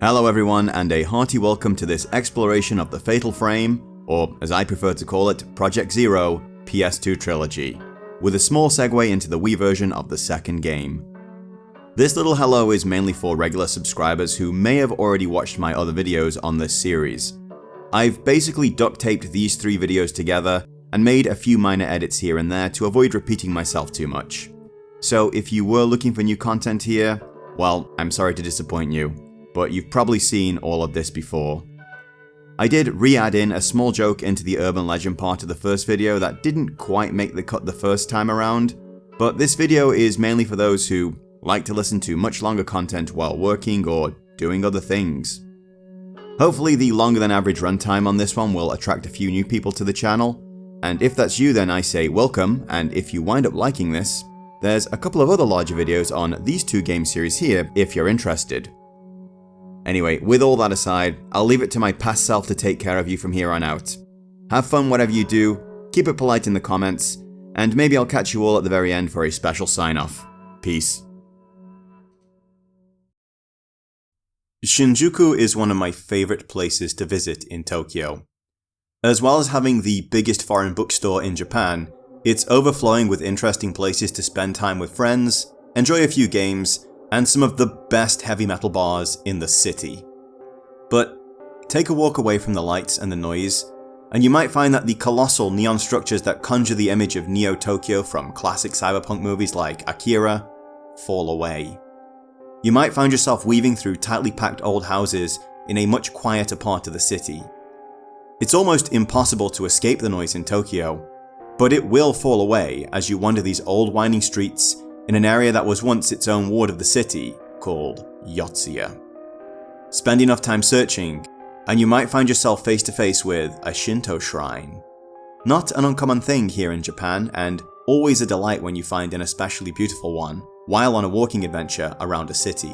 Hello everyone, and a hearty welcome to this exploration of the Fatal Frame, or as I prefer to call it, Project Zero, PS2 trilogy, with a small segue into the Wii version of the second game. This little hello is mainly for regular subscribers who may have already watched my other videos on this series. I've basically duct taped these three videos together and made a few minor edits here and there to avoid repeating myself too much. So if you were looking for new content here, well, I'm sorry to disappoint you, but you've probably seen all of this before. I did re-add in a small joke into the urban legend part of the first video that didn't quite make the cut the first time around, but this video is mainly for those who like to listen to much longer content while working or doing other things. Hopefully the longer than average runtime on this one will attract a few new people to the channel, and if that's you then I say welcome, and if you wind up liking this, there's a couple of other larger videos on these two game series here if you're interested. Anyway, with all that aside, I'll leave it to my past self to take care of you from here on out. Have fun whatever you do, keep it polite in the comments, and maybe I'll catch you all at the very end for a special sign-off. Peace. Shinjuku is one of my favorite places to visit in Tokyo. As well as having the biggest foreign bookstore in Japan, it's overflowing with interesting places to spend time with friends, enjoy a few games, and some of the best heavy metal bars in the city. But take a walk away from the lights and the noise, and you might find that the colossal neon structures that conjure the image of Neo-Tokyo from classic cyberpunk movies like Akira fall away. You might find yourself weaving through tightly packed old houses in a much quieter part of the city. It's almost impossible to escape the noise in Tokyo, but it will fall away as you wander these old winding streets in an area that was once its own ward of the city, called Yotsuya. Spend enough time searching, and you might find yourself face to face with a Shinto shrine. Not an uncommon thing here in Japan, and always a delight when you find an especially beautiful one while on a walking adventure around a city.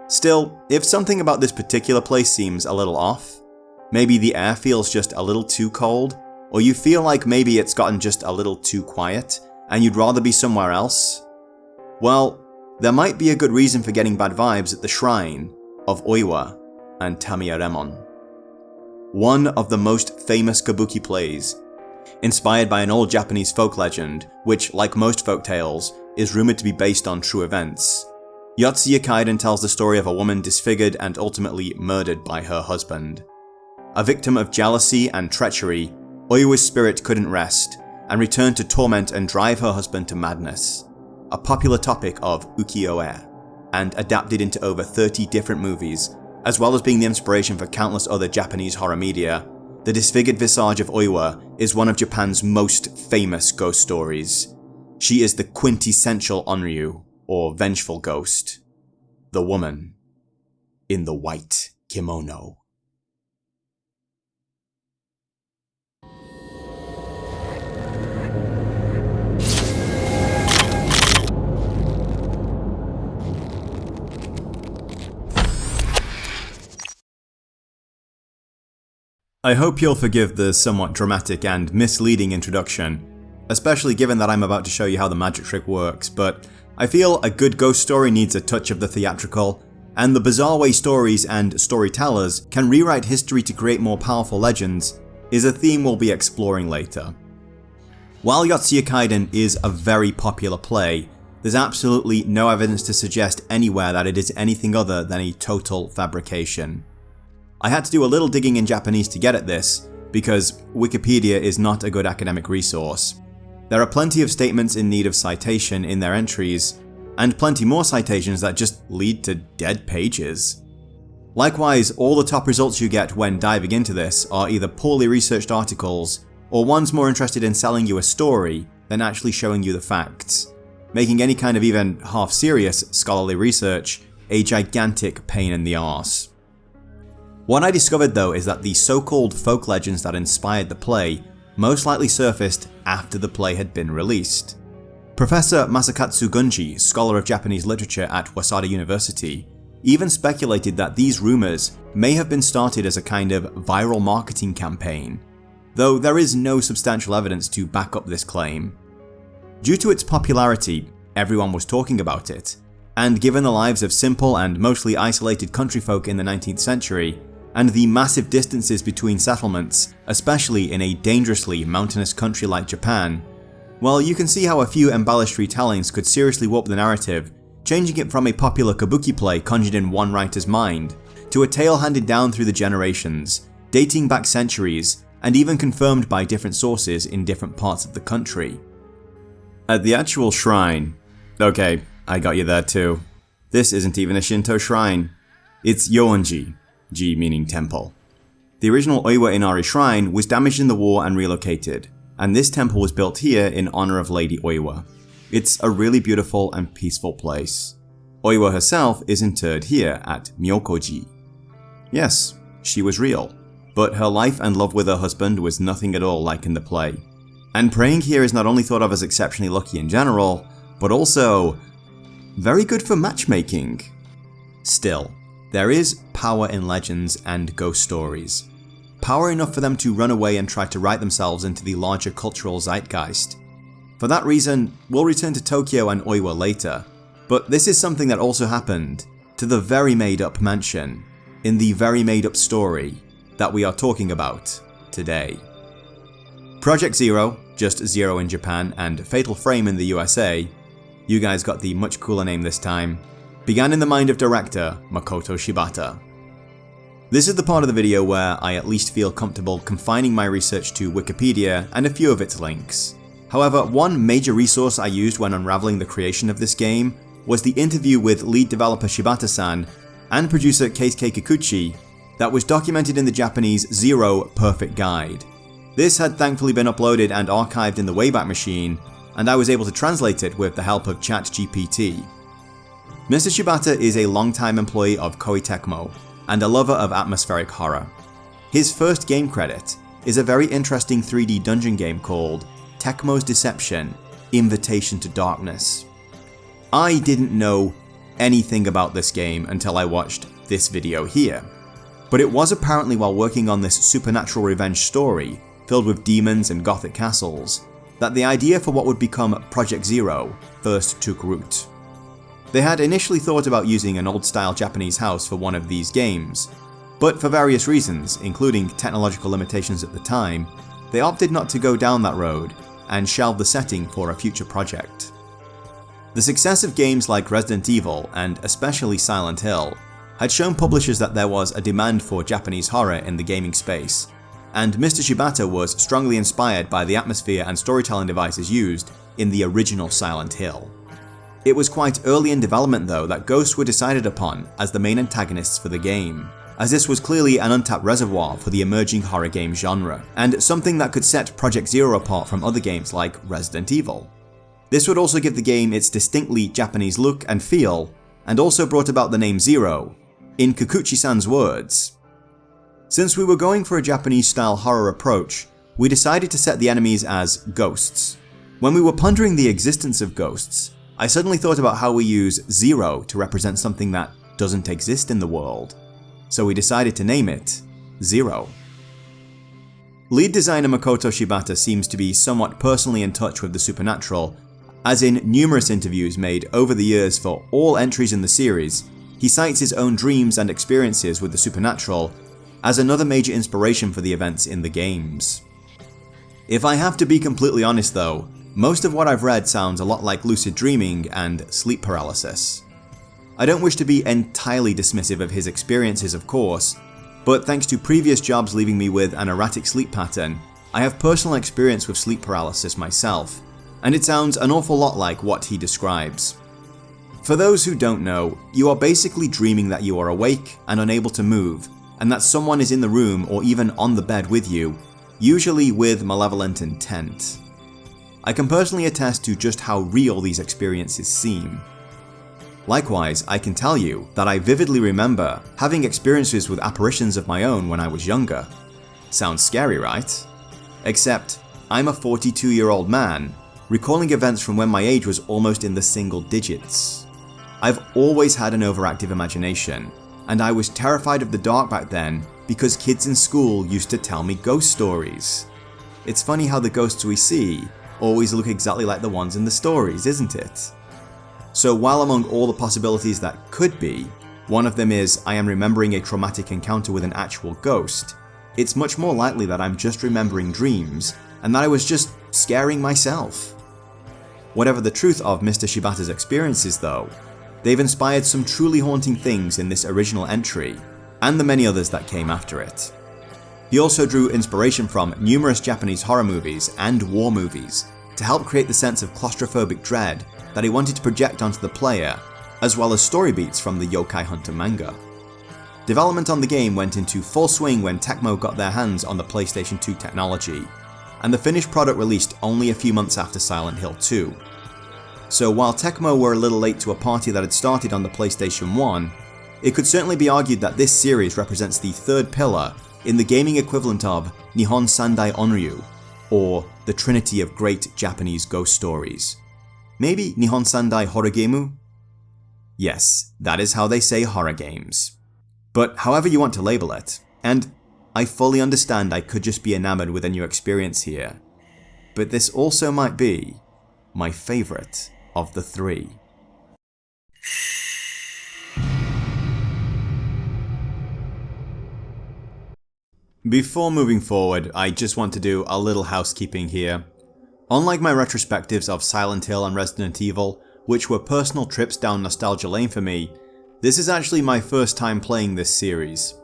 Still, if something about this particular place seems a little off, maybe the air feels just a little too cold, or you feel like maybe it's gotten just a little too quiet, and you'd rather be somewhere else, well, there might be a good reason for getting bad vibes at the shrine of Oiwa and Tamiyaremon. One of the most famous kabuki plays, inspired by an old Japanese folk legend, which, like most folk tales, is rumored to be based on true events. Yotsuya Kaiden tells the story of a woman disfigured and ultimately murdered by her husband. A victim of jealousy and treachery, Oiwa's spirit couldn't rest, and returned to torment and drive her husband to madness. A popular topic of ukiyo-e, and adapted into over 30 different movies, as well as being the inspiration for countless other Japanese horror media, the disfigured visage of Oiwa is one of Japan's most famous ghost stories. She is the quintessential Onryu, or vengeful ghost. The woman in the white kimono. I hope you'll forgive the somewhat dramatic and misleading introduction, especially given that I'm about to show you how the magic trick works, but I feel a good ghost story needs a touch of the theatrical, and the bizarre way stories and storytellers can rewrite history to create more powerful legends is a theme we'll be exploring later. While Yotsuya Kaiden is a very popular play, there's absolutely no evidence to suggest anywhere that it is anything other than a total fabrication. I had to do a little digging in Japanese to get at this, because Wikipedia is not a good academic resource. There are plenty of statements in need of citation in their entries, and plenty more citations that just lead to dead pages. Likewise, all the top results you get when diving into this are either poorly researched articles, or ones more interested in selling you a story than actually showing you the facts, making any kind of even half-serious scholarly research a gigantic pain in the arse. What I discovered though is that the so-called folk legends that inspired the play most likely surfaced after the play had been released. Professor Masakatsu Gunji, scholar of Japanese literature at Waseda University, even speculated that these rumors may have been started as a kind of viral marketing campaign, though there is no substantial evidence to back up this claim. Due to its popularity, everyone was talking about it, And given the lives of simple and mostly isolated country folk in the 19th century, and the massive distances between settlements, especially in a dangerously mountainous country like Japan, well, you can see how a few embellished retellings could seriously warp the narrative, changing it from a popular kabuki play conjured in one writer's mind, to a tale handed down through the generations, dating back centuries, and even confirmed by different sources in different parts of the country. At the actual shrine, okay, I got you there too. This isn't even a Shinto shrine. It's Yoonji, ji meaning temple. The original Oiwa Inari shrine was damaged in the war and relocated, and this temple was built here in honor of Lady Oiwa. It's a really beautiful and peaceful place. Oiwa herself is interred here at Myokoji. Yes, she was real, but her life and love with her husband was nothing at all like in the play. And praying here is not only thought of as exceptionally lucky in general, but also very good for matchmaking. Still, there is power in legends and ghost stories. Power enough for them to run away and try to write themselves into the larger cultural zeitgeist. For that reason, we'll return to Tokyo and Oiwa later, but this is something that also happened to the very made-up mansion in the very made-up story that we are talking about today. Project Zero, just Zero in Japan, and Fatal Frame in the USA, you guys got the much cooler name this time, began in the mind of director Makoto Shibata. This is the part of the video where I at least feel comfortable confining my research to Wikipedia and a few of its links. However, one major resource I used when unraveling the creation of this game was the interview with lead developer Shibata-san and producer Keisuke Kikuchi that was documented in the Japanese Zero Perfect Guide. This had thankfully been uploaded and archived in the Wayback Machine, and I was able to translate it with the help of ChatGPT. Mr. Shibata is a longtime employee of Koei Tecmo and a lover of atmospheric horror. His first game credit is a very interesting 3D dungeon game called Tecmo's Deception: Invitation to Darkness. I didn't know anything about this game until I watched this video here, but it was apparently while working on this supernatural revenge story filled with demons and gothic castles that the idea for what would become Project Zero first took root. They had initially thought about using an old-style Japanese house for one of these games, but for various reasons, including technological limitations at the time, they opted not to go down that road and shelved the setting for a future project. The success of games like Resident Evil and especially Silent Hill had shown publishers that there was a demand for Japanese horror in the gaming space, and Mr. Shibata was strongly inspired by the atmosphere and storytelling devices used in the original Silent Hill. It was quite early in development though that ghosts were decided upon as the main antagonists for the game, as this was clearly an untapped reservoir for the emerging horror game genre, and something that could set Project Zero apart from other games like Resident Evil. This would also give the game its distinctly Japanese look and feel, and also brought about the name Zero. In Kikuchi-san's words, "Since we were going for a Japanese-style horror approach, we decided to set the enemies as ghosts. When we were pondering the existence of ghosts, I suddenly thought about how we use Zero to represent something that doesn't exist in the world, so we decided to name it Zero." Lead designer Makoto Shibata seems to be somewhat personally in touch with the supernatural, as in numerous interviews made over the years for all entries in the series, he cites his own dreams and experiences with the supernatural as another major inspiration for the events in the games. If I have to be completely honest though, most of what I've read sounds a lot like lucid dreaming and sleep paralysis. I don't wish to be entirely dismissive of his experiences of course, but thanks to previous jobs leaving me with an erratic sleep pattern, I have personal experience with sleep paralysis myself, and it sounds an awful lot like what he describes. For those who don't know, you are basically dreaming that you are awake and unable to move, and that someone is in the room or even on the bed with you, usually with malevolent intent. I can personally attest to just how real these experiences seem. Likewise, I can tell you that I vividly remember having experiences with apparitions of my own when I was younger. Sounds scary, right? Except, I'm a 42-year-old man, recalling events from when my age was almost in the single digits. I've always had an overactive imagination, and I was terrified of the dark back then because kids in school used to tell me ghost stories. It's funny how the ghosts we see always look exactly like the ones in the stories, isn't it? So while among all the possibilities that could be, one of them is I am remembering a traumatic encounter with an actual ghost, it's much more likely that I'm just remembering dreams and that I was just scaring myself. Whatever the truth of Mr. Shibata's experiences though, they've inspired some truly haunting things in this original entry, and the many others that came after it. He also drew inspiration from numerous Japanese horror movies and war movies to help create the sense of claustrophobic dread that he wanted to project onto the player, as well as story beats from the Yokai Hunter manga. Development on the game went into full swing when Tecmo got their hands on the PlayStation 2 technology, and the finished product released only a few months after Silent Hill 2. So while Tecmo were a little late to a party that had started on the PlayStation 1, it could certainly be argued that this series represents the third pillar in the gaming equivalent of Nihon Sandai Onryu, or the Trinity of Great Japanese Ghost Stories. Maybe Nihon Sandai Horror-gemu? Yes, that is how they say horror games. But however you want to label it, and I fully understand I could just be enamored with a new experience here, but this also might be my favourite of the three. Before moving forward, I just want to do a little housekeeping here. Unlike my retrospectives of Silent Hill and Resident Evil, which were personal trips down nostalgia lane for me, this is actually my first time playing this series.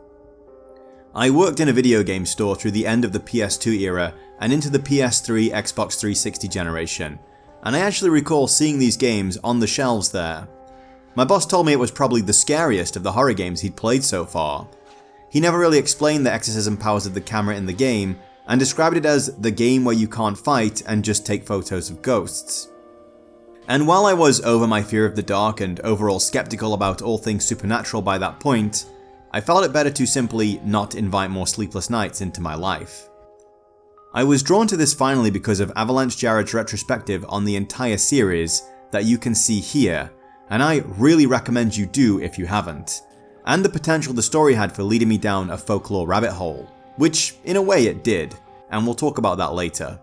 I worked in a video game store through the end of the PS2 era and into the PS3, Xbox 360 generation, and I actually recall seeing these games on the shelves there. My boss told me it was probably the scariest of the horror games he'd played so far. He never really explained the exorcism powers of the camera in the game, and described it as the game where you can't fight and just take photos of ghosts. And while I was over my fear of the dark and overall skeptical about all things supernatural by that point, I felt it better to simply not invite more sleepless nights into my life. I was drawn to this finally because of Avalanche Jared's retrospective on the entire series that you can see here, and I really recommend you do if you haven't, and the potential the story had for leading me down a folklore rabbit hole, which in a way it did, and we'll talk about that later.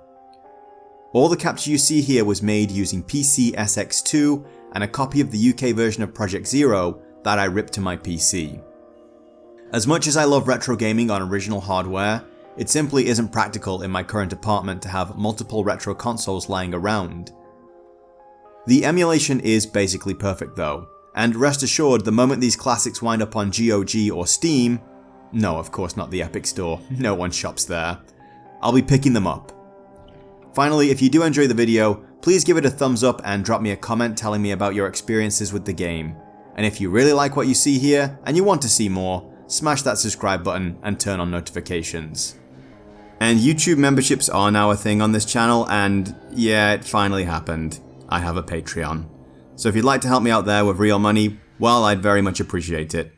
All the capture you see here was made using PC SX2 and a copy of the UK version of Project Zero that I ripped to my PC. As much as I love retro gaming on original hardware, it simply isn't practical in my current apartment to have multiple retro consoles lying around. The emulation is basically perfect though, and rest assured the moment these classics wind up on GOG or Steam, no of course not the Epic Store, no one shops there, I'll be picking them up. Finally, if you do enjoy the video, please give it a thumbs up and drop me a comment telling me about your experiences with the game. And if you really like what you see here and you want to see more, smash that subscribe button and turn on notifications. And YouTube memberships are now a thing on this channel, and yeah, it finally happened. I have a Patreon. So if you'd like to help me out there with real money, well, I'd very much appreciate it.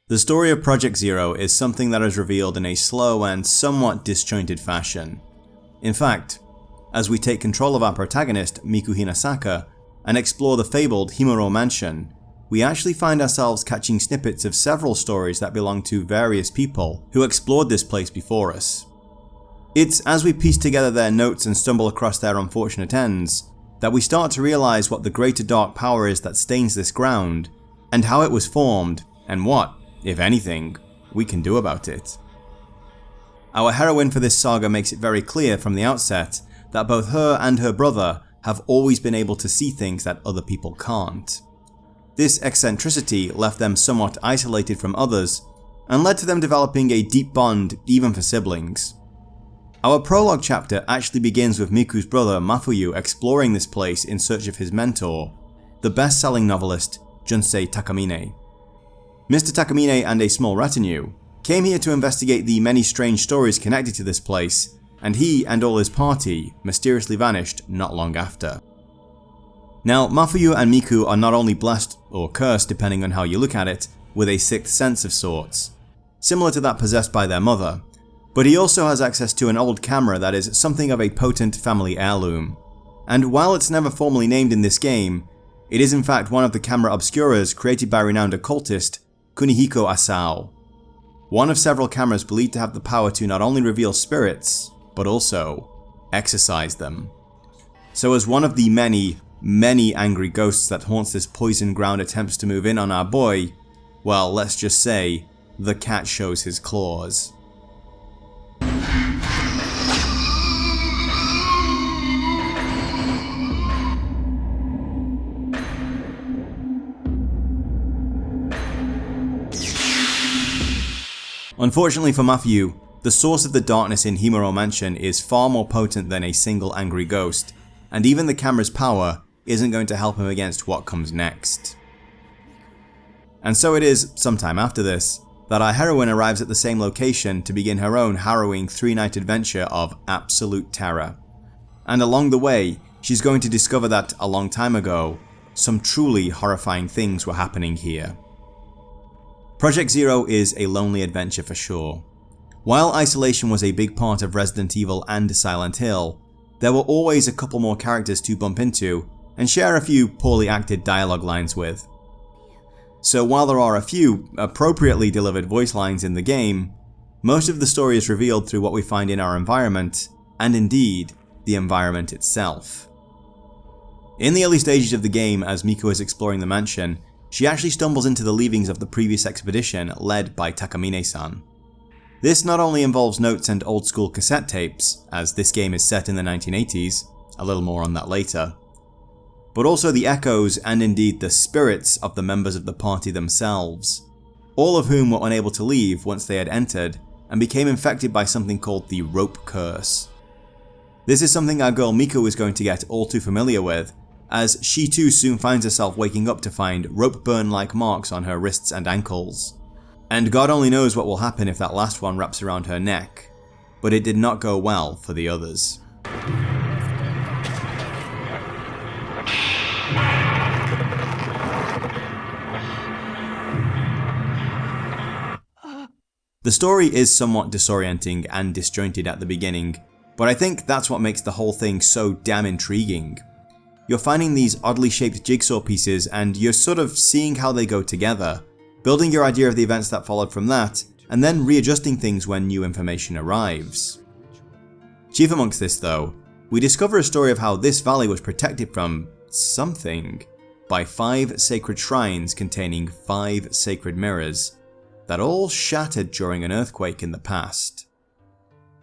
The story of Project Zero is something that is revealed in a slow and somewhat disjointed fashion. In fact, as we take control of our protagonist, Miku Hinasaka, and explore the fabled Himuro Mansion, we actually find ourselves catching snippets of several stories that belong to various people who explored this place before us. It's as we piece together their notes and stumble across their unfortunate ends, that we start to realize what the greater dark power is that stains this ground, and how it was formed, and what, if anything, we can do about it. Our heroine for this saga makes it very clear from the outset that both her and her brother have always been able to see things that other people can't. This eccentricity left them somewhat isolated from others, and led to them developing a deep bond even for siblings. Our prologue chapter actually begins with Miku's brother Mafuyu exploring this place in search of his mentor, the best-selling novelist Junsei Takamine. Mr. Takamine and a small retinue came here to investigate the many strange stories connected to this place, and he and all his party mysteriously vanished not long after. Now, Mafuyu and Miku are not only blessed, or cursed depending on how you look at it, with a sixth sense of sorts, similar to that possessed by their mother, but he also has access to an old camera that is something of a potent family heirloom. And while it's never formally named in this game, it is in fact one of the Camera Obscuras created by renowned occultist Kunihiko Asao. one of several cameras believed to have the power to not only reveal spirits, but also exorcise them. So as one of the many, many angry ghosts that haunts this poison ground attempts to move in on our boy, well, let's just say, the cat shows his claws. Unfortunately for Matthew, the source of the darkness in Himuro Mansion is far more potent than a single angry ghost, and even the camera's power isn't going to help him against what comes next. And so it is, sometime after this, that our heroine arrives at the same location to begin her own harrowing 3-night adventure of absolute terror. And along the way, she's going to discover that, a long time ago, some truly horrifying things were happening here. Project Zero is a lonely adventure for sure. While isolation was a big part of Resident Evil and Silent Hill, there were always a couple more characters to bump into and share a few poorly acted dialogue lines with. So while there are a few appropriately delivered voice lines in the game, most of the story is revealed through what we find in our environment, and indeed, the environment itself. In the early stages of the game, as Miko is exploring the mansion, she actually stumbles into the leavings of the previous expedition led by Takamine-san. This not only involves notes and old school cassette tapes, as this game is set in the 1980s, a little more on that later, but also the echoes and indeed the spirits of the members of the party themselves, all of whom were unable to leave once they had entered and became infected by something called the rope curse. This is something our girl Miko is going to get all too familiar with, as she too soon finds herself waking up to find rope burn-like marks on her wrists and ankles. And God only knows what will happen if that last one wraps around her neck, but it did not go well for the others. The story is somewhat disorienting and disjointed at the beginning, but I think that's what makes the whole thing so damn intriguing. You're finding these oddly shaped jigsaw pieces and you're sort of seeing how they go together, building your idea of the events that followed from that, and then readjusting things when new information arrives. Chief amongst this though, we discover a story of how this valley was protected from something by 5 sacred shrines containing 5 sacred mirrors that all shattered during an earthquake in the past.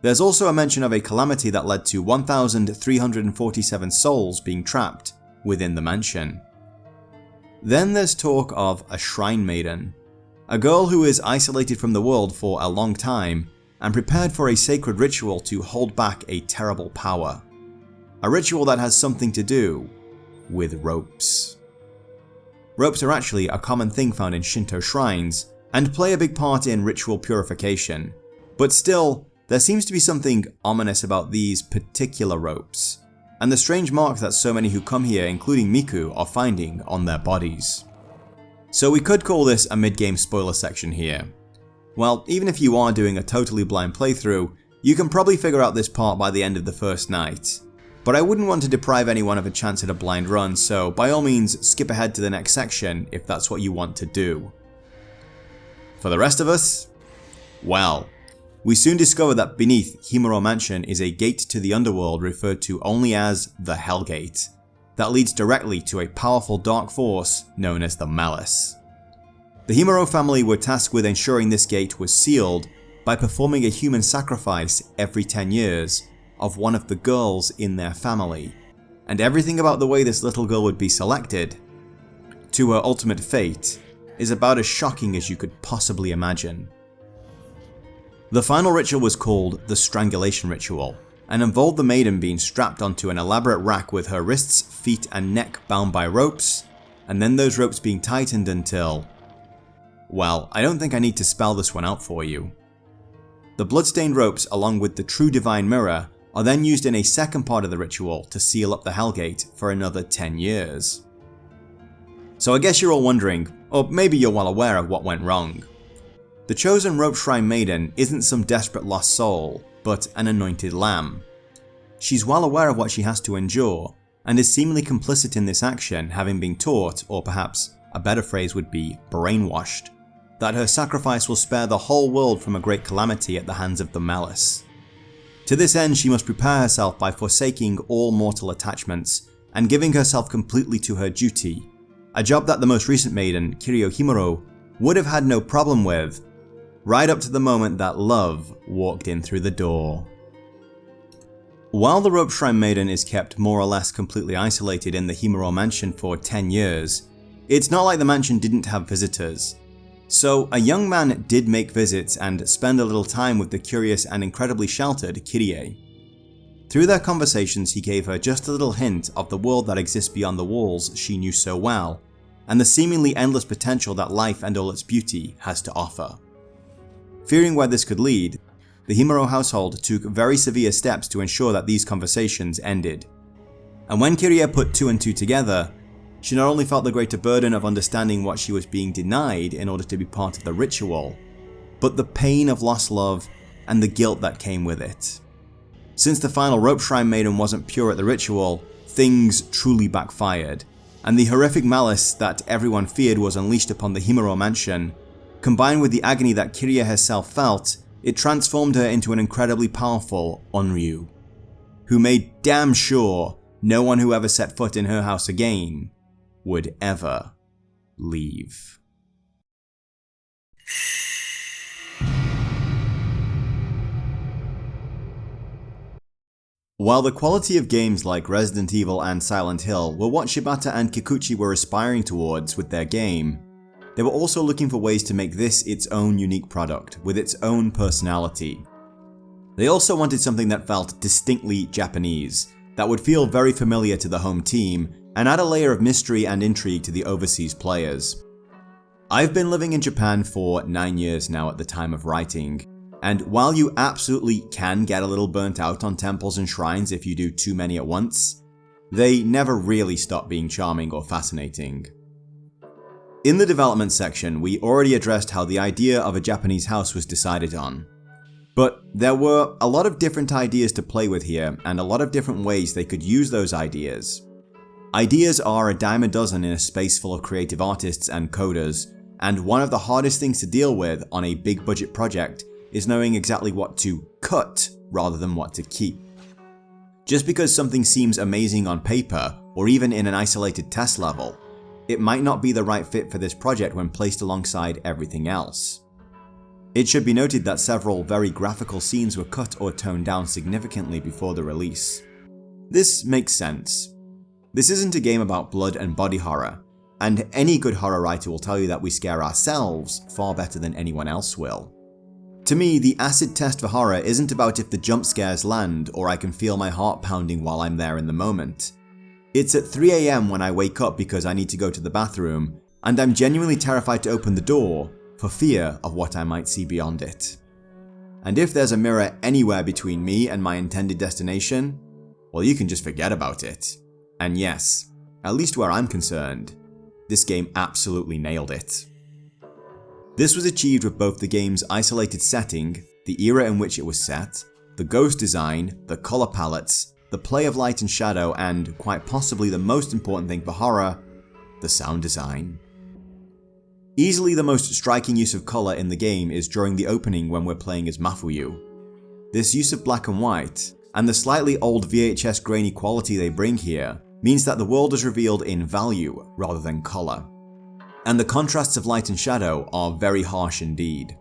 There's also a mention of a calamity that led to 1,347 souls being trapped within the mansion. Then there's talk of a shrine maiden, a girl who is isolated from the world for a long time and prepared for a sacred ritual to hold back a terrible power. A ritual that has something to do with ropes. Ropes are actually a common thing found in Shinto shrines and play a big part in ritual purification, but still, there seems to be something ominous about these particular ropes, and the strange marks that so many who come here, including Miku, are finding on their bodies. So we could call this a mid-game spoiler section here. Well, even if you are doing a totally blind playthrough, you can probably figure out this part by the end of the first night. But I wouldn't want to deprive anyone of a chance at a blind run, so by all means skip ahead to the next section if that's what you want to do. For the rest of us, well, we soon discover that beneath Himuro Mansion is a gate to the underworld referred to only as the Hell Gate, that leads directly to a powerful dark force known as the Malice. The Himuro family were tasked with ensuring this gate was sealed by performing a human sacrifice every 10 years of one of the girls in their family, and everything about the way this little girl would be selected to her ultimate fate is about as shocking as you could possibly imagine. The final ritual was called the Strangulation Ritual, and involved the maiden being strapped onto an elaborate rack with her wrists, feet and neck bound by ropes, and then those ropes being tightened until... well, I don't think I need to spell this one out for you. The bloodstained ropes along with the true divine mirror are then used in a second part of the ritual to seal up the Hellgate for another 10 years. So I guess you're all wondering, or maybe you're well aware of what went wrong. The chosen rope shrine maiden isn't some desperate lost soul, but an anointed lamb. She's well aware of what she has to endure, and is seemingly complicit in this action, having been taught, or perhaps a better phrase would be brainwashed, that her sacrifice will spare the whole world from a great calamity at the hands of the Malice. To this end, she must prepare herself by forsaking all mortal attachments and giving herself completely to her duty, a job that the most recent maiden, Kiryu Himuro, would have had no problem with, right up to the moment that love walked in through the door. While the Rope Shrine Maiden is kept more or less completely isolated in the Himuro mansion for 10 years, it's not like the mansion didn't have visitors. So a young man did make visits and spend a little time with the curious and incredibly sheltered Kirie. Through their conversations, he gave her just a little hint of the world that exists beyond the walls she knew so well, and the seemingly endless potential that life and all its beauty has to offer. Fearing where this could lead, the Himuro household took very severe steps to ensure that these conversations ended. And when Kirie put two and two together, she not only felt the greater burden of understanding what she was being denied in order to be part of the ritual, but the pain of lost love and the guilt that came with it. Since the final Rope Shrine Maiden wasn't pure at the ritual, things truly backfired, and the horrific malice that everyone feared was unleashed upon the Himuro mansion. Combined with the agony that Kirie herself felt, it transformed her into an incredibly powerful Onryu, who made damn sure no one who ever set foot in her house again would ever leave. While the quality of games like Resident Evil and Silent Hill were what Shibata and Kikuchi were aspiring towards with their game, they were also looking for ways to make this its own unique product with its own personality. They also wanted something that felt distinctly Japanese, that would feel very familiar to the home team, and add a layer of mystery and intrigue to the overseas players. I've been living in Japan for 9 years now at the time of writing, and while you absolutely can get a little burnt out on temples and shrines if you do too many at once, they never really stop being charming or fascinating. In the development section, we already addressed how the idea of a Japanese house was decided on. But there were a lot of different ideas to play with here, and a lot of different ways they could use those ideas. Ideas are a dime a dozen in a space full of creative artists and coders, and one of the hardest things to deal with on a big budget project is knowing exactly what to cut rather than what to keep. Just because something seems amazing on paper, or even in an isolated test level, it might not be the right fit for this project when placed alongside everything else. It should be noted that several very graphical scenes were cut or toned down significantly before the release. This makes sense. This isn't a game about blood and body horror, and any good horror writer will tell you that we scare ourselves far better than anyone else will. To me, the acid test for horror isn't about if the jump scares land or I can feel my heart pounding while I'm there in the moment. It's at 3 AM when I wake up because I need to go to the bathroom, and I'm genuinely terrified to open the door for fear of what I might see beyond it. And if there's a mirror anywhere between me and my intended destination, well, you can just forget about it. And yes, at least where I'm concerned, this game absolutely nailed it. This was achieved with both the game's isolated setting, the era in which it was set, the ghost design, the color palettes, the play of light and shadow, and quite possibly the most important thing for horror, the sound design. Easily the most striking use of color in the game is during the opening when we're playing as Mafuyu. This use of black and white, and the slightly old VHS grainy quality they bring here, means that the world is revealed in value rather than color. And the contrasts of light and shadow are very harsh indeed.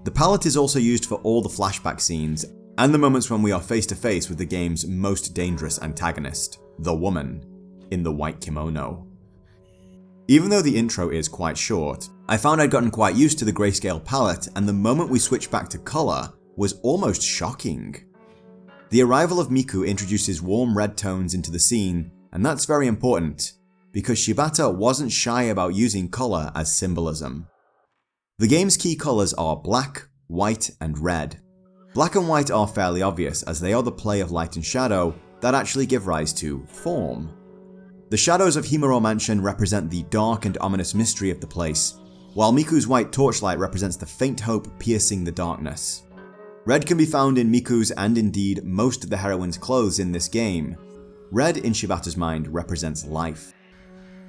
The palette is also used for all the flashback scenes, and the moments when we are face to face with the game's most dangerous antagonist, the woman in the white kimono. Even though the intro is quite short, I found I'd gotten quite used to the grayscale palette, and the moment we switched back to color was almost shocking. The arrival of Miku introduces warm red tones into the scene, and that's very important, because Shibata wasn't shy about using color as symbolism. The game's key colors are black, white, and red. Black and white are fairly obvious, as they are the play of light and shadow that actually give rise to form. The shadows of Himuro Mansion represent the dark and ominous mystery of the place, while Miku's white torchlight represents the faint hope piercing the darkness. Red can be found in Miku's and indeed most of the heroine's clothes in this game. Red, in Shibata's mind, represents life.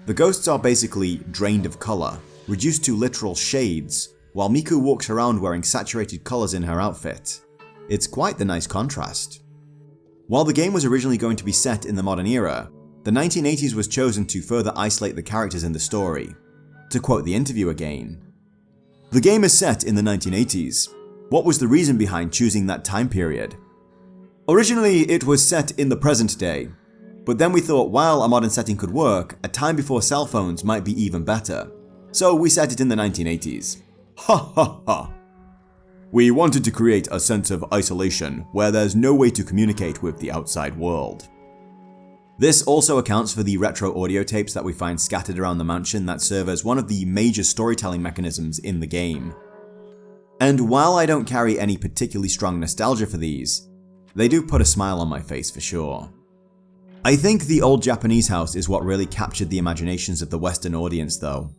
The ghosts are basically drained of color, reduced to literal shades, while Miku walks around wearing saturated colours in her outfit. It's quite the nice contrast. While the game was originally going to be set in the modern era, the 1980s was chosen to further isolate the characters in the story. To quote the interview again, "The game is set in the 1980s. What was the reason behind choosing that time period? Originally, it was set in the present day, but then we thought while a modern setting could work, a time before cell phones might be even better. So we set it in the 1980s. Ha ha ha. We wanted to create a sense of isolation where there's no way to communicate with the outside world." This also accounts for the retro audio tapes that we find scattered around the mansion that serve as one of the major storytelling mechanisms in the game. And while I don't carry any particularly strong nostalgia for these, they do put a smile on my face for sure. I think the old Japanese house is what really captured the imaginations of the Western audience though.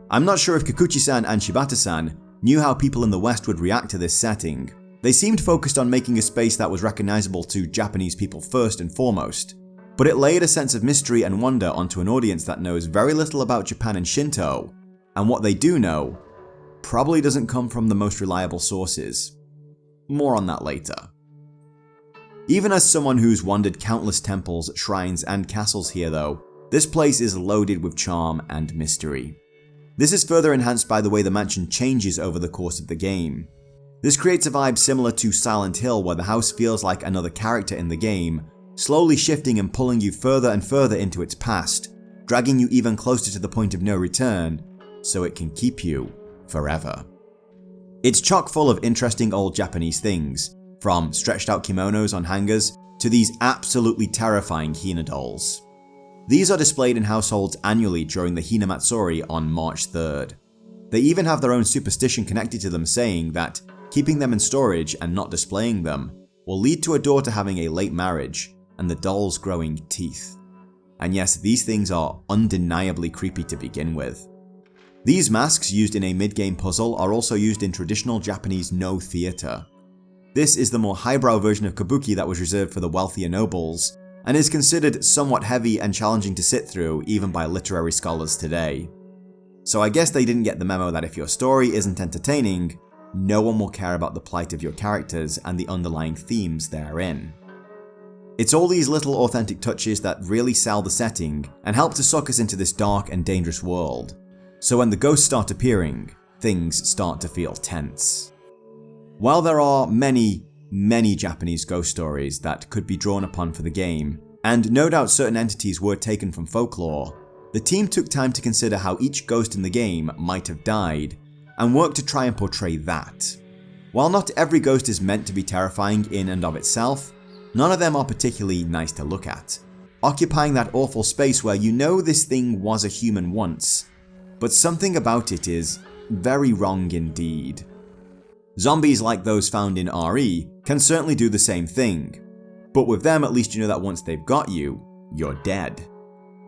I'm not sure if Kikuchi-san and Shibata-san knew how people in the West would react to this setting. They seemed focused on making a space that was recognizable to Japanese people first and foremost, but it laid a sense of mystery and wonder onto an audience that knows very little about Japan and Shinto, and what they do know probably doesn't come from the most reliable sources. More on that later. Even as someone who's wandered countless temples, shrines, and castles here though, this place is loaded with charm and mystery. This is further enhanced by the way the mansion changes over the course of the game. This creates a vibe similar to Silent Hill where the house feels like another character in the game, slowly shifting and pulling you further and further into its past, dragging you even closer to the point of no return, so it can keep you forever. It's chock full of interesting old Japanese things, from stretched out kimonos on hangers to these absolutely terrifying Hina dolls. These are displayed in households annually during the Hina Matsuri on March 3rd. They even have their own superstition connected to them saying that keeping them in storage and not displaying them will lead to a daughter having a late marriage and the dolls growing teeth. And yes, these things are undeniably creepy to begin with. These masks used in a mid-game puzzle are also used in traditional Japanese no theatre. This is the more highbrow version of kabuki that was reserved for the wealthier nobles, and is considered somewhat heavy and challenging to sit through even by literary scholars today. So I guess they didn't get the memo that if your story isn't entertaining, no one will care about the plight of your characters and the underlying themes therein. It's all these little authentic touches that really sell the setting and help to suck us into this dark and dangerous world. So when the ghosts start appearing, things start to feel tense. While there are many Japanese ghost stories that could be drawn upon for the game, and no doubt certain entities were taken from folklore, the team took time to consider how each ghost in the game might have died, and worked to try and portray that. While not every ghost is meant to be terrifying in and of itself, none of them are particularly nice to look at, occupying that awful space where you know this thing was a human once, but something about it is very wrong indeed. Zombies like those found in RE can certainly do the same thing, but with them at least you know that once they've got you, you're dead.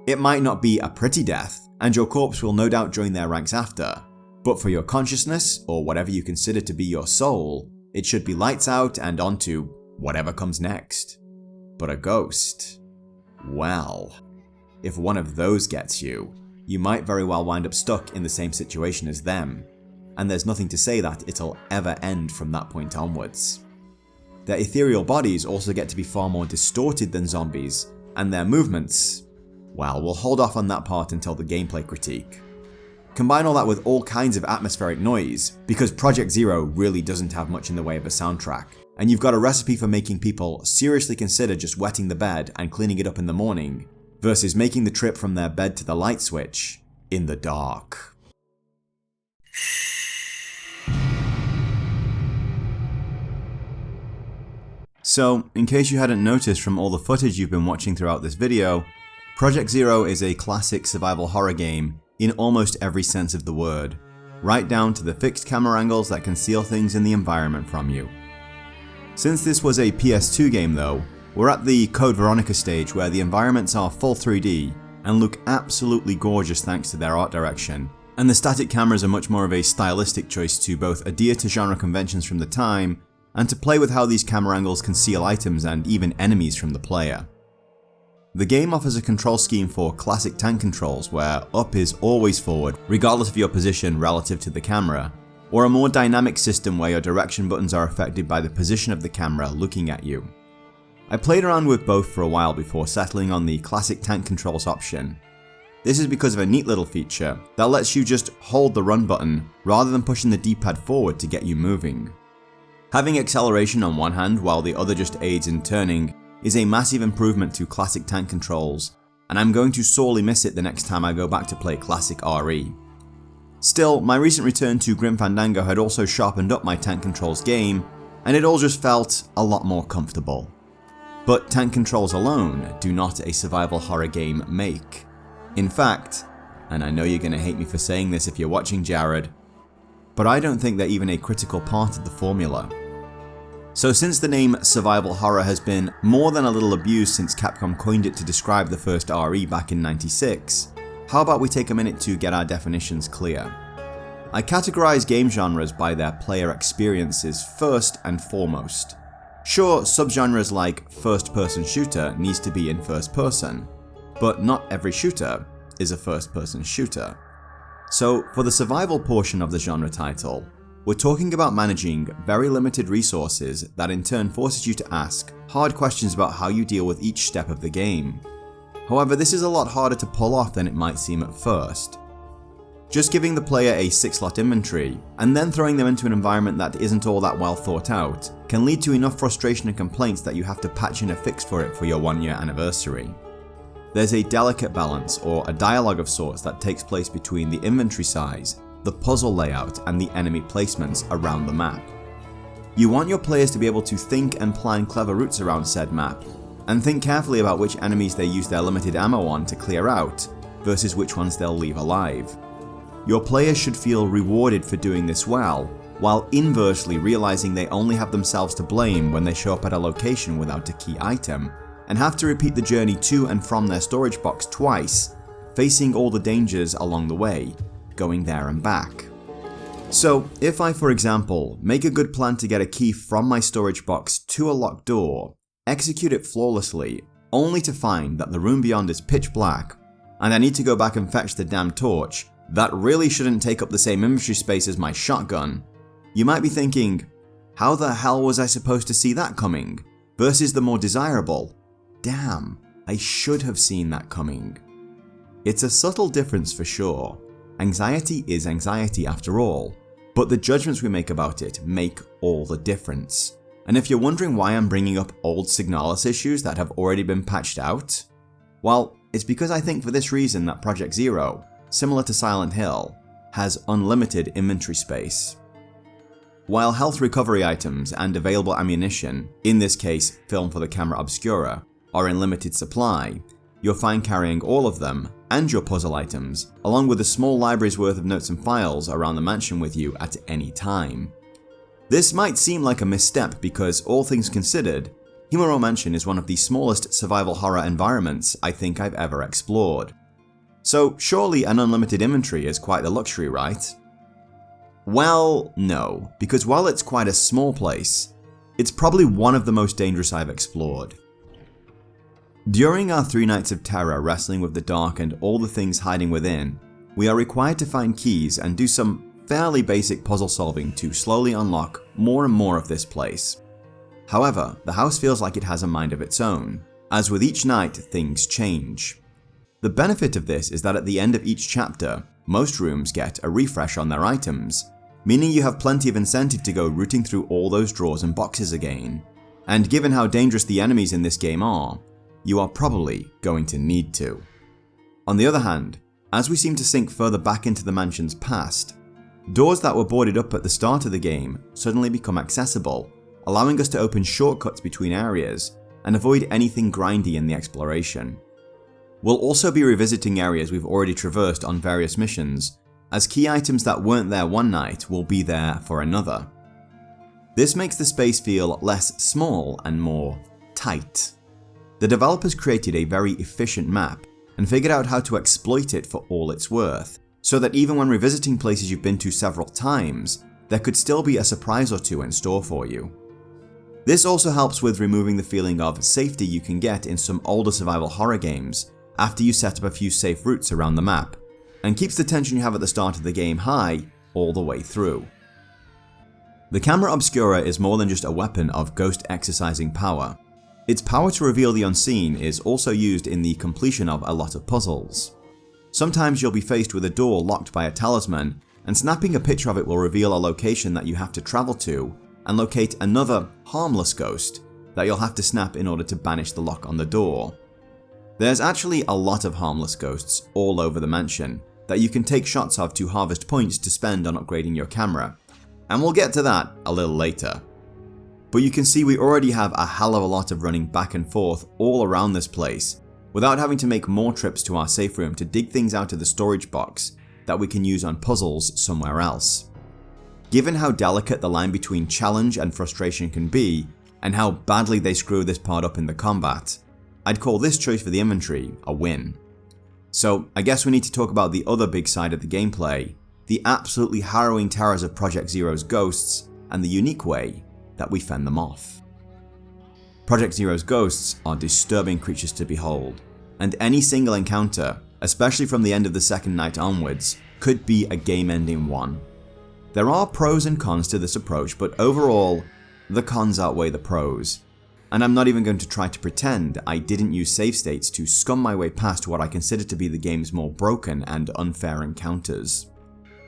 It might not be a pretty death, and your corpse will no doubt join their ranks after, but for your consciousness, or whatever you consider to be your soul, it should be lights out and on to whatever comes next. But a ghost, well, if one of those gets you, you might very well wind up stuck in the same situation as them, and there's nothing to say that it'll ever end from that point onwards. Their ethereal bodies also get to be far more distorted than zombies, and their movements, well, we'll hold off on that part until the gameplay critique. Combine all that with all kinds of atmospheric noise, because Project Zero really doesn't have much in the way of a soundtrack, and you've got a recipe for making people seriously consider just wetting the bed and cleaning it up in the morning, versus making the trip from their bed to the light switch in the dark. So, in case you hadn't noticed from all the footage you've been watching throughout this video, Project Zero is a classic survival horror game in almost every sense of the word, right down to the fixed camera angles that conceal things in the environment from you. Since this was a PS2 game though, we're at the Code Veronica stage where the environments are full 3D and look absolutely gorgeous thanks to their art direction, and the static cameras are much more of a stylistic choice to both adhere to genre conventions from the time and to play with how these camera angles conceal items and even enemies from the player. The game offers a control scheme for classic tank controls where up is always forward regardless of your position relative to the camera, or a more dynamic system where your direction buttons are affected by the position of the camera looking at you. I played around with both for a while before settling on the classic tank controls option. This is because of a neat little feature that lets you just hold the run button rather than pushing the D-pad forward to get you moving. Having acceleration on one hand while the other just aids in turning is a massive improvement to classic tank controls, and I'm going to sorely miss it the next time I go back to play classic RE. Still, my recent return to Grim Fandango had also sharpened up my tank controls game, and it all just felt a lot more comfortable. But tank controls alone do not a survival horror game make. In fact, and I know you're going to hate me for saying this if you're watching, Jared, but I don't think they're even a critical part of the formula. So since the name survival horror has been more than a little abused since Capcom coined it to describe the first RE back in '96, how about we take a minute to get our definitions clear? I categorize game genres by their player experiences first and foremost. Sure, subgenres like first-person shooter needs to be in first person, but not every shooter is a first-person shooter. So for the survival portion of the genre title, we're talking about managing very limited resources that in turn forces you to ask hard questions about how you deal with each step of the game. However, this is a lot harder to pull off than it might seem at first. Just giving the player a 6-slot inventory, and then throwing them into an environment that isn't all that well thought out, can lead to enough frustration and complaints that you have to patch in a fix for it for your 1-year anniversary. There's a delicate balance, or a dialogue of sorts, that takes place between the inventory size, the puzzle layout, and the enemy placements around the map. You want your players to be able to think and plan clever routes around said map, and think carefully about which enemies they use their limited ammo on to clear out, versus which ones they'll leave alive. Your players should feel rewarded for doing this well, while inversely realizing they only have themselves to blame when they show up at a location without a key item, and have to repeat the journey to and from their storage box twice, facing all the dangers along the way, going there and back. So, if I, for example, make a good plan to get a key from my storage box to a locked door, execute it flawlessly, only to find that the room beyond is pitch black, and I need to go back and fetch the damn torch, that really shouldn't take up the same inventory space as my shotgun, you might be thinking, how the hell was I supposed to see that coming? Versus the more desirable, damn, I should have seen that coming. It's a subtle difference for sure. Anxiety is anxiety after all, but the judgments we make about it make all the difference. And if you're wondering why I'm bringing up old Signalis issues that have already been patched out, well, it's because I think for this reason that Project Zero, similar to Silent Hill, has unlimited inventory space. While health recovery items and available ammunition, in this case film for the Camera Obscura, are in limited supply, you're fine carrying all of them and your puzzle items, along with a small library's worth of notes and files around the mansion with you at any time. This might seem like a misstep because, all things considered, Himuro Mansion is one of the smallest survival horror environments I think I've ever explored. So surely an unlimited inventory is quite the luxury, right? Well, no, because while it's quite a small place, it's probably one of the most dangerous I've explored. During our 3 nights of terror wrestling with the dark and all the things hiding within, we are required to find keys and do some fairly basic puzzle solving to slowly unlock more and more of this place. However, the house feels like it has a mind of its own, as with each night things change. The benefit of this is that at the end of each chapter, most rooms get a refresh on their items, meaning you have plenty of incentive to go rooting through all those drawers and boxes again. And given how dangerous the enemies in this game are, you are probably going to need to. On the other hand, as we seem to sink further back into the mansion's past, doors that were boarded up at the start of the game suddenly become accessible, allowing us to open shortcuts between areas and avoid anything grindy in the exploration. We'll also be revisiting areas we've already traversed on various missions, as key items that weren't there one night will be there for another. This makes the space feel less small and more tight. The developers created a very efficient map and figured out how to exploit it for all it's worth, so that even when revisiting places you've been to several times, there could still be a surprise or two in store for you. This also helps with removing the feeling of safety you can get in some older survival horror games after you set up a few safe routes around the map, and keeps the tension you have at the start of the game high all the way through. The Camera Obscura is more than just a weapon of ghost exercising power. Its power to reveal the unseen is also used in the completion of a lot of puzzles. Sometimes you'll be faced with a door locked by a talisman, and snapping a picture of it will reveal a location that you have to travel to and locate another harmless ghost that you'll have to snap in order to banish the lock on the door. There's actually a lot of harmless ghosts all over the mansion that you can take shots of to harvest points to spend on upgrading your camera, and we'll get to that a little later. But you can see we already have a hell of a lot of running back and forth all around this place without having to make more trips to our safe room to dig things out of the storage box that we can use on puzzles somewhere else. Given how delicate the line between challenge and frustration can be, and how badly they screw this part up in the combat, I'd call this choice for the inventory a win. So I guess we need to talk about the other big side of the gameplay, the absolutely harrowing terrors of Project Zero's ghosts, and the unique way that we fend them off. Project Zero's ghosts are disturbing creatures to behold, and any single encounter, especially from the end of the second night onwards, could be a game-ending one. There are pros and cons to this approach, but overall, the cons outweigh the pros. And I'm not even going to try to pretend I didn't use save states to scum my way past what I consider to be the game's more broken and unfair encounters.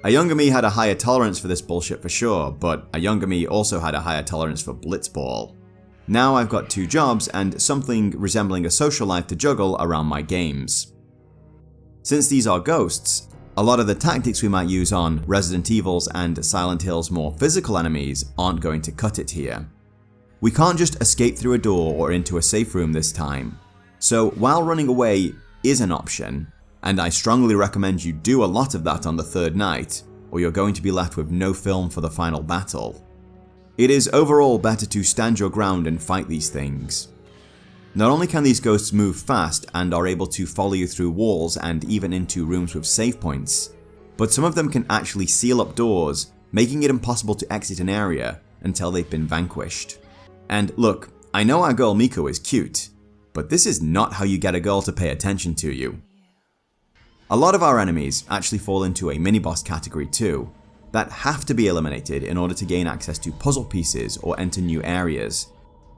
A younger me had a higher tolerance for this bullshit for sure, but a younger me also had a higher tolerance for blitzball. Now I've got 2 jobs and something resembling a social life to juggle around my games. Since these are ghosts, a lot of the tactics we might use on Resident Evil's and Silent Hill's more physical enemies aren't going to cut it here. We can't just escape through a door or into a safe room this time, so while running away is an option, and I strongly recommend you do a lot of that on the 3rd night, or you're going to be left with no film for the final battle, it is overall better to stand your ground and fight these things. Not only can these ghosts move fast and are able to follow you through walls and even into rooms with save points, but some of them can actually seal up doors, making it impossible to exit an area until they've been vanquished. And look, I know our girl Miko is cute, but this is not how you get a girl to pay attention to you. A lot of our enemies actually fall into a mini-boss category too, that have to be eliminated in order to gain access to puzzle pieces or enter new areas.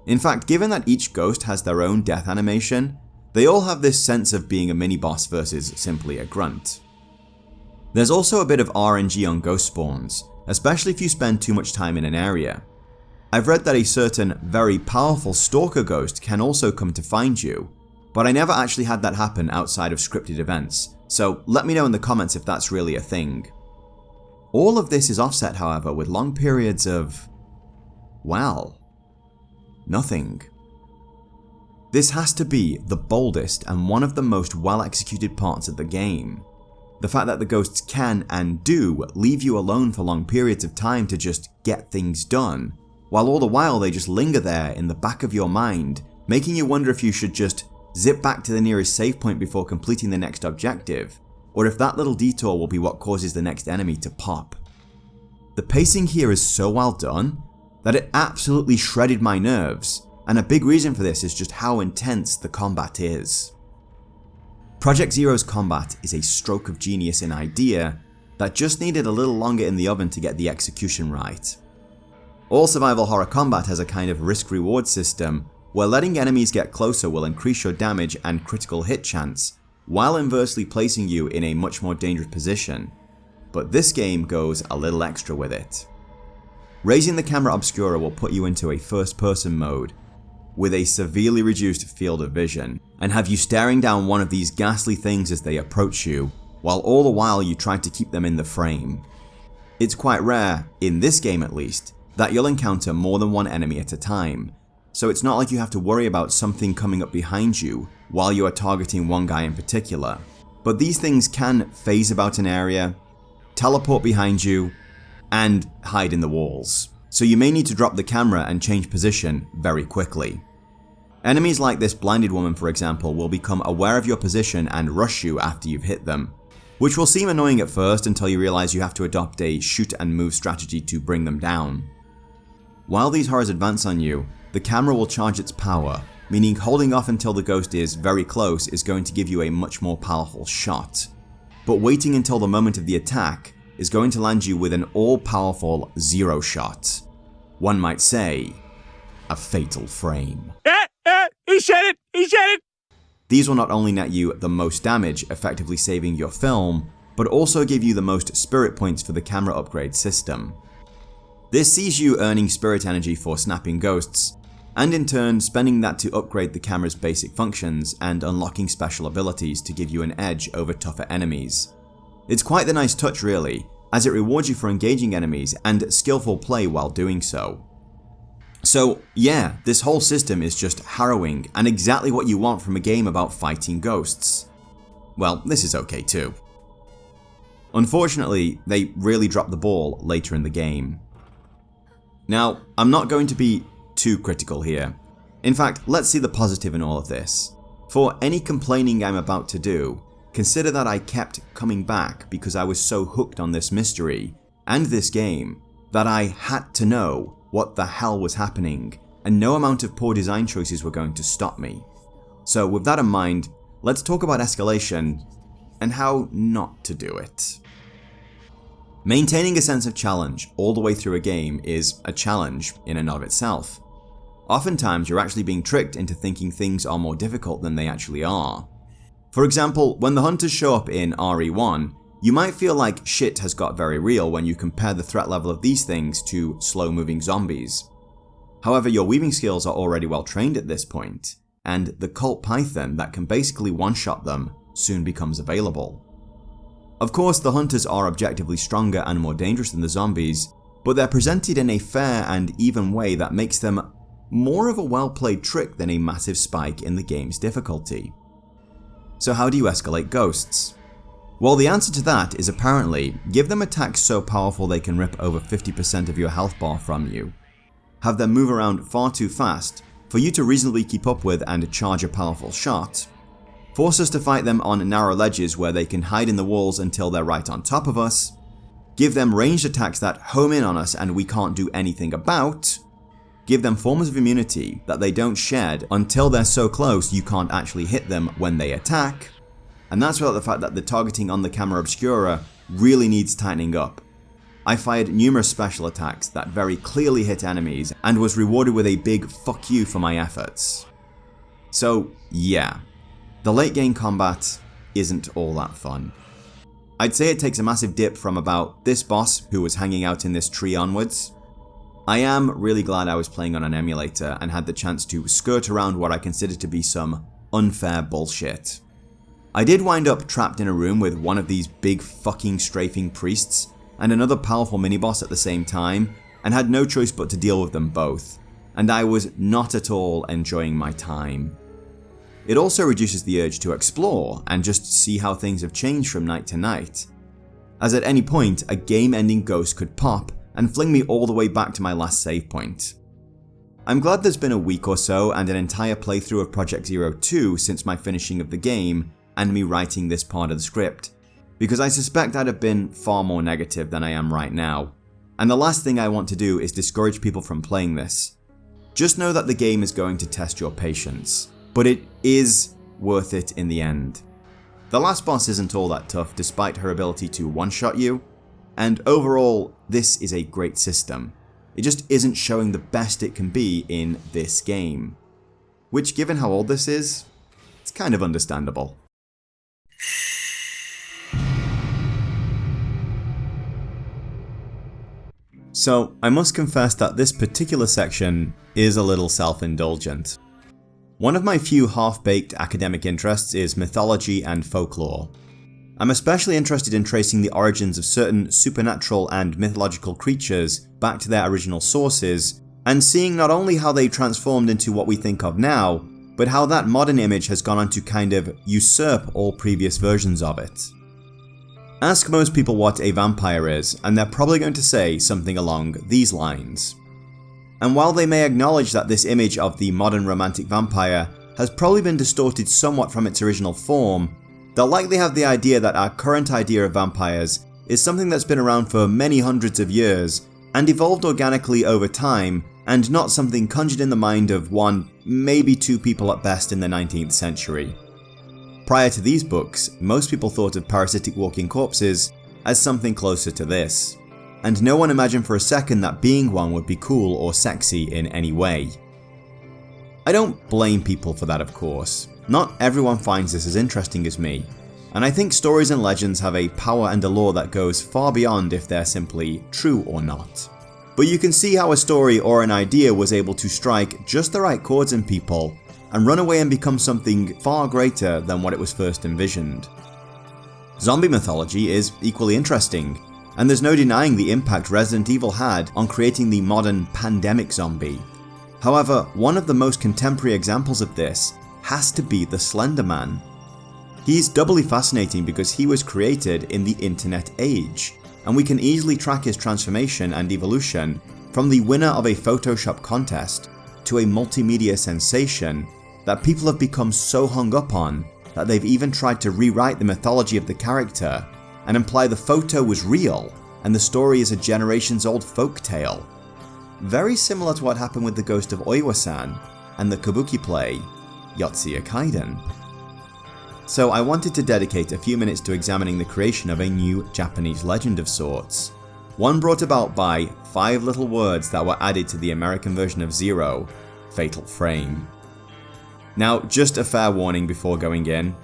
In fact, given that each ghost has their own death animation, they all have this sense of being a mini-boss versus simply a grunt. There's also a bit of RNG on ghost spawns, especially if you spend too much time in an area. I've read that a certain very powerful stalker ghost can also come to find you, but I never actually had that happen outside of scripted events, so let me know in the comments if that's really a thing. All of this is offset, however, with long periods of, well, nothing. This has to be the boldest and one of the most well executed parts of the game. The fact that the ghosts can and do leave you alone for long periods of time to just get things done, while all the while they just linger there in the back of your mind, making you wonder if you should just zip back to the nearest save point before completing the next objective, or if that little detour will be what causes the next enemy to pop. The pacing here is so well done that it absolutely shredded my nerves, and a big reason for this is just how intense the combat is. Project Zero's combat is a stroke of genius in idea that just needed a little longer in the oven to get the execution right. All survival horror combat has a kind of risk-reward system where letting enemies get closer will increase your damage and critical hit chance, while inversely placing you in a much more dangerous position. But this game goes a little extra with it. Raising the Camera Obscura will put you into a first-person mode with a severely reduced field of vision, and have you staring down one of these ghastly things as they approach you, while all the while you try to keep them in the frame. It's quite rare, in this game at least, that you'll encounter more than one enemy at a time, so it's not like you have to worry about something coming up behind you while you are targeting one guy in particular. But these things can phase about an area, teleport behind you, and hide in the walls, so you may need to drop the camera and change position very quickly. Enemies like this blinded woman, for example, will become aware of your position and rush you after you've hit them, which will seem annoying at first until you realize you have to adopt a shoot and move strategy to bring them down. While these horrors advance on you, the camera will charge its power, meaning holding off until the ghost is very close is going to give you a much more powerful shot. But waiting until the moment of the attack is going to land you with an all-powerful zero shot, One might say, a fatal frame. He said it! These will not only net you the most damage, effectively saving your film, but also give you the most spirit points for the camera upgrade system. This sees you earning spirit energy for snapping ghosts, and in turn spending that to upgrade the camera's basic functions and unlocking special abilities to give you an edge over tougher enemies. It's quite the nice touch really, as it rewards you for engaging enemies and skillful play while doing so. So yeah, this whole system is just harrowing and exactly what you want from a game about fighting ghosts. Well, this is okay too. Unfortunately, they really dropped the ball later in the game. Now, I'm not going to be too critical here. In fact, let's see the positive in all of this. For any complaining I'm about to do, consider that I kept coming back because I was so hooked on this mystery and this game that I had to know what the hell was happening, and no amount of poor design choices were going to stop me. So with that in mind, let's talk about escalation and how not to do it. Maintaining a sense of challenge all the way through a game is a challenge in and of itself. Oftentimes you're actually being tricked into thinking things are more difficult than they actually are. For example, when the hunters show up in RE1, you might feel like shit has got very real when you compare the threat level of these things to slow-moving zombies. However, your weaving skills are already well trained at this point, and the cult python that can basically one-shot them soon becomes available. Of course, the hunters are objectively stronger and more dangerous than the zombies, but they're presented in a fair and even way that makes them more of a well-played trick than a massive spike in the game's difficulty. So how do you escalate ghosts? Well, the answer to that is apparently give them attacks so powerful they can rip over 50% of your health bar from you. Have them move around far too fast for you to reasonably keep up with and charge a powerful shot. Force us to fight them on narrow ledges where they can hide in the walls until they're right on top of us. Give them ranged attacks that home in on us and we can't do anything about. Give them forms of immunity that they don't shed until they're so close you can't actually hit them when they attack. And that's without the fact that the targeting on the Camera Obscura really needs tightening up. I fired numerous special attacks that very clearly hit enemies and was rewarded with a big fuck you for my efforts. So yeah, the late game combat isn't all that fun. I'd say it takes a massive dip from about this boss who was hanging out in this tree onwards. I am really glad I was playing on an emulator and had the chance to skirt around what I consider to be some unfair bullshit. I did wind up trapped in a room with one of these big fucking strafing priests and another powerful mini-boss at the same time, and had no choice but to deal with them both, and I was not at all enjoying my time. It also reduces the urge to explore and just see how things have changed from night to night, as at any point a game-ending ghost could pop and fling me all the way back to my last save point. I'm glad there's been a week or so and an entire playthrough of Project Zero 2 since my finishing of the game and me writing this part of the script, because I suspect I'd have been far more negative than I am right now, and the last thing I want to do is discourage people from playing this. Just know that the game is going to test your patience, but it is worth it in the end. The last boss isn't all that tough despite her ability to one-shot you, and overall this is a great system. It just isn't showing the best it can be in this game, which given how old this is, it's kind of understandable. So I must confess that this particular section is a little self-indulgent. One of my few half-baked academic interests is mythology and folklore. I'm especially interested in tracing the origins of certain supernatural and mythological creatures back to their original sources, and seeing not only how they transformed into what we think of now, but how that modern image has gone on to kind of usurp all previous versions of it. Ask most people what a vampire is, and they're probably going to say something along these lines. And while they may acknowledge that this image of the modern romantic vampire has probably been distorted somewhat from its original form, they'll likely have the idea that our current idea of vampires is something that's been around for many hundreds of years and evolved organically over time, and not something conjured in the mind of one, maybe two people at best in the 19th century. Prior to these books, most people thought of parasitic walking corpses as something closer to this. and no one imagined for a second that being one would be cool or sexy in any way. I don't blame people for that, of course. Not everyone finds this as interesting as me, and I think stories and legends have a power and a lore that goes far beyond if they're simply true or not. But you can see how a story or an idea was able to strike just the right chords in people and run away and become something far greater than what it was first envisioned. Zombie mythology is equally interesting, and there's no denying the impact Resident Evil had on creating the modern pandemic zombie. However, one of the most contemporary examples of this has to be the Slender Man. He's doubly fascinating because he was created in the internet age, and we can easily track his transformation and evolution from the winner of a Photoshop contest to a multimedia sensation that people have become so hung up on that they've even tried to rewrite the mythology of the character and imply the photo was real and the story is a generations-old folktale. Very similar to what happened with the ghost of Oiwa-san and the kabuki play Yotsuya Kaiden. So I wanted to dedicate a few minutes to examining the creation of a new Japanese legend of sorts, one brought about by 5 little words that were added to the American version of Zero, Fatal Frame. Now, just a fair warning before going in,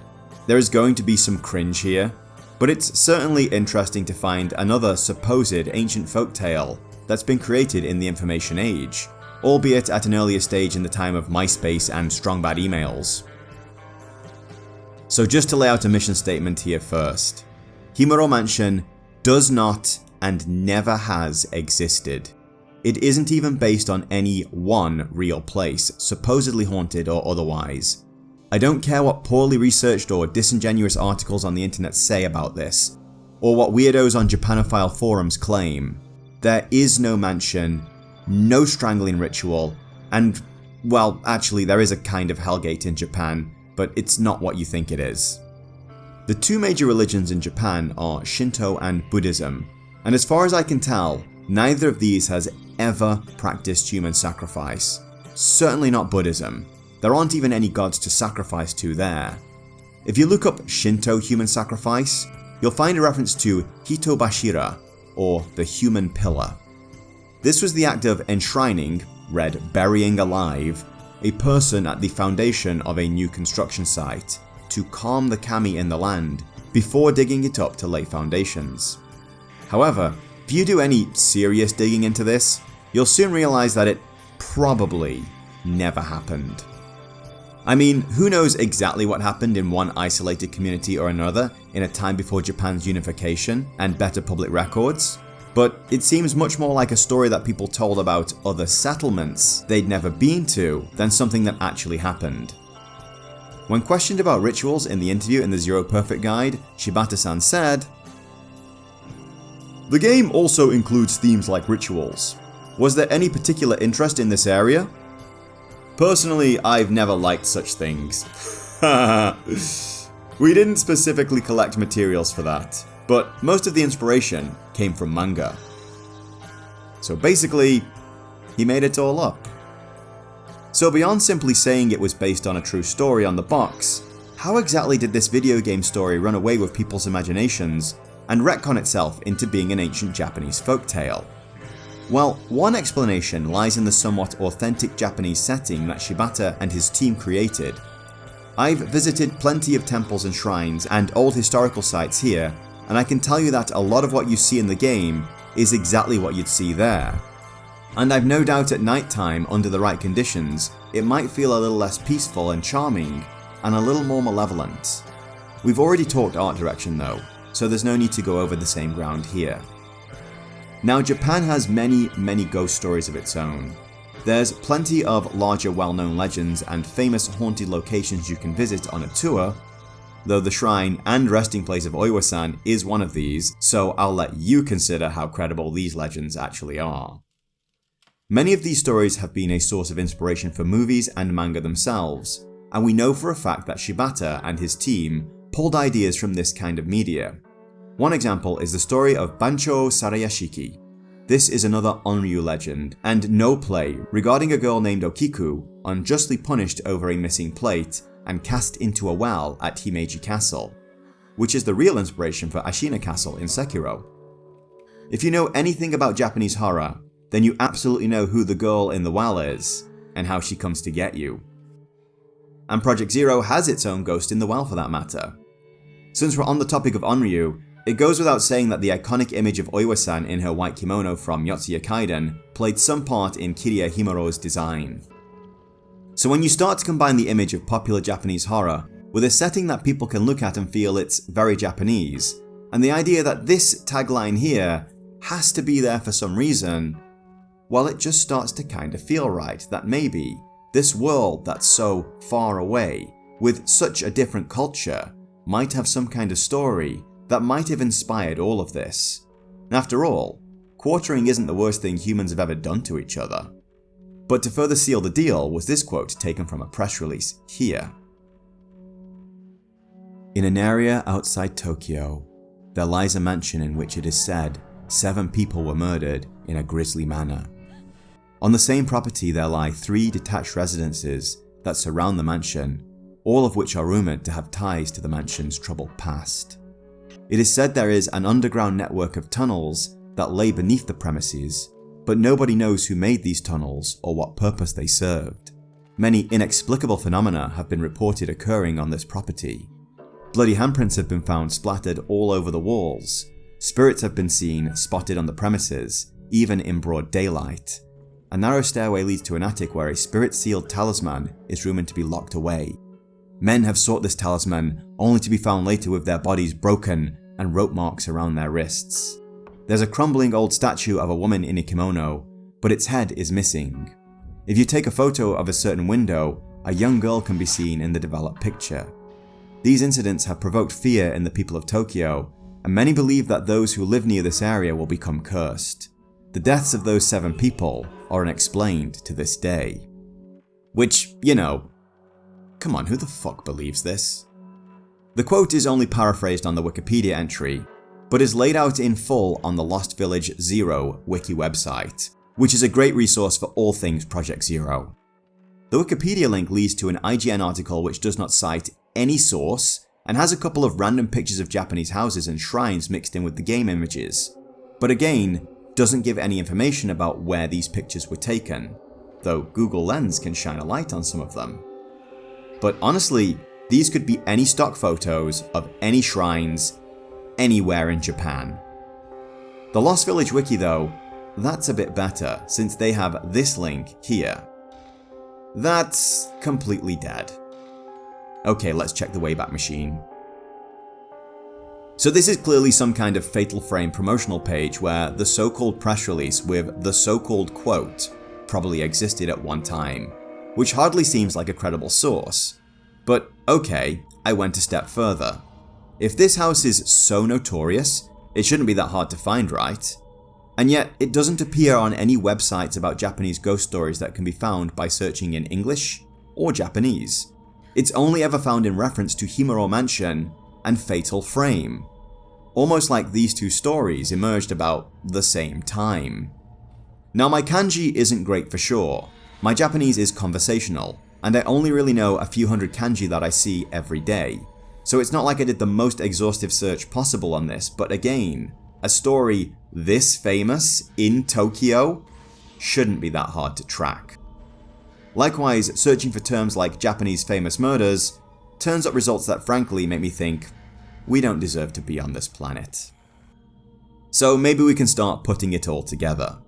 there is going to be some cringe here, but it's certainly interesting to find another supposed ancient folktale that's been created in the information age, albeit at an earlier stage in the time of MySpace and strong bad emails. So just to lay out a mission statement here first, Himuro Mansion does not and never has existed. It isn't even based on any one real place, supposedly haunted or otherwise. I don't care what poorly researched or disingenuous articles on the internet say about this, or what weirdos on Japanophile forums claim. There is no mansion, no strangling ritual, and, well, actually there is a kind of Hellgate in Japan, but it's not what you think it is. The 2 major religions in Japan are Shinto and Buddhism, and as far as I can tell, neither of these has ever practiced human sacrifice. Certainly not Buddhism. There aren't even any gods to sacrifice to there. If you look up Shinto human sacrifice, you'll find a reference to Hitobashira, or the human pillar. This was the act of enshrining, read burying alive, a person at the foundation of a new construction site to calm the kami in the land before digging it up to lay foundations. However, if you do any serious digging into this, you'll soon realize that it probably never happened. I mean, who knows exactly what happened in one isolated community or another in a time before Japan's unification and better public records, but it seems much more like a story that people told about other settlements they'd never been to than something that actually happened. When questioned about rituals in the interview in the Zero Perfect Guide, Shibata-san said, "The game also includes themes like rituals. Was there any particular interest in this area? Personally, I've never liked such things. We didn't specifically collect materials for that, but most of the inspiration came from manga." So basically, he made it all up. So beyond simply saying it was based on a true story on the box, how exactly did this video game story run away with people's imaginations and retcon itself into being an ancient Japanese folktale? Well, one explanation lies in the somewhat authentic Japanese setting that Shibata and his team created. I've visited plenty of temples and shrines and old historical sites here, and I can tell you that a lot of what you see in the game is exactly what you'd see there. And I've no doubt at night time, under the right conditions, it might feel a little less peaceful and charming, and a little more malevolent. We've already talked art direction though, so there's no need to go over the same ground here. Now, Japan has many ghost stories of its own. There's plenty of larger well-known legends and famous haunted locations you can visit on a tour, though the shrine and resting place of Oiwa-san is one of these, so I'll let you consider how credible these legends actually are. Many of these stories have been a source of inspiration for movies and manga themselves, and we know for a fact that Shibata and his team pulled ideas from this kind of media. One example is the story of Bancho Sarayashiki. This is another Onryu legend, and no play regarding a girl named Okiku unjustly punished over a missing plate and cast into a well at Himeji Castle, which is the real inspiration for Ashina Castle in Sekiro. If you know anything about Japanese horror, then you absolutely know who the girl in the well is, and how she comes to get you. And Project Zero has its own ghost in the well for that matter. Since we're on the topic of Onryu, it goes without saying that the iconic image of Oiwa-san in her white kimono from Yotsuya Kaiden played some part in Kiria Himaro's design. So when you start to combine the image of popular Japanese horror with a setting that people can look at and feel it's very Japanese, and the idea that this tagline here has to be there for some reason, well, it just starts to kind of feel right that maybe this world that's so far away, with such a different culture, might have some kind of story that might have inspired all of this. After all, quartering isn't the worst thing humans have ever done to each other. But to further seal the deal was this quote taken from a press release here. In an area outside Tokyo, there lies a mansion in which it is said 7 people were murdered in a grisly manner. On the same property there lie 3 detached residences that surround the mansion, all of which are rumoured to have ties to the mansion's troubled past. It is said there is an underground network of tunnels that lay beneath the premises, but nobody knows who made these tunnels or what purpose they served. Many inexplicable phenomena have been reported occurring on this property. Bloody handprints have been found splattered all over the walls. Spirits have been seen spotted on the premises, even in broad daylight. A narrow stairway leads to an attic where a spirit-sealed talisman is rumoured to be locked away. Men have sought this talisman only to be found later with their bodies broken and rope marks around their wrists. There's a crumbling old statue of a woman in a kimono, but its head is missing. If you take a photo of a certain window, a young girl can be seen in the developed picture. These incidents have provoked fear in the people of Tokyo, and many believe that those who live near this area will become cursed. The deaths of those 7 people are unexplained to this day. Which, come on, who the fuck believes this? The quote is only paraphrased on the Wikipedia entry, but is laid out in full on the Lost Village Zero wiki website, which is a great resource for all things Project Zero. The Wikipedia link leads to an IGN article which does not cite any source and has a couple of random pictures of Japanese houses and shrines mixed in with the game images, but again, doesn't give any information about where these pictures were taken, though Google Lens can shine a light on some of them. But honestly, these could be any stock photos of any shrines anywhere in Japan. The Lost Village wiki though, that's a bit better since they have this link here. That's completely dead. Okay, let's check the Wayback Machine. So this is clearly some kind of Fatal Frame promotional page where the so-called press release with the so-called quote probably existed at one time, which hardly seems like a credible source. But okay, I went a step further. If this house is so notorious, it shouldn't be that hard to find, right? And yet, it doesn't appear on any websites about Japanese ghost stories that can be found by searching in English or Japanese. It's only ever found in reference to Himuro Mansion and Fatal Frame. Almost like these two stories emerged about the same time. Now my kanji isn't great for sure. My Japanese is conversational, and I only really know a few hundred kanji that I see every day. So it's not like I did the most exhaustive search possible on this, but again, a story this famous in Tokyo shouldn't be that hard to track. Likewise, searching for terms like Japanese famous murders turns up results that frankly make me think, we don't deserve to be on this planet. So maybe we can start putting it all together.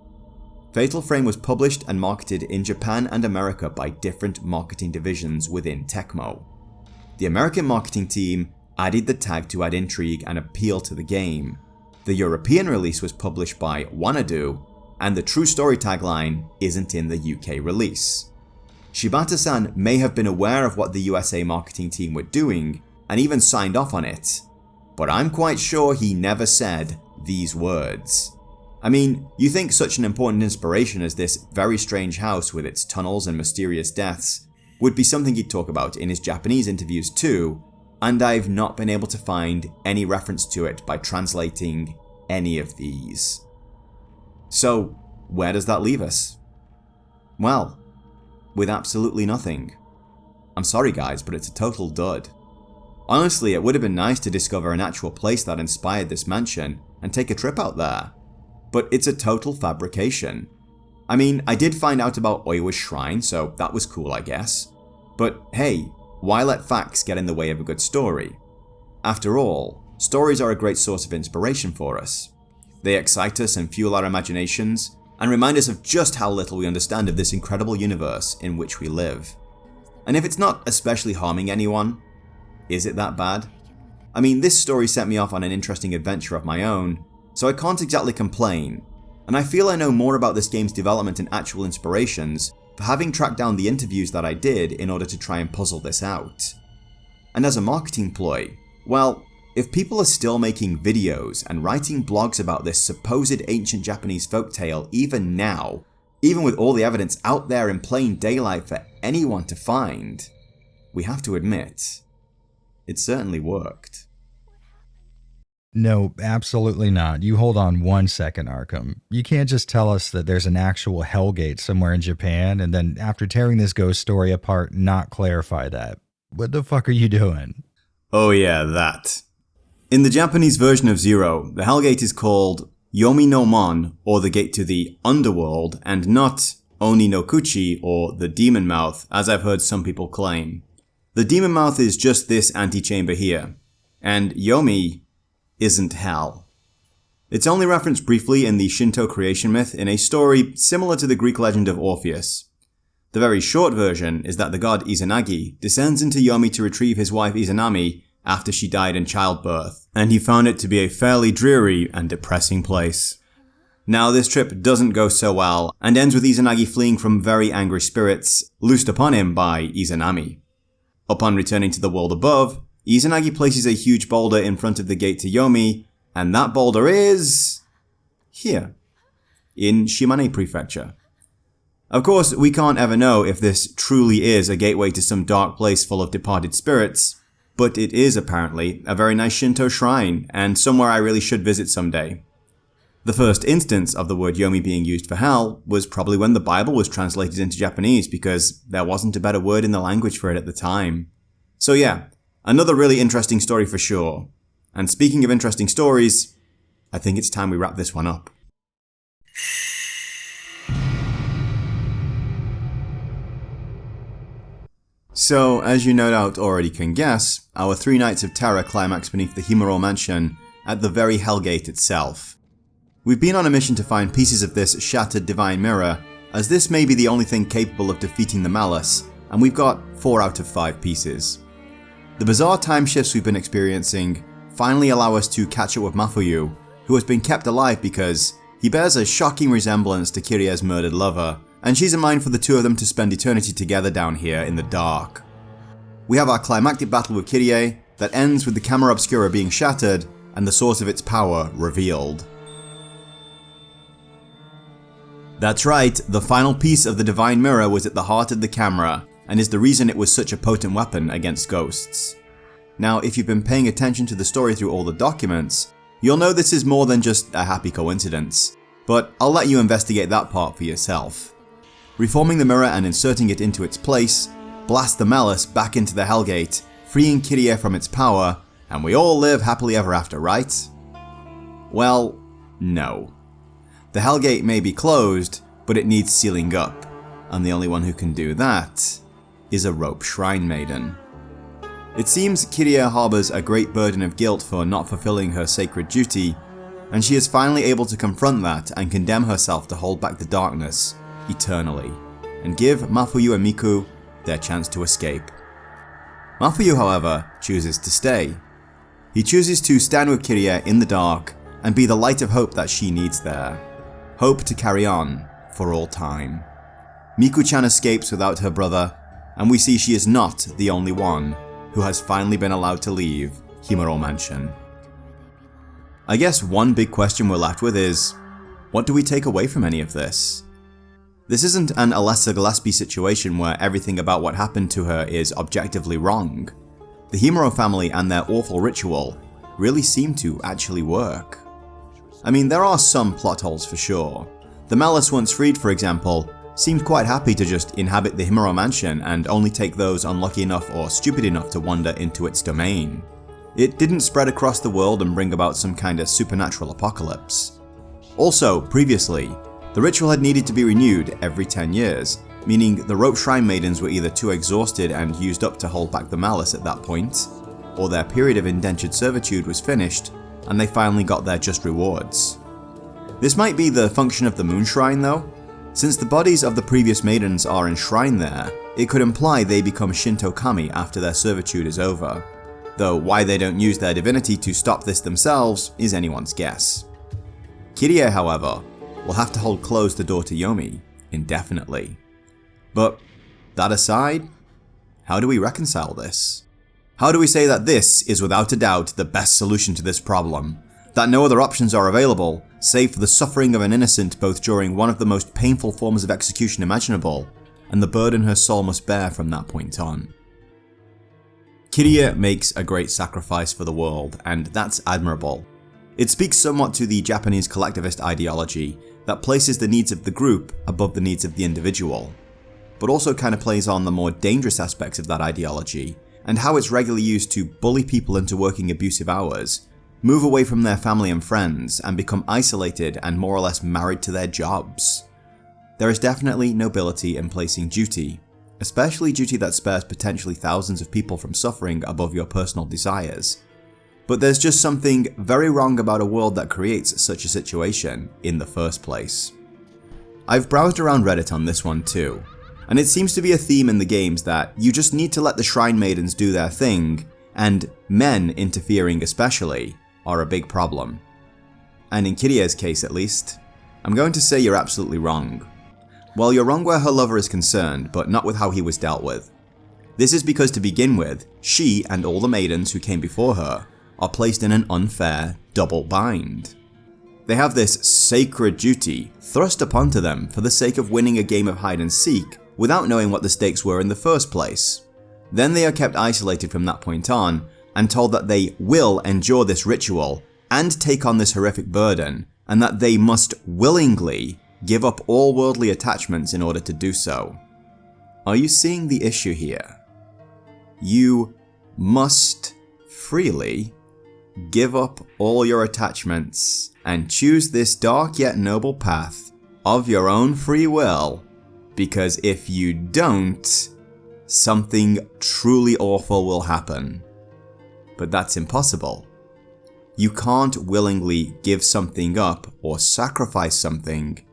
Fatal Frame was published and marketed in Japan and America by different marketing divisions within Tecmo. The American marketing team added the tag to add intrigue and appeal to the game. The European release was published by Wanadu, and the true story tagline isn't in the UK release. Shibata-san may have been aware of what the USA marketing team were doing and even signed off on it, but I'm quite sure he never said these words. I mean, you think such an important inspiration as this very strange house with its tunnels and mysterious deaths would be something he'd talk about in his Japanese interviews too, and I've not been able to find any reference to it by translating any of these. So, where does that leave us? Well, with absolutely nothing. I'm sorry guys, but it's a total dud. Honestly, it would have been nice to discover an actual place that inspired this mansion and take a trip out there. but it's a total fabrication. I mean, I did find out about Oiwa's shrine, so that was cool, I guess. But hey, why let facts get in the way of a good story? After all, stories are a great source of inspiration for us. They excite us and fuel our imaginations, and remind us of just how little we understand of this incredible universe in which we live. And if it's not especially harming anyone, is it that bad? I mean, this story set me off on an interesting adventure of my own, so I can't exactly complain, and I feel I know more about this game's development and actual inspirations for having tracked down the interviews that I did in order to try and puzzle this out. And as a marketing ploy, well, if people are still making videos and writing blogs about this supposed ancient Japanese folktale even now, even with all the evidence out there in plain daylight for anyone to find, we have to admit, it certainly worked. No, absolutely not. You hold on 1 second, Arkham. You can't just tell us that there's an actual Hellgate somewhere in Japan and then after tearing this ghost story apart, not clarify that. What the fuck are you doing? Oh yeah, that. In the Japanese version of Zero, the Hellgate is called Yomi no Mon, or the gate to the underworld, and not Oni no Kuchi, or the demon mouth, as I've heard some people claim. The demon mouth is just this antechamber here, and Yomi isn't hell. It's only referenced briefly in the Shinto creation myth in a story similar to the Greek legend of Orpheus. The very short version is that the god Izanagi descends into Yomi to retrieve his wife Izanami after she died in childbirth, and he found it to be a fairly dreary and depressing place. Now this trip doesn't go so well, and ends with Izanagi fleeing from very angry spirits, loosed upon him by Izanami. Upon returning to the world above, Izanagi places a huge boulder in front of the gate to Yomi, and that boulder is here, in Shimane Prefecture. Of course, we can't ever know if this truly is a gateway to some dark place full of departed spirits, but it is apparently a very nice Shinto shrine, and somewhere I really should visit someday. The first instance of the word Yomi being used for hell was probably when the Bible was translated into Japanese, because there wasn't a better word in the language for it at the time. So yeah, another really interesting story for sure. And speaking of interesting stories, I think it's time we wrap this one up. So, as you no doubt already can guess, our 3 nights of terror climax beneath the Himuro mansion at the very Hellgate itself. We've been on a mission to find pieces of this shattered divine mirror, as this may be the only thing capable of defeating the malice, and we've got 4 out of 5 pieces. The bizarre time shifts we've been experiencing finally allow us to catch up with Mafuyu, who has been kept alive because he bears a shocking resemblance to Kirie's murdered lover, and she's in mind for the two of them to spend eternity together down here in the dark. We have our climactic battle with Kirie that ends with the Camera Obscura being shattered and the source of its power revealed. That's right, the final piece of the divine mirror was at the heart of the camera, and is the reason it was such a potent weapon against ghosts. Now, if you've been paying attention to the story through all the documents, you'll know this is more than just a happy coincidence, but I'll let you investigate that part for yourself. Reforming the mirror and inserting it into its place, blast the malice back into the Hellgate, freeing Kirie from its power, and we all live happily ever after, right? Well, no. The Hellgate may be closed, but it needs sealing up, and the only one who can do that is a rope shrine maiden. It seems Kirie harbours a great burden of guilt for not fulfilling her sacred duty, and she is finally able to confront that and condemn herself to hold back the darkness eternally, and give Mafuyu and Miku their chance to escape. Mafuyu, however, chooses to stay. He chooses to stand with Kirie in the dark and be the light of hope that she needs there. Hope to carry on for all time. Miku-chan escapes without her brother, and we see she is not the only one who has finally been allowed to leave Himuro Mansion. I guess one big question we're left with is, what do we take away from any of this? This isn't an Alessa Gillespie situation where everything about what happened to her is objectively wrong. The Himuro family and their awful ritual really seem to actually work. I mean, there are some plot holes for sure. The malice, once freed for example, seemed quite happy to just inhabit the Himuro mansion and only take those unlucky enough or stupid enough to wander into its domain. It didn't spread across the world and bring about some kind of supernatural apocalypse. Also, previously, the ritual had needed to be renewed every 10 years, meaning the rope shrine maidens were either too exhausted and used up to hold back the malice at that point, or their period of indentured servitude was finished and they finally got their just rewards. This might be the function of the moon shrine though. Since the bodies of the previous maidens are enshrined there, it could imply they become Shinto kami after their servitude is over, though why they don't use their divinity to stop this themselves is anyone's guess. Kirie, however, will have to hold closed the door to Yomi indefinitely. But that aside, how do we reconcile this? How do we say that this is without a doubt the best solution to this problem? That no other options are available, save for the suffering of an innocent both during one of the most painful forms of execution imaginable, and the burden her soul must bear from that point on. Kirie makes a great sacrifice for the world, and that's admirable. It speaks somewhat to the Japanese collectivist ideology that places the needs of the group above the needs of the individual, but also kind of plays on the more dangerous aspects of that ideology, and how it's regularly used to bully people into working abusive hours, move away from their family and friends, and become isolated and more or less married to their jobs. There is definitely nobility in placing duty, especially duty that spares potentially thousands of people from suffering above your personal desires. But there's just something very wrong about a world that creates such a situation in the first place. I've browsed around Reddit on this one too, and it seems to be a theme in the games that you just need to let the shrine maidens do their thing, and men interfering especially are a big problem. And in Kirie's case at least, I'm going to say you're absolutely wrong. Well, you're wrong where her lover is concerned, but not with how he was dealt with. This is because to begin with, she and all the maidens who came before her are placed in an unfair double bind. They have this sacred duty thrust upon to them for the sake of winning a game of hide and seek without knowing what the stakes were in the first place. Then they are kept isolated from that point on and told that they will endure this ritual and take on this horrific burden, and that they must willingly give up all worldly attachments in order to do so. Are you seeing the issue here? You must freely give up all your attachments and choose this dark yet noble path of your own free will, because if you don't, something truly awful will happen. But that's impossible. You can't willingly give something up or sacrifice something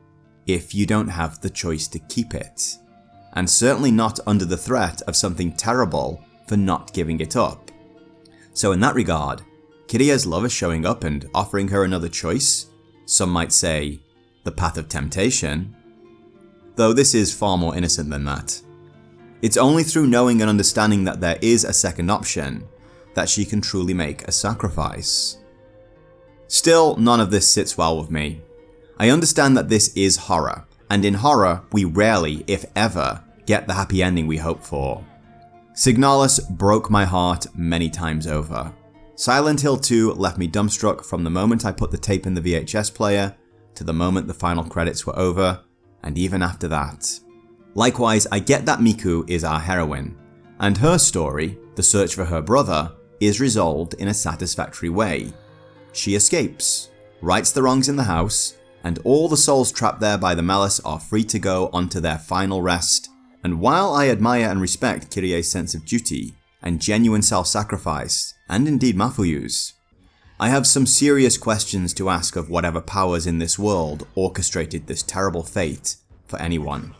if you don't have the choice to keep it, and certainly not under the threat of something terrible for not giving it up. So in that regard, Kirie's love is showing up and offering her another choice, some might say the path of temptation, though this is far more innocent than that. It's only through knowing and understanding that there is a second option that she can truly make a sacrifice. Still, none of this sits well with me. I understand that this is horror, and in horror, we rarely, if ever, get the happy ending we hope for. Signalis broke my heart many times over. Silent Hill 2 left me dumbstruck from the moment I put the tape in the VHS player to the moment the final credits were over, and even after that. Likewise, I get that Miku is our heroine, and her story, the search for her brother, is resolved in a satisfactory way. She escapes, rights the wrongs in the house, and all the souls trapped there by the malice are free to go onto their final rest. And while I admire and respect Kirie's sense of duty and genuine self-sacrifice, and indeed Mafuyu's, I have some serious questions to ask of whatever powers in this world orchestrated this terrible fate for anyone.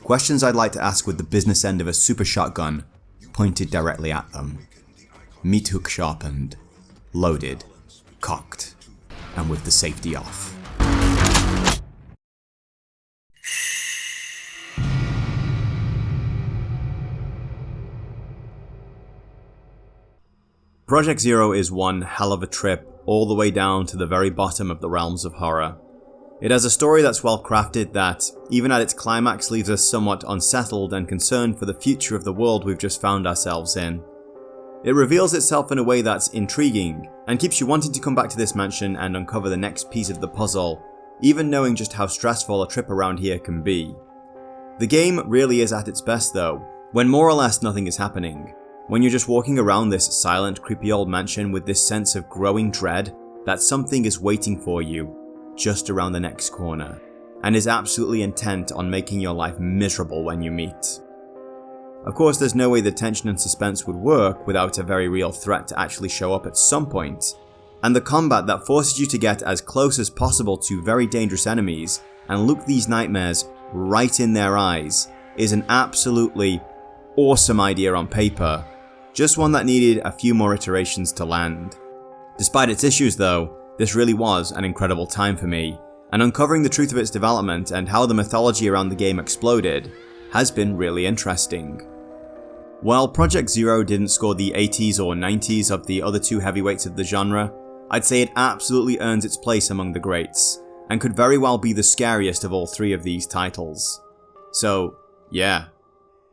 Questions I'd like to ask with the business end of a super shotgun pointed directly at them. Meat hook sharpened, loaded, cocked, and with the safety off. Project Zero is one hell of a trip all the way down to the very bottom of the realms of horror. It has a story that's well crafted that, even at its climax, leaves us somewhat unsettled and concerned for the future of the world we've just found ourselves in. It reveals itself in a way that's intriguing and keeps you wanting to come back to this mansion and uncover the next piece of the puzzle, even knowing just how stressful a trip around here can be. The game really is at its best though, when more or less nothing is happening. When you're just walking around this silent, creepy old mansion with this sense of growing dread that something is waiting for you, just around the next corner, and is absolutely intent on making your life miserable when you meet. Of course, there's no way the tension and suspense would work without a very real threat to actually show up at some point, and the combat that forces you to get as close as possible to very dangerous enemies and look these nightmares right in their eyes is an absolutely awesome idea on paper, just one that needed a few more iterations to land. Despite its issues though, this really was an incredible time for me, and uncovering the truth of its development and how the mythology around the game exploded has been really interesting. While Project Zero didn't score the 80s or 90s of the other two heavyweights of the genre, I'd say it absolutely earns its place among the greats, and could very well be the scariest of all three of these titles. So, yeah,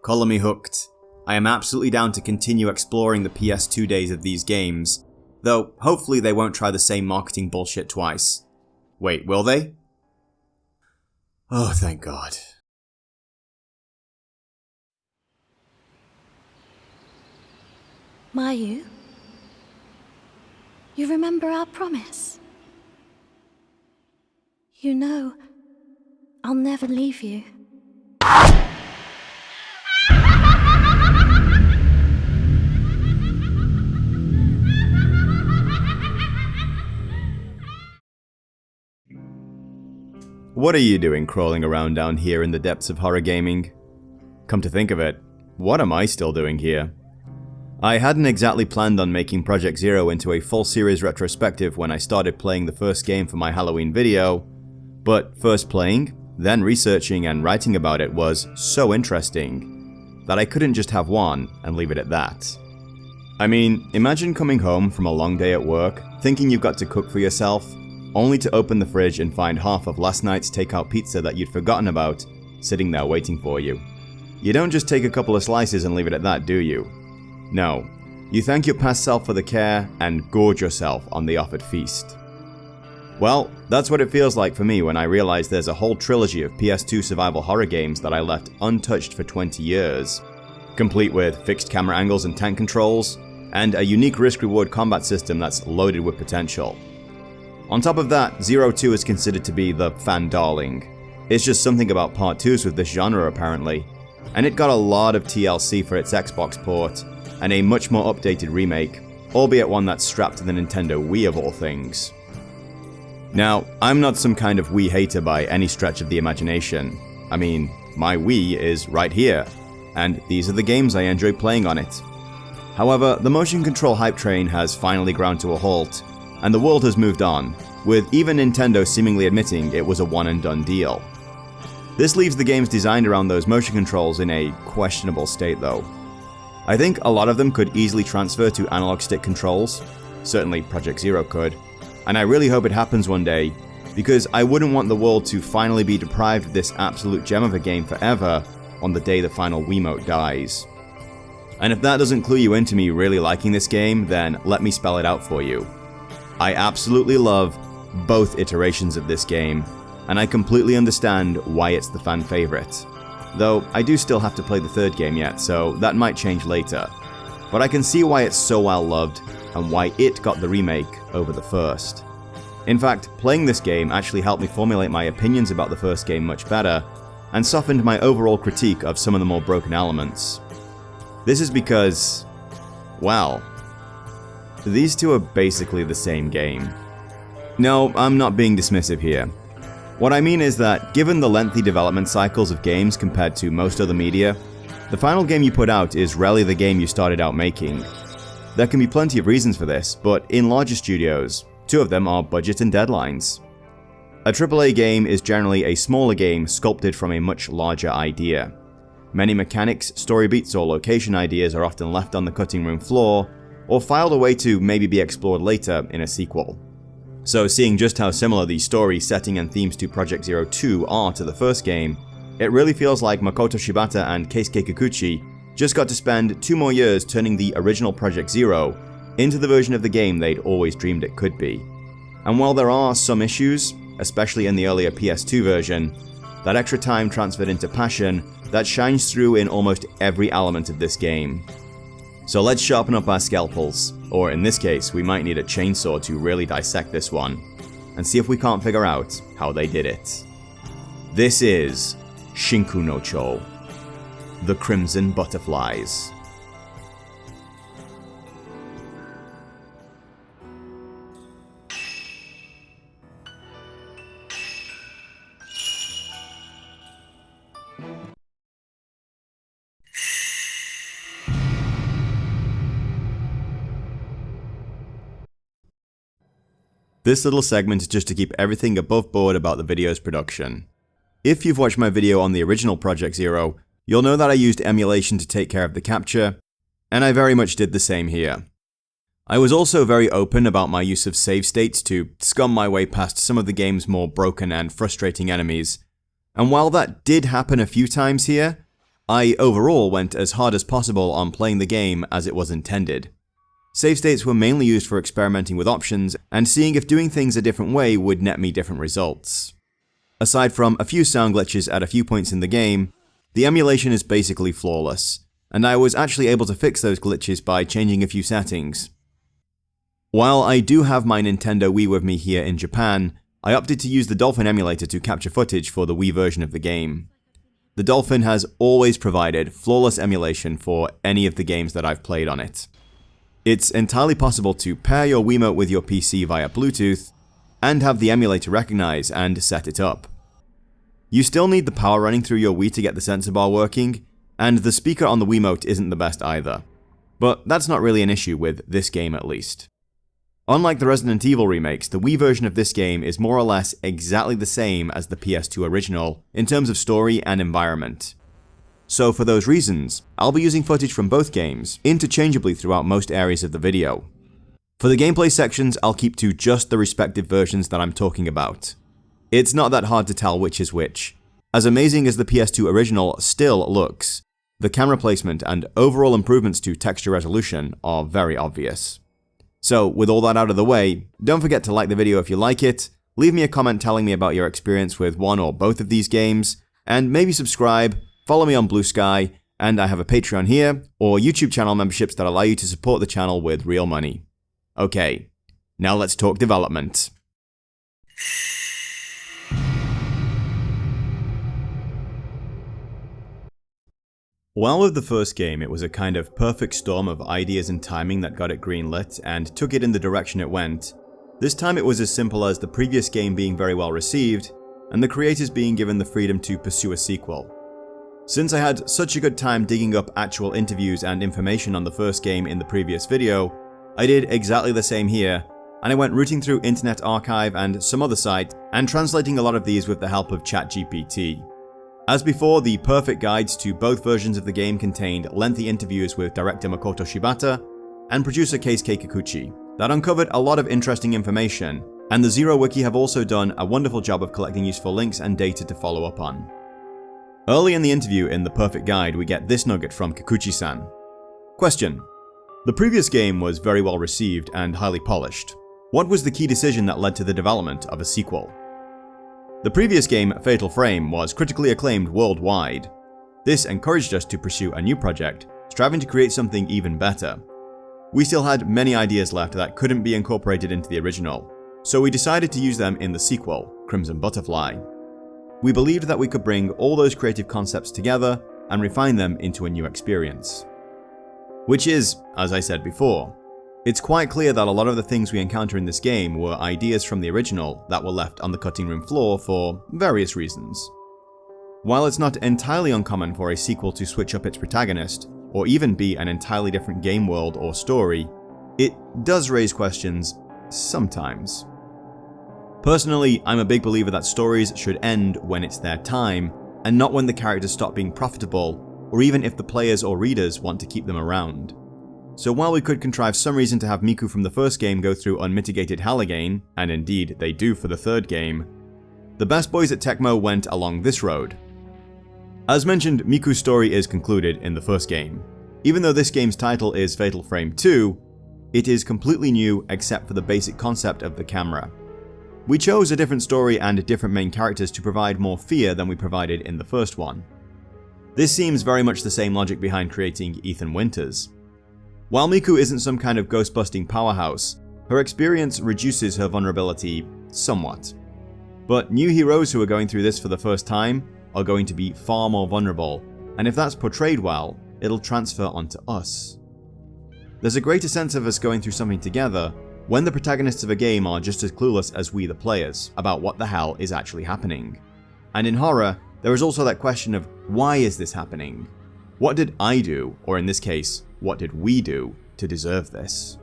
color me hooked. I am absolutely down to continue exploring the PS2 days of these games, though hopefully they won't try the same marketing bullshit twice. Wait, will they? Oh, thank God. Mayu, you remember our promise? You know, I'll never leave you. What are you doing crawling around down here in the depths of horror gaming? Come to think of it, what am I still doing here? I hadn't exactly planned on making Project Zero into a full series retrospective when I started playing the first game for my Halloween video, but first playing, then researching and writing about it was so interesting that I couldn't just have one and leave it at that. I mean, imagine coming home from a long day at work, thinking you've got to cook for yourself, only to open the fridge and find half of last night's takeout pizza that you'd forgotten about sitting there waiting for you. You don't just take a couple of slices and leave it at that, do you? No, you thank your past self for the care and gorge yourself on the offered feast. Well, that's what it feels like for me when I realize there's a whole trilogy of PS2 survival horror games that I left untouched for 20 years, complete with fixed camera angles and tank controls, and a unique risk-reward combat system that's loaded with potential. On top of that, Zero 2 is considered to be the fan darling. It's just something about Part 2s with this genre apparently, and it got a lot of TLC for its Xbox port, and a much more updated remake, albeit one that's strapped to the Nintendo Wii of all things. Now, I'm not some kind of Wii hater by any stretch of the imagination. I mean, my Wii is right here, and these are the games I enjoy playing on it. However, the motion control hype train has finally ground to a halt, and the world has moved on, with even Nintendo seemingly admitting it was a one and done deal. This leaves the games designed around those motion controls in a questionable state though. I think a lot of them could easily transfer to analog stick controls, certainly Project Zero could, and I really hope it happens one day, because I wouldn't want the world to finally be deprived of this absolute gem of a game forever on the day the final Wiimote dies. And if that doesn't clue you into me really liking this game, then let me spell it out for you. I absolutely love both iterations of this game, and I completely understand why it's the fan favorite. Though I do still have to play the third game yet, so that might change later. But I can see why it's so well loved, and why it got the remake over the first. In fact, playing this game actually helped me formulate my opinions about the first game much better, and softened my overall critique of some of the more broken elements. This is because, well, these two are basically the same game. No, I'm not being dismissive here. What I mean is that, given the lengthy development cycles of games compared to most other media, the final game you put out is rarely the game you started out making. There can be plenty of reasons for this, but in larger studios, two of them are budget and deadlines. A AAA game is generally a smaller game sculpted from a much larger idea. Many mechanics, story beats, or location ideas are often left on the cutting room floor, or filed away to maybe be explored later in a sequel. So seeing just how similar the story, setting, and themes to Project Zero 2 are to the first game, it really feels like Makoto Shibata and Keisuke Kikuchi just got to spend 2 more years turning the original Project Zero into the version of the game they'd always dreamed it could be. And while there are some issues, especially in the earlier PS2 version, that extra time transferred into passion that shines through in almost every element of this game. So let's sharpen up our scalpels, or in this case, we might need a chainsaw to really dissect this one, and see if we can't figure out how they did it. This is Shinku no Cho, The Crimson Butterflies. This little segment is just to keep everything above board about the video's production. If you've watched my video on the original Project Zero, you'll know that I used emulation to take care of the capture, and I very much did the same here. I was also very open about my use of save states to scum my way past some of the game's more broken and frustrating enemies, and while that did happen a few times here, I overall went as hard as possible on playing the game as it was intended. Save states were mainly used for experimenting with options and seeing if doing things a different way would net me different results. Aside from a few sound glitches at a few points in the game, the emulation is basically flawless, and I was actually able to fix those glitches by changing a few settings. While I do have my Nintendo Wii with me here in Japan, I opted to use the Dolphin emulator to capture footage for the Wii version of the game. The Dolphin has always provided flawless emulation for any of the games that I've played on it. It's entirely possible to pair your Wiimote with your PC via Bluetooth, and have the emulator recognize and set it up. You still need the power running through your Wii to get the sensor bar working, and the speaker on the Wiimote isn't the best either. But that's not really an issue with this game at least. Unlike the Resident Evil remakes, the Wii version of this game is more or less exactly the same as the PS2 original in terms of story and environment. So for those reasons, I'll be using footage from both games interchangeably throughout most areas of the video. For the gameplay sections, I'll keep to just the respective versions that I'm talking about. It's not that hard to tell which is which. As amazing as the PS2 original still looks, the camera placement and overall improvements to texture resolution are very obvious. So with all that out of the way, don't forget to like the video if you like it, leave me a comment telling me about your experience with one or both of these games, and maybe subscribe, follow me on Blue Sky, and I have a Patreon here, or YouTube channel memberships that allow you to support the channel with real money. Okay, now let's talk development. While with the first game it was a kind of perfect storm of ideas and timing that got it greenlit and took it in the direction it went, this time it was as simple as the previous game being very well received, and the creators being given the freedom to pursue a sequel. Since I had such a good time digging up actual interviews and information on the first game in the previous video, I did exactly the same here, and I went rooting through Internet Archive and some other site and translating a lot of these with the help of ChatGPT. As before, the perfect guides to both versions of the game contained lengthy interviews with director Makoto Shibata and producer Keisuke Kikuchi that uncovered a lot of interesting information, and the Zero Wiki have also done a wonderful job of collecting useful links and data to follow up on. Early in the interview in the perfect guide, we get this nugget from Kikuchi-san. Question: the previous game was very well received and highly polished. What was the key decision that led to the development of a sequel? The previous game, Fatal Frame, was critically acclaimed worldwide. This encouraged us to pursue a new project, striving to create something even better. We still had many ideas left that couldn't be incorporated into the original, so we decided to use them in the sequel, Crimson Butterfly. We believed that we could bring all those creative concepts together and refine them into a new experience. Which is, as I said before, it's quite clear that a lot of the things we encounter in this game were ideas from the original that were left on the cutting room floor for various reasons. While it's not entirely uncommon for a sequel to switch up its protagonist, or even be an entirely different game world or story, it does raise questions sometimes. Personally, I'm a big believer that stories should end when it's their time, and not when the characters stop being profitable, or even if the players or readers want to keep them around. So while we could contrive some reason to have Miku from the first game go through unmitigated hell again, and indeed they do for the third game, the best boys at Tecmo went along this road. As mentioned, Miku's story is concluded in the first game. Even though this game's title is Fatal Frame 2, it is completely new except for the basic concept of the camera. We chose a different story and different main characters to provide more fear than we provided in the first one. This seems very much the same logic behind creating Ethan Winters. While Miku isn't some kind of ghost-busting powerhouse, her experience reduces her vulnerability somewhat. But new heroes who are going through this for the first time are going to be far more vulnerable, and if that's portrayed well, it'll transfer onto us. There's a greater sense of us going through something together when the protagonists of a game are just as clueless as we the players about what the hell is actually happening. And in horror, there is also that question of why is this happening? What did I do, or in this case, what did we do to deserve this?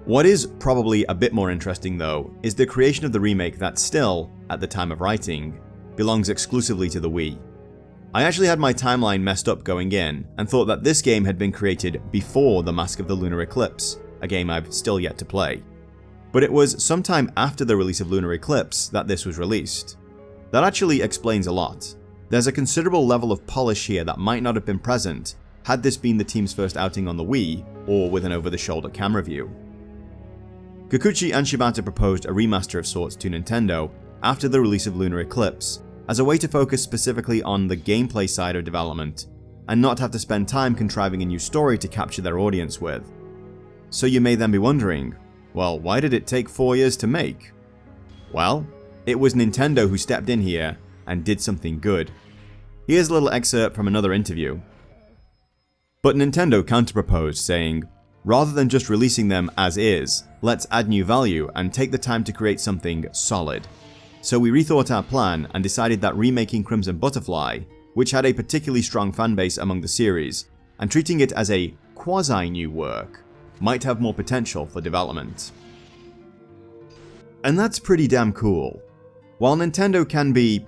What is probably a bit more interesting though, is the creation of the remake that still, at the time of writing, belongs exclusively to the Wii. I actually had my timeline messed up going in, and thought that this game had been created before The Mask of the Lunar Eclipse, a game I've still yet to play. But it was sometime after the release of Lunar Eclipse that this was released. That actually explains a lot. There's a considerable level of polish here that might not have been present had this been the team's first outing on the Wii, or with an over-the-shoulder camera view. Kikuchi and Shibata proposed a remaster of sorts to Nintendo after the release of Lunar Eclipse, as a way to focus specifically on the gameplay side of development, and not have to spend time contriving a new story to capture their audience with. So you may then be wondering, well, why did it take 4 years to make? Well, it was Nintendo who stepped in here and did something good. Here's a little excerpt from another interview. But Nintendo counterproposed, saying, rather than just releasing them as is, let's add new value and take the time to create something solid. So we rethought our plan and decided that remaking Crimson Butterfly, which had a particularly strong fanbase among the series, and treating it as a quasi-new work, might have more potential for development. And that's pretty damn cool. While Nintendo can be,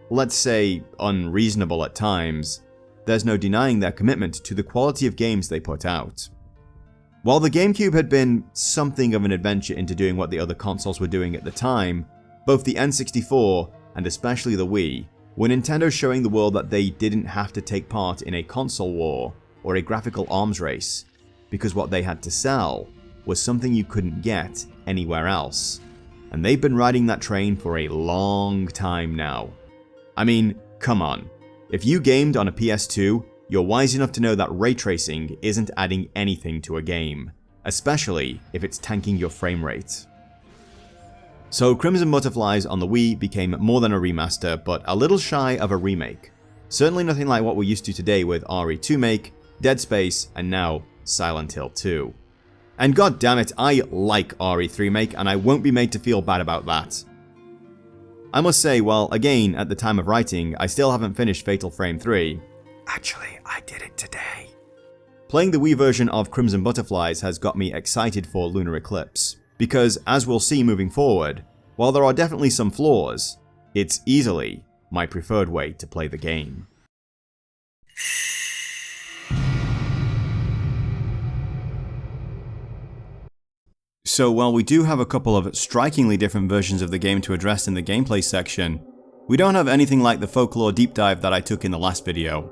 let's say, unreasonable at times, there's no denying their commitment to the quality of games they put out. While the GameCube had been something of an adventure into doing what the other consoles were doing at the time, both the N64 and especially the Wii were Nintendo showing the world that they didn't have to take part in a console war or a graphical arms race, because what they had to sell was something you couldn't get anywhere else. And they've been riding that train for a long time now. I mean, come on. If you gamed on a PS2, you're wise enough to know that ray tracing isn't adding anything to a game, especially if it's tanking your frame rate. So Crimson Butterflies on the Wii became more than a remaster, but a little shy of a remake. Certainly nothing like what we're used to today with RE2 Make, Dead Space, and now Silent Hill 2. And god damn it, I like RE3 Make, and I won't be made to feel bad about that. I must say, well, again, at the time of writing, I still haven't finished Fatal Frame 3. Actually, I did it today. Playing the Wii version of Crimson Butterflies has got me excited for Lunar Eclipse, because as we'll see moving forward, while there are definitely some flaws, it's easily my preferred way to play the game. So while we do have a couple of strikingly different versions of the game to address in the gameplay section, we don't have anything like the folklore deep dive that I took in the last video.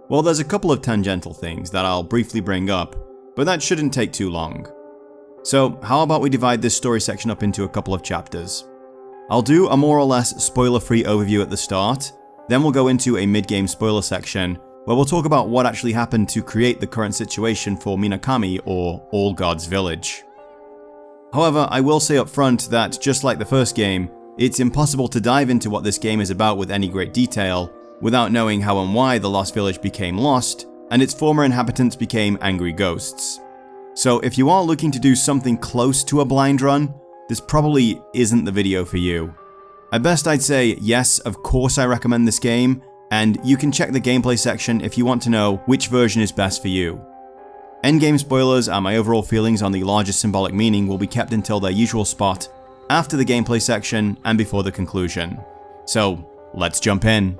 Well, there's a couple of tangential things that I'll briefly bring up, but that shouldn't take too long. So how about we divide this story section up into a couple of chapters? I'll do a more or less spoiler-free overview at the start, then we'll go into a mid-game spoiler section where we'll talk about what actually happened to create the current situation for Minakami or All Gods Village. However, I will say up front that just like the first game, it's impossible to dive into what this game is about with any great detail without knowing how and why the Lost Village became lost and its former inhabitants became angry ghosts. So if you are looking to do something close to a blind run, this probably isn't the video for you. At best I'd say yes, of course I recommend this game, and you can check the gameplay section if you want to know which version is best for you. Endgame spoilers and my overall feelings on the larger symbolic meaning will be kept until their usual spot, after the gameplay section and before the conclusion. So, let's jump in.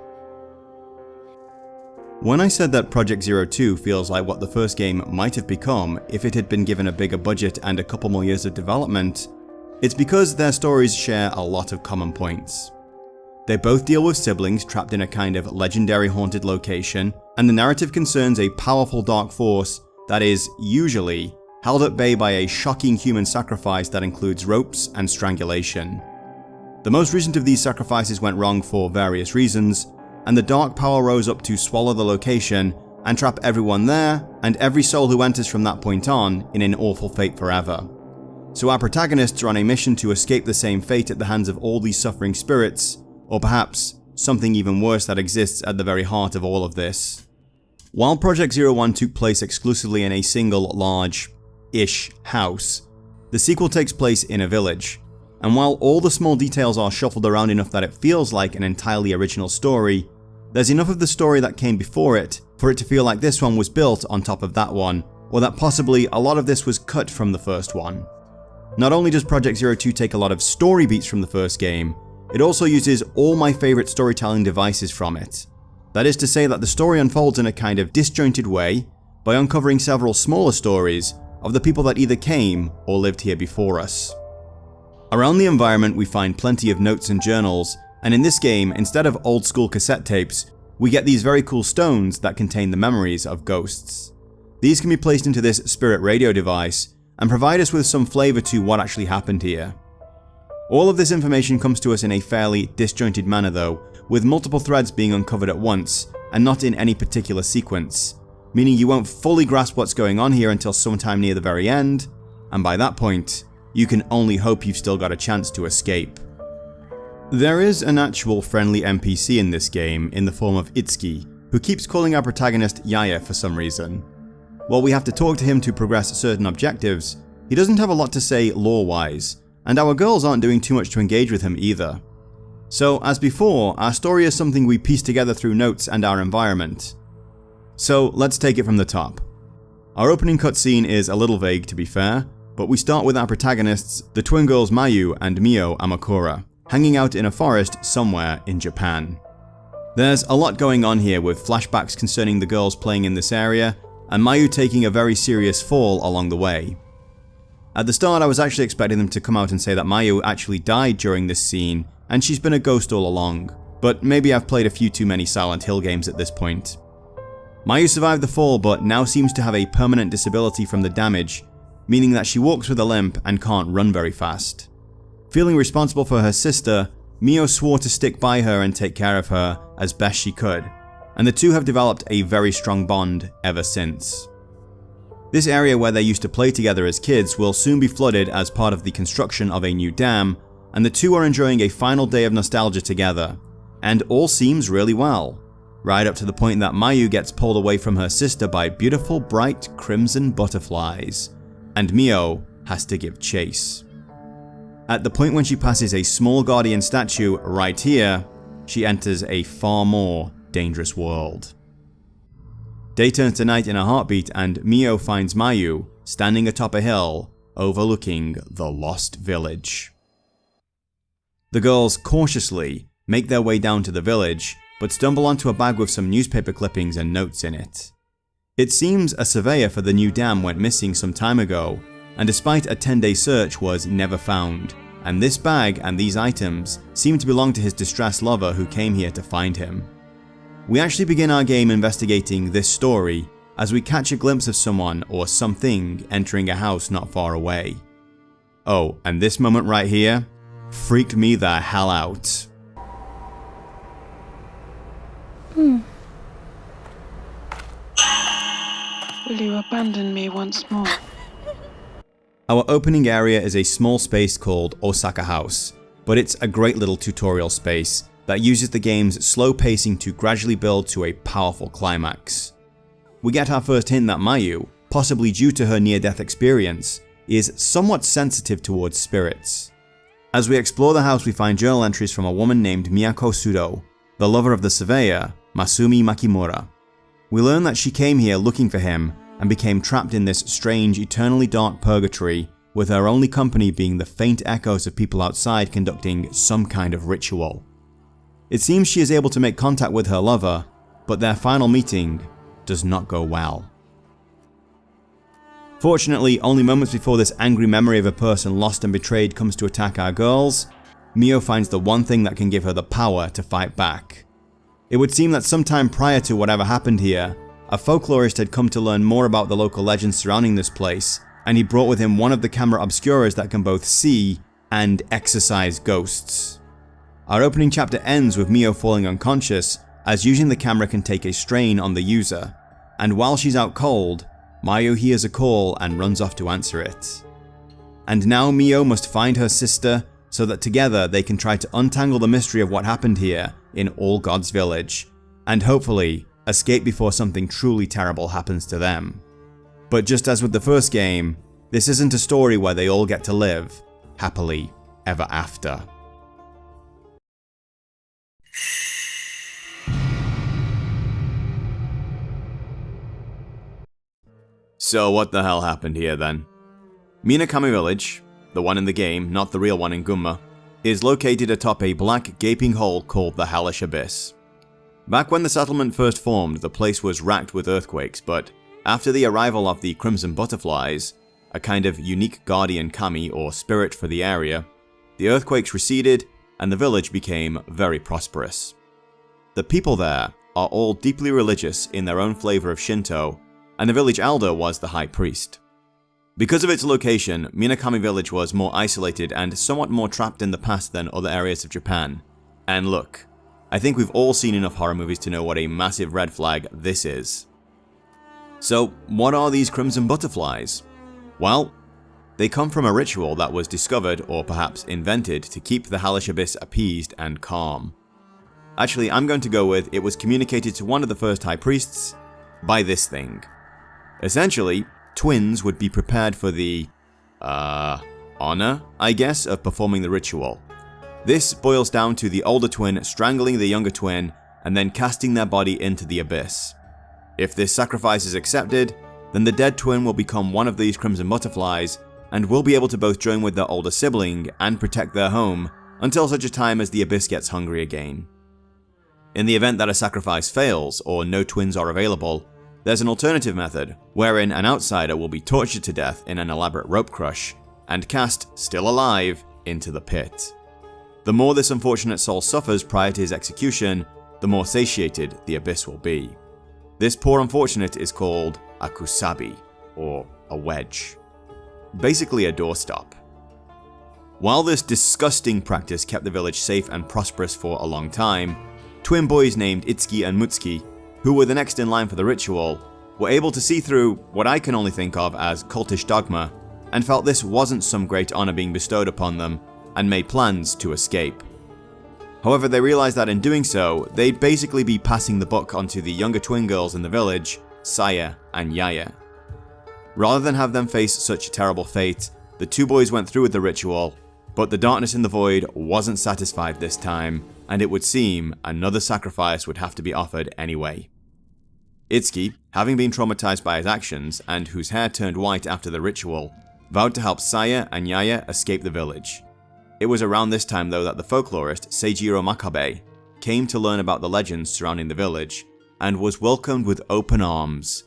When I said that Project Zero 2 feels like what the first game might have become if it had been given a bigger budget and a couple more years of development, it's because their stories share a lot of common points. They both deal with siblings trapped in a kind of legendary haunted location, and the narrative concerns a powerful dark force that is, usually, held at bay by a shocking human sacrifice that includes ropes and strangulation. The most recent of these sacrifices went wrong for various reasons, and the dark power rose up to swallow the location and trap everyone there and every soul who enters from that point on in an awful fate forever. So our protagonists are on a mission to escape the same fate at the hands of all these suffering spirits, or perhaps something even worse that exists at the very heart of all of this. While Project 01 took place exclusively in a single large-ish house, the sequel takes place in a village, and while all the small details are shuffled around enough that it feels like an entirely original story, there's enough of the story that came before it for it to feel like this one was built on top of that one, or that possibly a lot of this was cut from the first one. Not only does Project 02 take a lot of story beats from the first game, it also uses all my favorite storytelling devices from it. That is to say that the story unfolds in a kind of disjointed way by uncovering several smaller stories of the people that either came or lived here before us. Around the environment we find plenty of notes and journals, and in this game, instead of old school cassette tapes, we get these very cool stones that contain the memories of ghosts. These can be placed into this spirit radio device and provide us with some flavor to what actually happened here. All of this information comes to us in a fairly disjointed manner though, with multiple threads being uncovered at once and not in any particular sequence, meaning you won't fully grasp what's going on here until sometime near the very end, and by that point, you can only hope you've still got a chance to escape. There is an actual friendly NPC in this game in the form of Itsuki, who keeps calling our protagonist Yaya for some reason. While we have to talk to him to progress certain objectives, he doesn't have a lot to say lore-wise, and our girls aren't doing too much to engage with him either. So, as before, our story is something we piece together through notes and our environment. So, let's take it from the top. Our opening cutscene is a little vague to be fair, but we start with our protagonists, the twin girls Mayu and Mio Amakura, hanging out in a forest somewhere in Japan. There's a lot going on here with flashbacks concerning the girls playing in this area, and Mayu taking a very serious fall along the way. At the start I was actually expecting them to come out and say that Mayu actually died during this scene and she's been a ghost all along, but maybe I've played a few too many Silent Hill games at this point. Mayu survived the fall but now seems to have a permanent disability from the damage, meaning that she walks with a limp and can't run very fast. Feeling responsible for her sister, Mio swore to stick by her and take care of her as best she could, and the two have developed a very strong bond ever since. This area where they used to play together as kids will soon be flooded as part of the construction of a new dam, and the two are enjoying a final day of nostalgia together, and all seems really well, right up to the point that Mayu gets pulled away from her sister by beautiful bright crimson butterflies, and Mio has to give chase. At the point when she passes a small guardian statue right here, she enters a far more dangerous world. Day turns to night in a heartbeat and Mio finds Mayu standing atop a hill overlooking the lost village. The girls cautiously make their way down to the village but stumble onto a bag with some newspaper clippings and notes in it. It seems a surveyor for the new dam went missing some time ago and despite a 10-day search was never found, and this bag and these items seem to belong to his distressed lover who came here to find him. We actually begin our game investigating this story as we catch a glimpse of someone or something entering a house not far away. Oh, and this moment right here freaked me the hell out. Will you abandon me once more? Our opening area is a small space called Osaka House, but it's a great little tutorial space that uses the game's slow pacing to gradually build to a powerful climax. We get our first hint that Mayu, possibly due to her near-death experience, is somewhat sensitive towards spirits. As we explore the house we find journal entries from a woman named Miyako Sudo, the lover of the surveyor, Masumi Makimura. We learn that she came here looking for him and became trapped in this strange, eternally dark purgatory, with her only company being the faint echoes of people outside conducting some kind of ritual. It seems she is able to make contact with her lover, but their final meeting does not go well. Fortunately, only moments before this angry memory of a person lost and betrayed comes to attack our girls, Mio finds the one thing that can give her the power to fight back. It would seem that sometime prior to whatever happened here, a folklorist had come to learn more about the local legends surrounding this place, and he brought with him one of the Camera Obscuras that can both see and exorcise ghosts. Our opening chapter ends with Mio falling unconscious, as using the camera can take a strain on the user, and while she's out cold, Mayu hears a call and runs off to answer it. And now Mio must find her sister so that together they can try to untangle the mystery of what happened here in All Gods Village, and hopefully escape before something truly terrible happens to them. But just as with the first game, this isn't a story where they all get to live happily ever after. So what the hell happened here then? Minakami Village, the one in the game, not the real one in Gunma, is located atop a black gaping hole called the Hellish Abyss. Back when the settlement first formed, the place was racked with earthquakes, but after the arrival of the Crimson Butterflies, a kind of unique guardian kami or spirit for the area, the earthquakes receded and the village became very prosperous. The people there are all deeply religious in their own flavor of Shinto, and the village elder was the high priest. Because of its location, Minakami Village was more isolated and somewhat more trapped in the past than other areas of Japan. And look, I think we've all seen enough horror movies to know what a massive red flag this is. So, what are these Crimson Butterflies? Well, they come from a ritual that was discovered, or perhaps invented, to keep the Hellish Abyss appeased and calm. Actually, I'm going to go with it was communicated to one of the first high priests by this thing. Essentially, twins would be prepared for the, honor, I guess, of performing the ritual. This boils down to the older twin strangling the younger twin and then casting their body into the abyss. If this sacrifice is accepted, then the dead twin will become one of these Crimson Butterflies and will be able to both join with their older sibling and protect their home until such a time as the abyss gets hungry again. In the event that a sacrifice fails or no twins are available, there's an alternative method wherein an outsider will be tortured to death in an elaborate rope crush and cast, still alive, into the pit. The more this unfortunate soul suffers prior to his execution, the more satiated the abyss will be. This poor unfortunate is called a kusabi, or a wedge. Basically a doorstop. While this disgusting practice kept the village safe and prosperous for a long time, twin boys named Itsuki and Mutsuki, who were the next in line for the ritual, were able to see through what I can only think of as cultish dogma, and felt this wasn't some great honor being bestowed upon them, and made plans to escape. However, they realized that in doing so, they'd basically be passing the buck onto the younger twin girls in the village, Saya and Yaya. Rather than have them face such a terrible fate, the two boys went through with the ritual, but the darkness in the void wasn't satisfied this time, and it would seem another sacrifice would have to be offered anyway. Itsuki, having been traumatized by his actions and whose hair turned white after the ritual, vowed to help Saya and Yaya escape the village. It was around this time though that the folklorist Seijiro Makabe came to learn about the legends surrounding the village and was welcomed with open arms.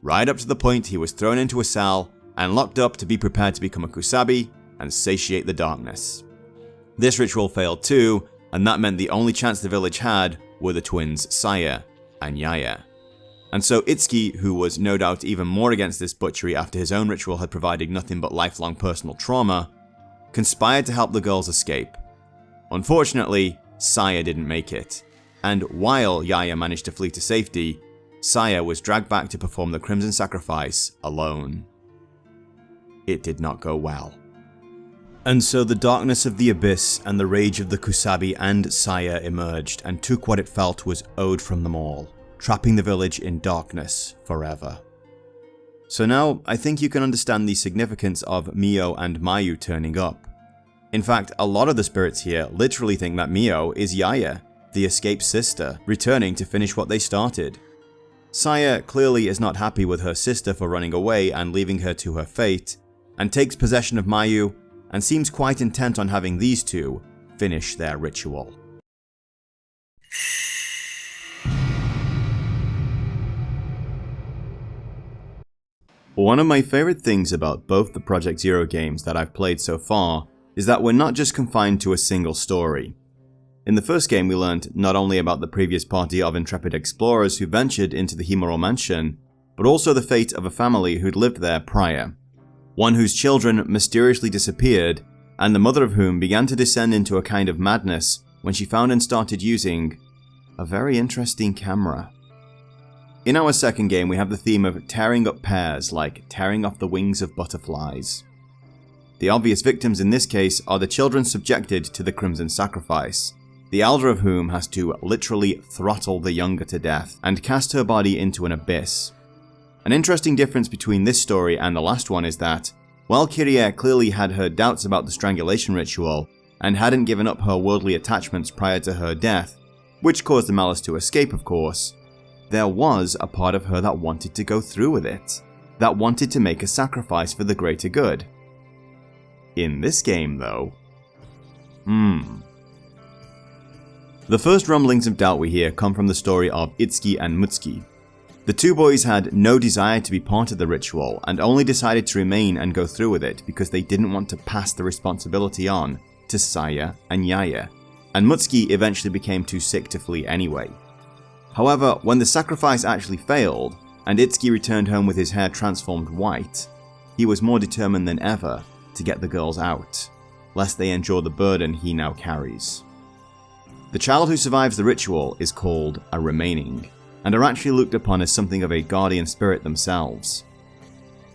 Right up to the point he was thrown into a cell and locked up to be prepared to become a kusabi and satiate the darkness. This ritual failed too, and that meant the only chance the village had were the twins Saya and Yaya. And so Itsuki, who was no doubt even more against this butchery after his own ritual had provided nothing but lifelong personal trauma, conspired to help the girls escape. Unfortunately, Saya didn't make it, and while Yaya managed to flee to safety, Saya was dragged back to perform the Crimson Sacrifice alone. It did not go well. And so the darkness of the abyss and the rage of the kusabi and Saya emerged and took what it felt was owed from them all, trapping the village in darkness forever. So now, I think you can understand the significance of Mio and Mayu turning up. In fact, a lot of the spirits here literally think that Mio is Yaya, the escaped sister, returning to finish what they started. Saya clearly is not happy with her sister for running away and leaving her to her fate, and takes possession of Mayu, and seems quite intent on having these two finish their ritual. One of my favorite things about both the Project Zero games that I've played so far is that we're not just confined to a single story. In the first game we learned not only about the previous party of intrepid explorers who ventured into the Himuro Mansion, but also the fate of a family who'd lived there prior. One whose children mysteriously disappeared, and the mother of whom began to descend into a kind of madness when she found and started using a very interesting camera. In our second game we have the theme of tearing up pairs like tearing off the wings of butterflies. The obvious victims in this case are the children subjected to the Crimson Sacrifice, the elder of whom has to literally throttle the younger to death and cast her body into an abyss. An interesting difference between this story and the last one is that, while Kyrie clearly had her doubts about the strangulation ritual and hadn't given up her worldly attachments prior to her death, which caused the malice to escape of course, there was a part of her that wanted to go through with it, that wanted to make a sacrifice for the greater good. In this game though, The first rumblings of doubt we hear come from the story of Itsuki and Mutsuki. The two boys had no desire to be part of the ritual and only decided to remain and go through with it because they didn't want to pass the responsibility on to Saya and Yaya, and Mutsuki eventually became too sick to flee anyway. However, when the sacrifice actually failed and Itsuki returned home with his hair transformed white, he was more determined than ever to get the girls out, lest they endure the burden he now carries. The child who survives the ritual is called a remaining, and are actually looked upon as something of a guardian spirit themselves.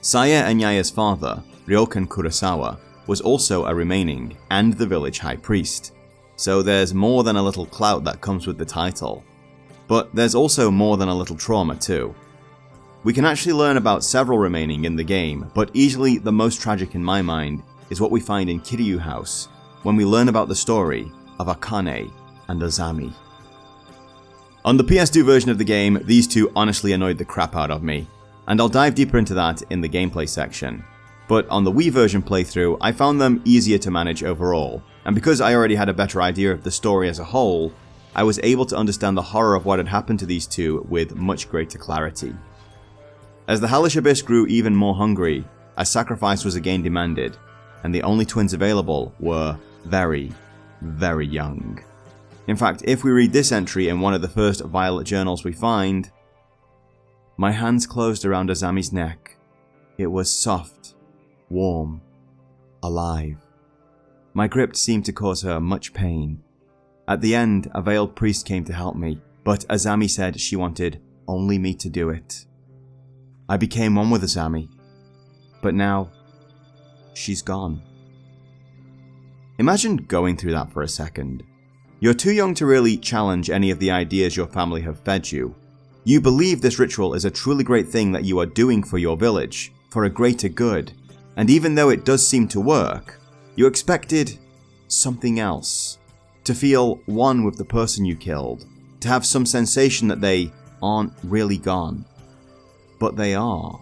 Saya and Yaya's father, Ryokan Kurosawa, was also a remaining and the village high priest, so there's more than a little clout that comes with the title. But there's also more than a little trauma too. We can actually learn about several remaining in the game, but easily the most tragic in my mind is what we find in Kiryu House when we learn about the story of Akane and Azami. On the PS2 version of the game, these two honestly annoyed the crap out of me, and I'll dive deeper into that in the gameplay section. But on the Wii version playthrough, I found them easier to manage overall, and because I already had a better idea of the story as a whole, I was able to understand the horror of what had happened to these two with much greater clarity. As the Hellish Abyss grew even more hungry, a sacrifice was again demanded, and the only twins available were very, very young. In fact, if we read this entry in one of the first violet journals we find, "My hands closed around Azami's neck. It was soft, warm, alive. My grip seemed to cause her much pain. At the end, a veiled priest came to help me, but Azami said she wanted only me to do it. I became one with Azami, but now, she's gone." Imagine going through that for a second. You're too young to really challenge any of the ideas your family have fed you. You believe this ritual is a truly great thing that you are doing for your village, for a greater good, and even though it does seem to work, you expected something else. To feel one with the person you killed, to have some sensation that they aren't really gone. But they are.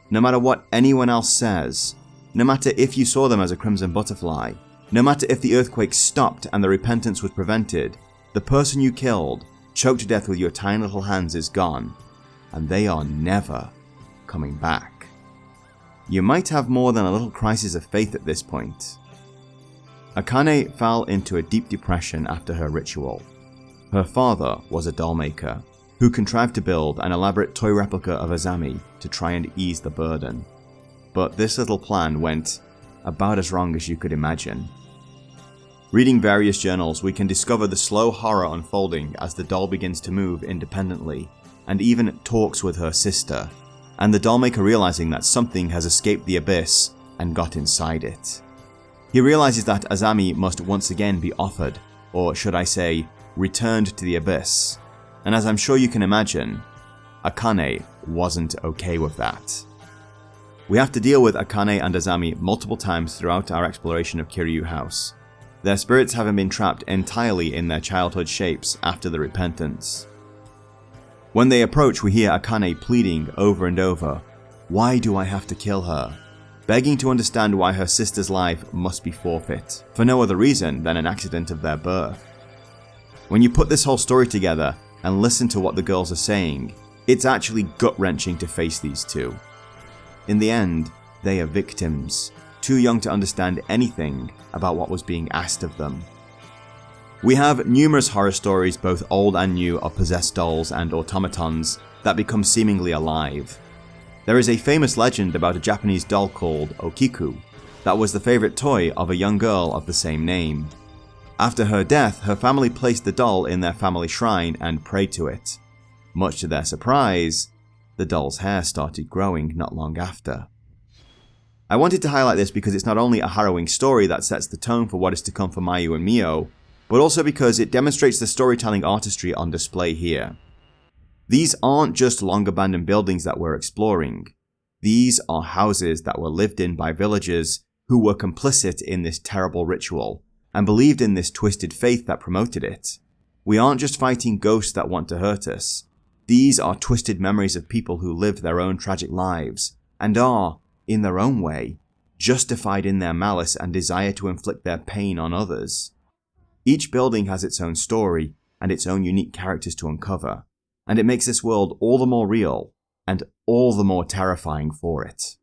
No matter what anyone else says, no matter if you saw them as a crimson butterfly, no matter if the earthquake stopped and the repentance was prevented, the person you killed, choked to death with your tiny little hands, is gone, and they are never coming back. You might have more than a little crisis of faith at this point. Akane fell into a deep depression after her ritual. Her father was a doll maker, who contrived to build an elaborate toy replica of Azami to try and ease the burden. But this little plan went about as wrong as you could imagine. Reading various journals, we can discover the slow horror unfolding as the doll begins to move independently, and even talks with her sister, and the dollmaker realizing that something has escaped the abyss and got inside it. He realizes that Azami must once again be offered, or should I say, returned to the abyss, and as I'm sure you can imagine, Akane wasn't okay with that. We have to deal with Akane and Azami multiple times throughout our exploration of Kiryu House, their spirits having been trapped entirely in their childhood shapes after the repentance. When they approach, we hear Akane pleading over and over, "Why do I have to kill her?" begging to understand why her sister's life must be forfeit, for no other reason than an accident of their birth. When you put this whole story together and listen to what the girls are saying, it's actually gut-wrenching to face these two. In the end, they are victims, too young to understand anything about what was being asked of them. We have numerous horror stories, both old and new, of possessed dolls and automatons that become seemingly alive. There is a famous legend about a Japanese doll called Okiku that was the favorite toy of a young girl of the same name. After her death, her family placed the doll in their family shrine and prayed to it. Much to their surprise, the doll's hair started growing not long after. I wanted to highlight this because it's not only a harrowing story that sets the tone for what is to come for Mayu and Mio, but also because it demonstrates the storytelling artistry on display here. These aren't just long abandoned buildings that we're exploring. These are houses that were lived in by villagers who were complicit in this terrible ritual and believed in this twisted faith that promoted it. We aren't just fighting ghosts that want to hurt us. These are twisted memories of people who lived their own tragic lives and are, in their own way, justified in their malice and desire to inflict their pain on others. Each building has its own story and its own unique characters to uncover, and it makes this world all the more real and all the more terrifying for it.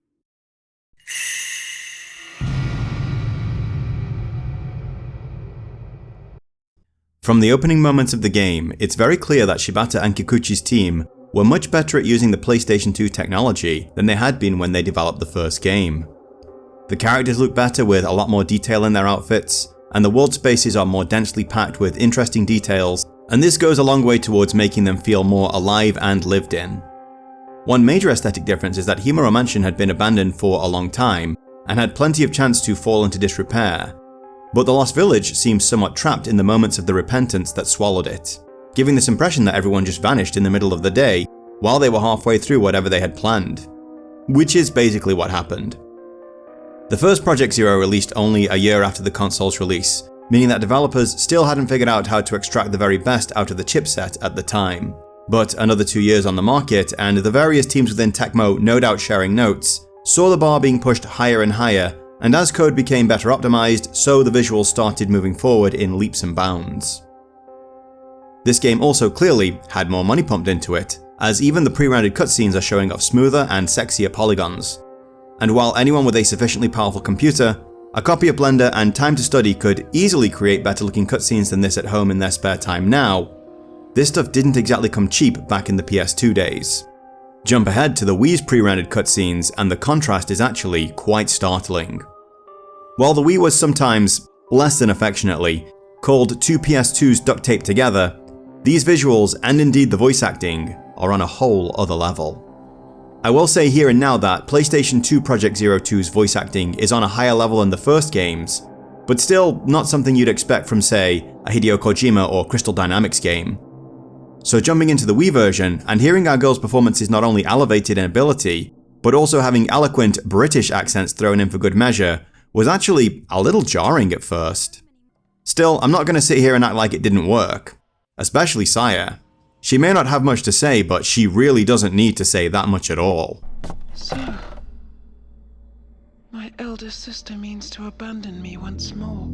From the opening moments of the game, it's very clear that Shibata and Kikuchi's team were much better at using the PlayStation 2 technology than they had been when they developed the first game. The characters look better with a lot more detail in their outfits, and the world spaces are more densely packed with interesting details, and this goes a long way towards making them feel more alive and lived in. One major aesthetic difference is that Himuro Mansion had been abandoned for a long time, and had plenty of chance to fall into disrepair, but the Lost Village seems somewhat trapped in the moments of the repentance that swallowed it, giving this impression that everyone just vanished in the middle of the day while they were halfway through whatever they had planned. Which is basically what happened. The first Project Zero released only a year after the console's release, meaning that developers still hadn't figured out how to extract the very best out of the chipset at the time. But another 2 years on the market, and the various teams within Tecmo no doubt sharing notes, saw the bar being pushed higher and higher, and as code became better optimized, so the visuals started moving forward in leaps and bounds. This game also clearly had more money pumped into it, as even the pre-rendered cutscenes are showing off smoother and sexier polygons. And while anyone with a sufficiently powerful computer, a copy of Blender and time to study could easily create better looking cutscenes than this at home in their spare time now, this stuff didn't exactly come cheap back in the PS2 days. Jump ahead to the Wii's pre-rendered cutscenes and the contrast is actually quite startling. While the Wii was sometimes, less than affectionately, called two PS2s duct taped together, these visuals and indeed the voice acting are on a whole other level. I will say here and now that PlayStation 2 Project Zero 2's voice acting is on a higher level than the first games, but still not something you'd expect from, say, a Hideo Kojima or Crystal Dynamics game. So jumping into the Wii version and hearing our girls' performances not only elevated in ability, but also having eloquent British accents thrown in for good measure, was actually a little jarring at first. Still, I'm not going to sit here and act like it didn't work. Especially Saya. She may not have much to say, but she really doesn't need to say that much at all. So, my elder sister means to abandon me once more.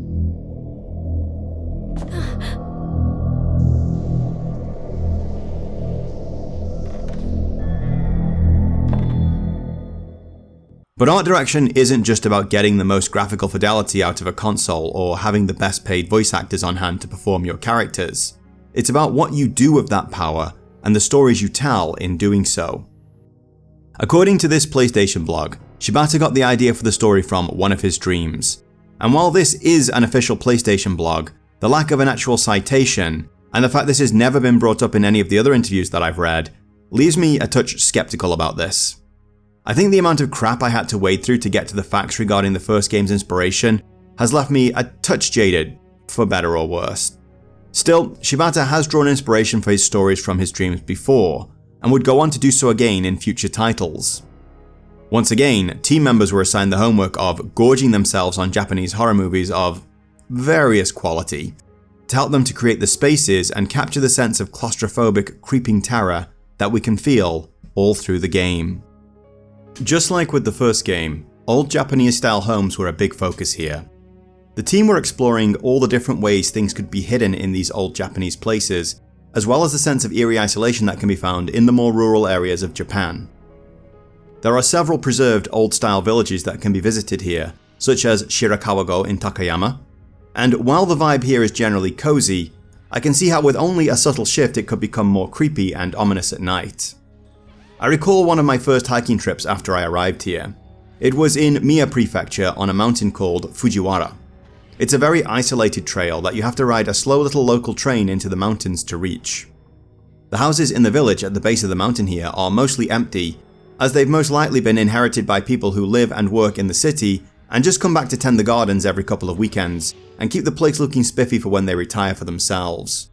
But art direction isn't just about getting the most graphical fidelity out of a console or having the best paid voice actors on hand to perform your characters. It's about what you do with that power and the stories you tell in doing so. According to this PlayStation blog, Shibata got the idea for the story from one of his dreams. And while this is an official PlayStation blog, the lack of an actual citation, and the fact this has never been brought up in any of the other interviews that I've read, leaves me a touch skeptical about this. I think the amount of crap I had to wade through to get to the facts regarding the first game's inspiration has left me a touch jaded, for better or worse. Still, Shibata has drawn inspiration for his stories from his dreams before, and would go on to do so again in future titles. Once again, team members were assigned the homework of gorging themselves on Japanese horror movies of various quality, to help them to create the spaces and capture the sense of claustrophobic, creeping terror that we can feel all through the game. Just like with the first game, old Japanese-style homes were a big focus here. The team were exploring all the different ways things could be hidden in these old Japanese places, as well as the sense of eerie isolation that can be found in the more rural areas of Japan. There are several preserved old-style villages that can be visited here, such as Shirakawa-go in Takayama, and while the vibe here is generally cozy, I can see how with only a subtle shift it could become more creepy and ominous at night. I recall one of my first hiking trips after I arrived here. It was in Mie Prefecture on a mountain called Fujiwara. It's a very isolated trail that you have to ride a slow little local train into the mountains to reach. The houses in the village at the base of the mountain here are mostly empty, as they've most likely been inherited by people who live and work in the city and just come back to tend the gardens every couple of weekends and keep the place looking spiffy for when they retire for themselves.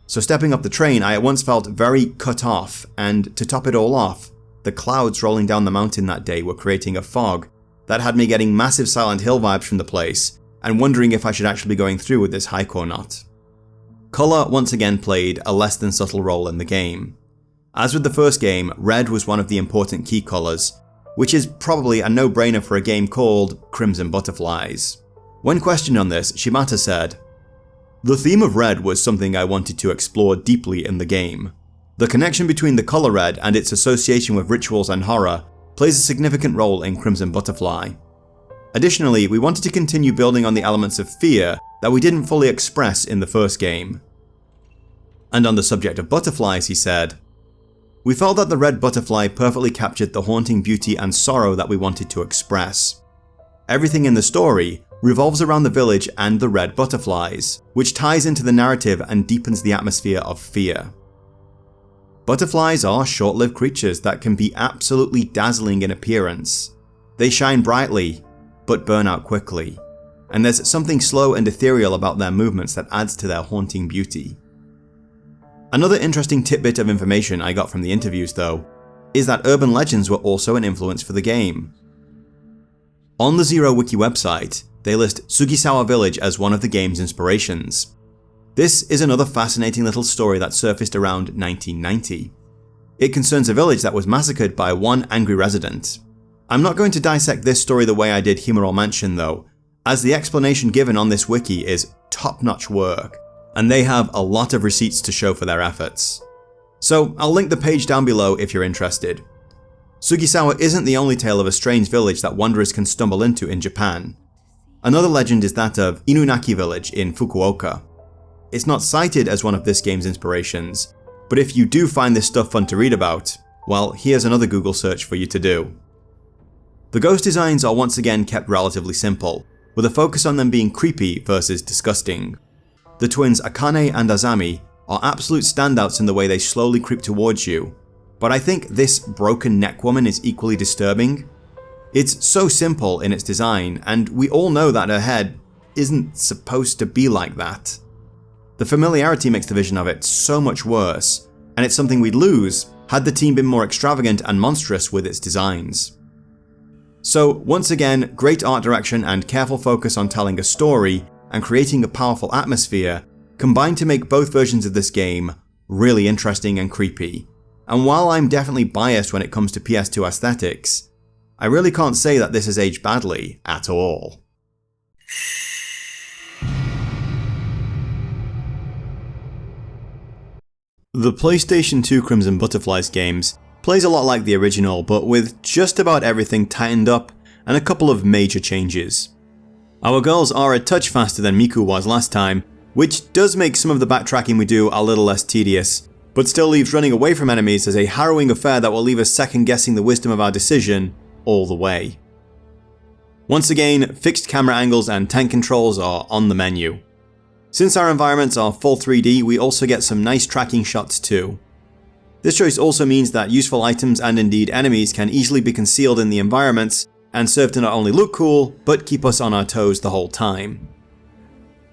So stepping off the train, I at once felt very cut off, and to top it all off, the clouds rolling down the mountain that day were creating a fog that had me getting massive Silent Hill vibes from the place and wondering if I should actually be going through with this hike or not. Colour once again played a less than subtle role in the game. As with the first game, red was one of the important key colours, which is probably a no-brainer for a game called Crimson Butterflies. When questioned on this, Shimata said, "The theme of red was something I wanted to explore deeply in the game. The connection between the colour red and its association with rituals and horror plays a significant role in Crimson Butterfly. Additionally, we wanted to continue building on the elements of fear that we didn't fully express in the first game." And on the subject of butterflies, he said, "We felt that the red butterfly perfectly captured the haunting beauty and sorrow that we wanted to express. Everything in the story revolves around the village and the red butterflies, which ties into the narrative and deepens the atmosphere of fear. Butterflies are short-lived creatures that can be absolutely dazzling in appearance. They shine brightly, but burn out quickly, and there's something slow and ethereal about their movements that adds to their haunting beauty." Another interesting tidbit of information I got from the interviews, though, is that urban legends were also an influence for the game. On the Zero Wiki website, they list Sugisawa Village as one of the game's inspirations. This is another fascinating little story that surfaced around 1990. It concerns a village that was massacred by one angry resident. I'm not going to dissect this story the way I did Himuro Mansion though, as the explanation given on this wiki is top-notch work, and they have a lot of receipts to show for their efforts. So I'll link the page down below if you're interested. Sugisawa isn't the only tale of a strange village that wanderers can stumble into in Japan. Another legend is that of Inunaki Village in Fukuoka. It's not cited as one of this game's inspirations, but if you do find this stuff fun to read about, well, here's another Google search for you to do. The ghost designs are once again kept relatively simple, with a focus on them being creepy versus disgusting. The twins Akane and Azami are absolute standouts in the way they slowly creep towards you, but I think this broken neck woman is equally disturbing. It's so simple in its design, and we all know that her head isn't supposed to be like that. The familiarity makes the vision of it so much worse, and it's something we'd lose had the team been more extravagant and monstrous with its designs. So once again, great art direction and careful focus on telling a story and creating a powerful atmosphere combined to make both versions of this game really interesting and creepy. And while I'm definitely biased when it comes to PS2 aesthetics, I really can't say that this has aged badly at all. The PlayStation 2 Crimson Butterflies games plays a lot like the original, but with just about everything tightened up and a couple of major changes. Our girls are a touch faster than Miku was last time, which does make some of the backtracking we do a little less tedious, but still leaves running away from enemies as a harrowing affair that will leave us second guessing the wisdom of our decision all the way. Once again, fixed camera angles and tank controls are on the menu. Since our environments are full 3D, we also get some nice tracking shots too. This choice also means that useful items and indeed enemies can easily be concealed in the environments and serve to not only look cool, but keep us on our toes the whole time.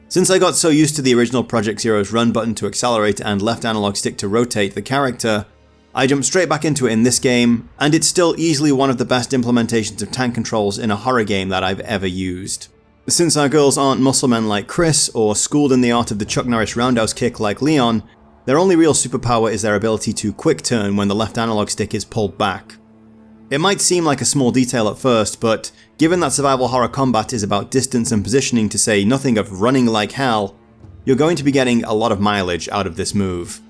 Since I got so used to the original Project Zero's run button to accelerate and left analog stick to rotate the character, I jumped straight back into it in this game, and it's still easily one of the best implementations of tank controls in a horror game that I've ever used. Since our girls aren't musclemen like Chris, or schooled in the art of the Chuck Norris roundhouse kick like Leon, their only real superpower is their ability to quick turn when the left analog stick is pulled back. It might seem like a small detail at first, but given that survival horror combat is about distance and positioning to say nothing of running like hell, you're going to be getting a lot of mileage out of this move.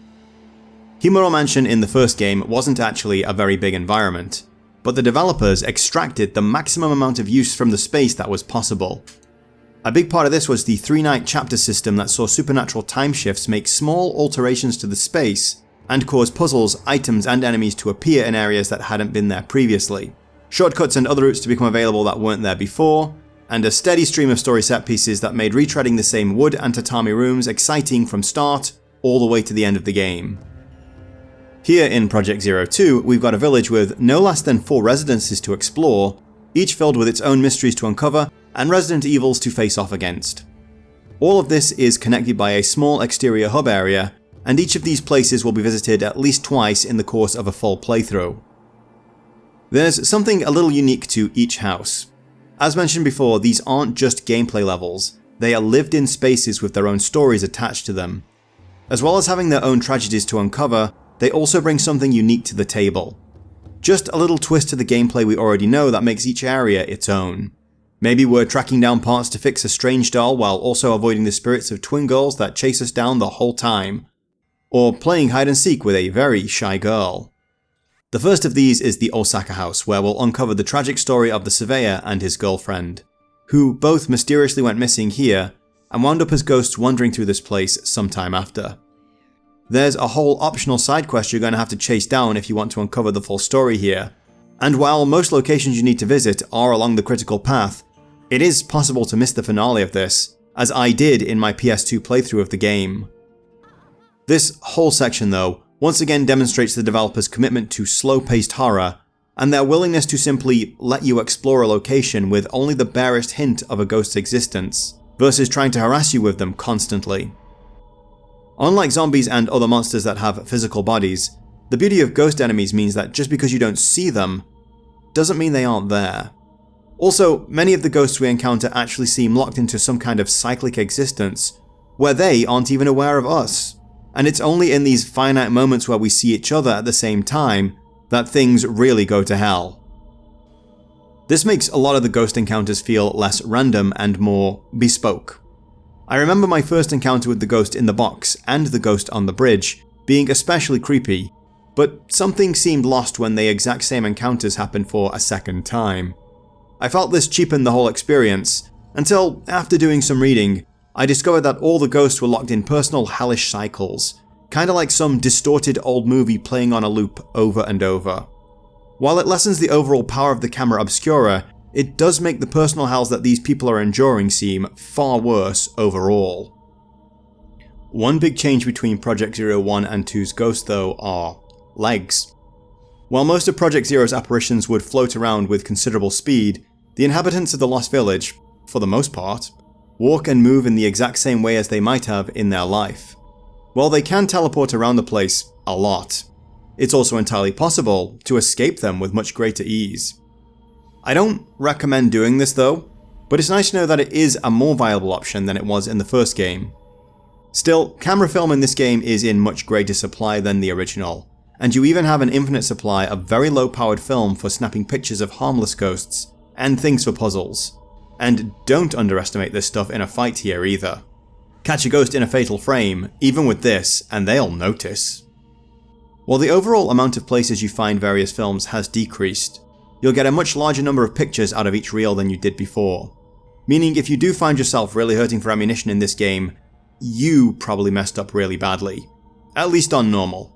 Himuro Mansion in the first game wasn't actually a very big environment, but the developers extracted the maximum amount of use from the space that was possible. A big part of this was the 3-night chapter system that saw supernatural time shifts make small alterations to the space and cause puzzles, items and enemies to appear in areas that hadn't been there previously, shortcuts and other routes to become available that weren't there before, and a steady stream of story set pieces that made retreading the same wood and tatami rooms exciting from start all the way to the end of the game. Here in Project Zero 2, we've got a village with no less than 4 residences to explore, each filled with its own mysteries to uncover and resident evils to face off against. All of this is connected by a small exterior hub area, and each of these places will be visited at least twice in the course of a full playthrough. There's something a little unique to each house. As mentioned before, these aren't just gameplay levels, they are lived-in spaces with their own stories attached to them. As well as having their own tragedies to uncover, they also bring something unique to the table. Just a little twist to the gameplay we already know that makes each area its own. Maybe we're tracking down parts to fix a strange doll while also avoiding the spirits of twin girls that chase us down the whole time. Or playing hide and seek with a very shy girl. The first of these is the Osaka house, where we'll uncover the tragic story of the surveyor and his girlfriend, who both mysteriously went missing here and wound up as ghosts wandering through this place sometime after. There's a whole optional side quest you're going to have to chase down if you want to uncover the full story here, and while most locations you need to visit are along the critical path, it is possible to miss the finale of this, as I did in my PS2 playthrough of the game. This whole section though, once again demonstrates the developers' commitment to slow-paced horror, and their willingness to simply let you explore a location with only the barest hint of a ghost's existence, versus trying to harass you with them constantly. Unlike zombies and other monsters that have physical bodies, the beauty of ghost enemies means that just because you don't see them, doesn't mean they aren't there. Also, many of the ghosts we encounter actually seem locked into some kind of cyclic existence, where they aren't even aware of us. And it's only in these finite moments where we see each other at the same time that things really go to hell. This makes a lot of the ghost encounters feel less random and more bespoke. I remember my first encounter with the ghost in the box and the ghost on the bridge being especially creepy, but something seemed lost when the exact same encounters happened for a second time. I felt this cheapened the whole experience, until after doing some reading, I discovered that all the ghosts were locked in personal hellish cycles, kinda like some distorted old movie playing on a loop over and over. While it lessens the overall power of the Camera Obscura, it does make the personal hells that these people are enduring seem far worse overall. One big change between Project Zero 1 and 2's ghosts though are legs. While most of Project Zero's apparitions would float around with considerable speed, the inhabitants of the Lost Village, for the most part, walk and move in the exact same way as they might have in their life. While they can teleport around the place a lot, it's also entirely possible to escape them with much greater ease. I don't recommend doing this though, but it's nice to know that it is a more viable option than it was in the first game. Still, camera film in this game is in much greater supply than the original, and you even have an infinite supply of very low powered film for snapping pictures of harmless ghosts and things for puzzles. And don't underestimate this stuff in a fight here either. Catch a ghost in a fatal frame, even with this, and they'll notice. While the overall amount of places you find various films has decreased, you'll get a much larger number of pictures out of each reel than you did before. Meaning if you do find yourself really hurting for ammunition in this game, you probably messed up really badly. At least on normal.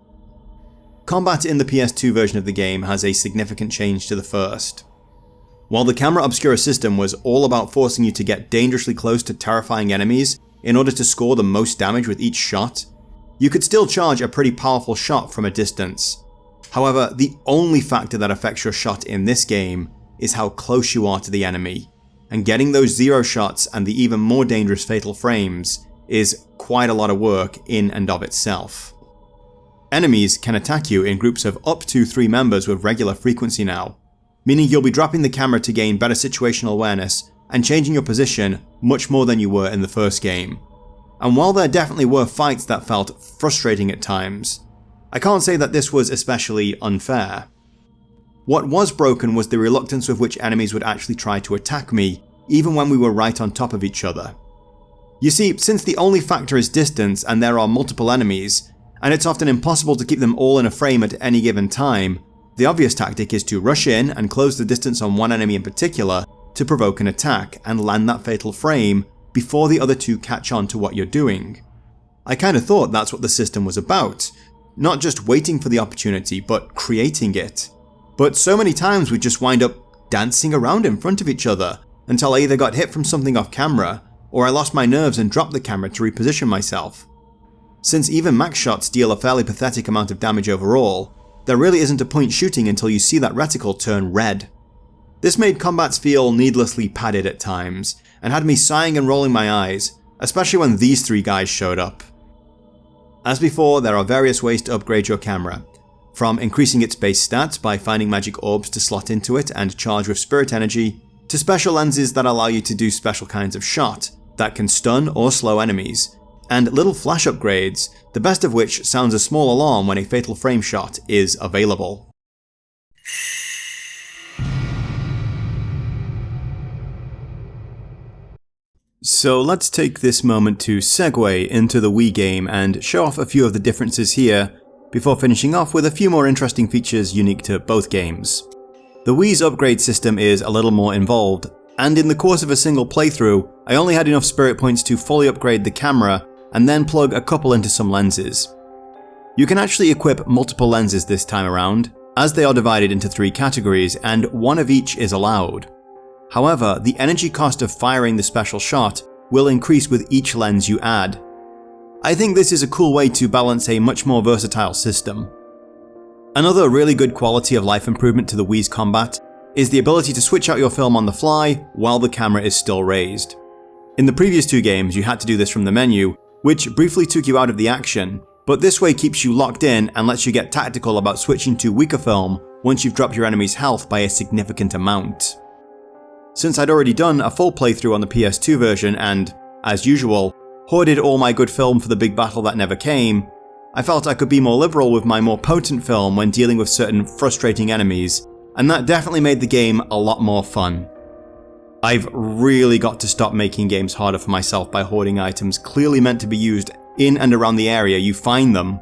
Combat in the PS2 version of the game has a significant change to the first. While the Camera Obscura system was all about forcing you to get dangerously close to terrifying enemies in order to score the most damage with each shot, you could still charge a pretty powerful shot from a distance. However, the only factor that affects your shot in this game is how close you are to the enemy, and getting those zero shots and the even more dangerous fatal frames is quite a lot of work in and of itself. Enemies can attack you in groups of up to 3 members with regular frequency now, meaning you'll be dropping the camera to gain better situational awareness and changing your position much more than you were in the first game. And while there definitely were fights that felt frustrating at times, I can't say that this was especially unfair. What was broken was the reluctance with which enemies would actually try to attack me, even when we were right on top of each other. You see, since the only factor is distance and there are multiple enemies, and it's often impossible to keep them all in a frame at any given time, the obvious tactic is to rush in and close the distance on one enemy in particular to provoke an attack and land that fatal frame before the other two catch on to what you're doing. I kinda thought that's what the system was about, not just waiting for the opportunity, but creating it. But so many times we just wind up dancing around in front of each other until I either got hit from something off camera, or I lost my nerves and dropped the camera to reposition myself. Since even max shots deal a fairly pathetic amount of damage overall, there really isn't a point shooting until you see that reticle turn red. This made combats feel needlessly padded at times, and had me sighing and rolling my eyes, especially when these three guys showed up. As before, there are various ways to upgrade your camera, from increasing its base stats by finding magic orbs to slot into it and charge with spirit energy, to special lenses that allow you to do special kinds of shot that can stun or slow enemies, and little flash upgrades, the best of which sounds a small alarm when a fatal frame shot is available. So let's take this moment to segue into the Wii game and show off a few of the differences here, before finishing off with a few more interesting features unique to both games. The Wii's upgrade system is a little more involved, and in the course of a single playthrough, I only had enough spirit points to fully upgrade the camera and then plug a couple into some lenses. You can actually equip multiple lenses this time around, as they are divided into 3 categories and one of each is allowed. However, the energy cost of firing the special shot will increase with each lens you add. I think this is a cool way to balance a much more versatile system. Another really good quality of life improvement to the Wii's combat is the ability to switch out your film on the fly while the camera is still raised. In the previous 2 games you had to do this from the menu, which briefly took you out of the action, but this way keeps you locked in and lets you get tactical about switching to weaker film once you've dropped your enemy's health by a significant amount. Since I'd already done a full playthrough on the PS2 version and, as usual, hoarded all my good film for the big battle that never came, I felt I could be more liberal with my more potent film when dealing with certain frustrating enemies, and that definitely made the game a lot more fun. I've really got to stop making games harder for myself by hoarding items clearly meant to be used in and around the area you find them.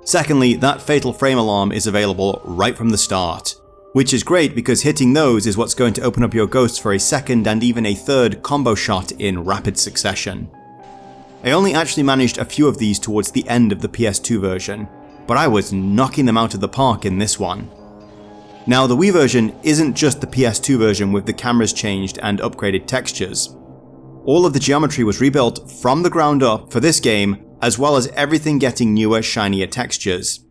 Secondly, that fatal frame alarm is available right from the start, which is great because hitting those is what's going to open up your ghosts for a second and even a third combo shot in rapid succession. I only actually managed a few of these towards the end of the PS2 version, but I was knocking them out of the park in this one. Now, the Wii version isn't just the PS2 version with the cameras changed and upgraded textures. All of the geometry was rebuilt from the ground up for this game, as well as everything getting newer, shinier textures.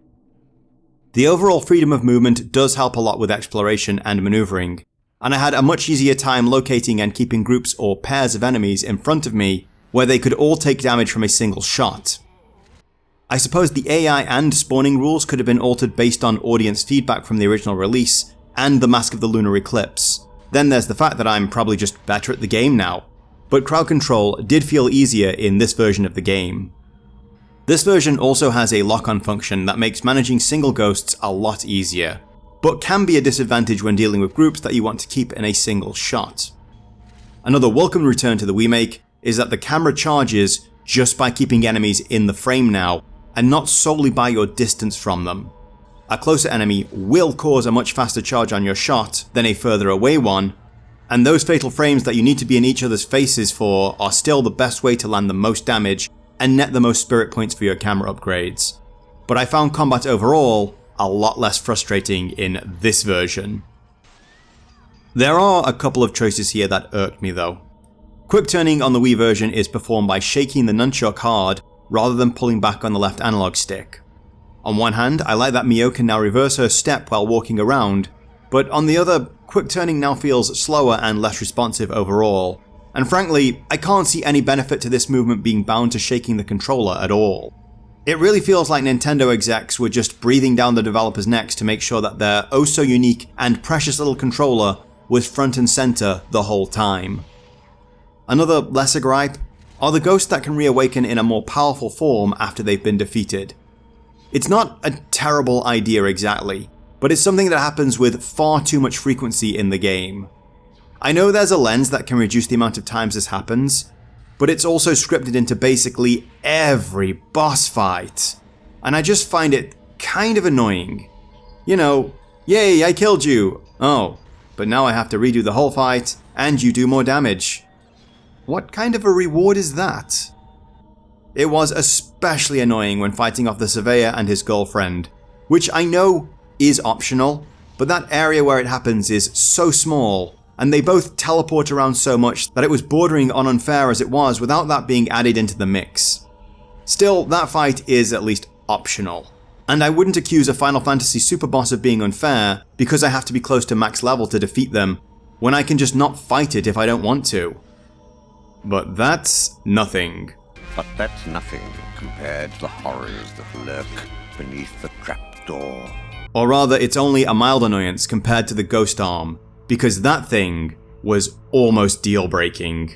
The overall freedom of movement does help a lot with exploration and maneuvering, and I had a much easier time locating and keeping groups or pairs of enemies in front of me where they could all take damage from a single shot. I suppose the AI and spawning rules could have been altered based on audience feedback from the original release and the Mask of the Lunar Eclipse. Then there's the fact that I'm probably just better at the game now, but crowd control did feel easier in this version of the game. This version also has a lock-on function that makes managing single ghosts a lot easier, but can be a disadvantage when dealing with groups that you want to keep in a single shot. Another welcome return to the remake is that the camera charges just by keeping enemies in the frame now, and not solely by your distance from them. A closer enemy will cause a much faster charge on your shot than a further away one, and those fatal frames that you need to be in each other's faces for are still the best way to land the most damage and net the most spirit points for your camera upgrades. But I found combat overall a lot less frustrating in this version. There are a couple of choices here that irked me though. Quick turning on the Wii version is performed by shaking the nunchuck hard rather than pulling back on the left analog stick. On one hand, I like that Mio can now reverse her step while walking around, but on the other, quick turning now feels slower and less responsive overall, and frankly, I can't see any benefit to this movement being bound to shaking the controller at all. It really feels like Nintendo execs were just breathing down the developers' necks to make sure that their oh so unique and precious little controller was front and center the whole time. Another lesser gripe are the ghosts that can reawaken in a more powerful form after they've been defeated. It's not a terrible idea exactly, but it's something that happens with far too much frequency in the game. I know there's a lens that can reduce the amount of times this happens, but it's also scripted into basically every boss fight, and I just find it kind of annoying. You know, yay, I killed you! Oh, but now I have to redo the whole fight, and you do more damage. What kind of a reward is that? It was especially annoying when fighting off the surveyor and his girlfriend, which I know is optional, but that area where it happens is so small, and they both teleport around so much that it was bordering on unfair as it was without that being added into the mix. Still, that fight is at least optional. And I wouldn't accuse a Final Fantasy super boss of being unfair because I have to be close to max level to defeat them, when I can just not fight it if I don't want to. But that's nothing. But that's nothing compared to the horrors that lurk beneath the trapdoor. Or rather, it's only a mild annoyance compared to the ghost arm, because that thing was almost deal-breaking.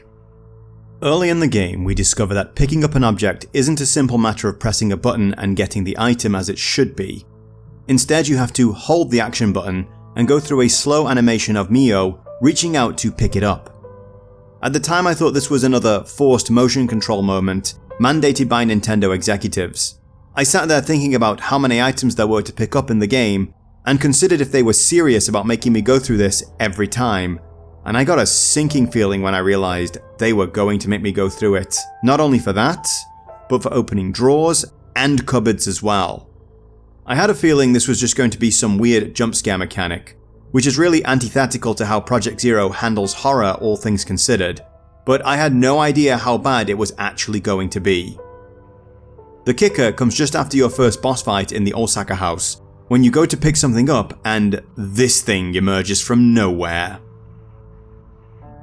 Early in the game, we discover that picking up an object isn't a simple matter of pressing a button and getting the item as it should be. Instead, you have to hold the action button and go through a slow animation of Mio reaching out to pick it up. At the time, I thought this was another forced motion control moment mandated by Nintendo executives. I sat there thinking about how many items there were to pick up in the game and considered if they were serious about making me go through this every time. And I got a sinking feeling when I realized they were going to make me go through it, not only for that, but for opening drawers and cupboards as well. I had a feeling this was just going to be some weird jump scare mechanic, which is really antithetical to how Project Zero handles horror all things considered, but I had no idea how bad it was actually going to be. The kicker comes just after your first boss fight in the Osaka house, when you go to pick something up and this thing emerges from nowhere.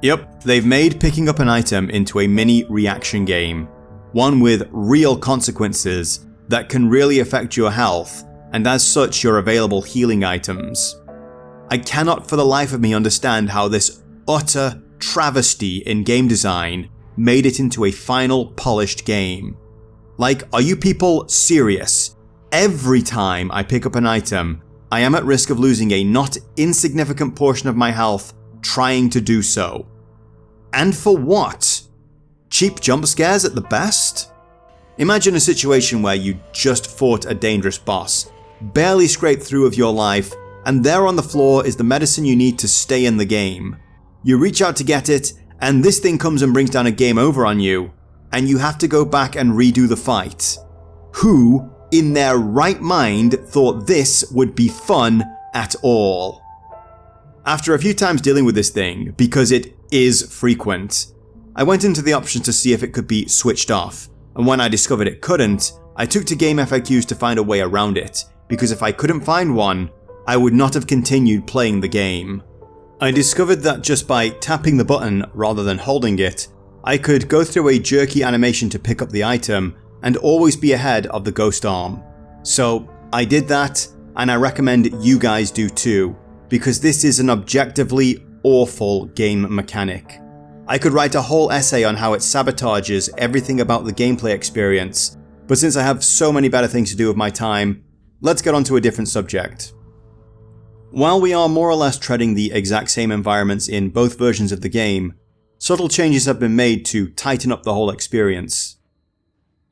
Yep, they've made picking up an item into a mini reaction game, one with real consequences that can really affect your health, and as such your available healing items. I cannot for the life of me understand how this utter travesty in game design made it into a final polished game. Like, are you people serious? Every time I pick up an item, I am at risk of losing a not insignificant portion of my health trying to do so. And for what? Cheap jump scares at the best? Imagine a situation where you just fought a dangerous boss, barely scraped through with your life, and there on the floor is the medicine you need to stay in the game. You reach out to get it, and this thing comes and brings down a game over on you, and you have to go back and redo the fight. Who, in their right mind, thought this would be fun at all? After a few times dealing with this thing, because it is frequent, I went into the options to see if it could be switched off, and when I discovered it couldn't, I took to game FAQs to find a way around it, because if I couldn't find one, I would not have continued playing the game. I discovered that just by tapping the button rather than holding it, I could go through a jerky animation to pick up the item and always be ahead of the ghost arm. So I did that, and I recommend you guys do too, because this is an objectively awful game mechanic. I could write a whole essay on how it sabotages everything about the gameplay experience, but since I have so many better things to do with my time, let's get on to a different subject. While we are more or less treading the exact same environments in both versions of the game, subtle changes have been made to tighten up the whole experience.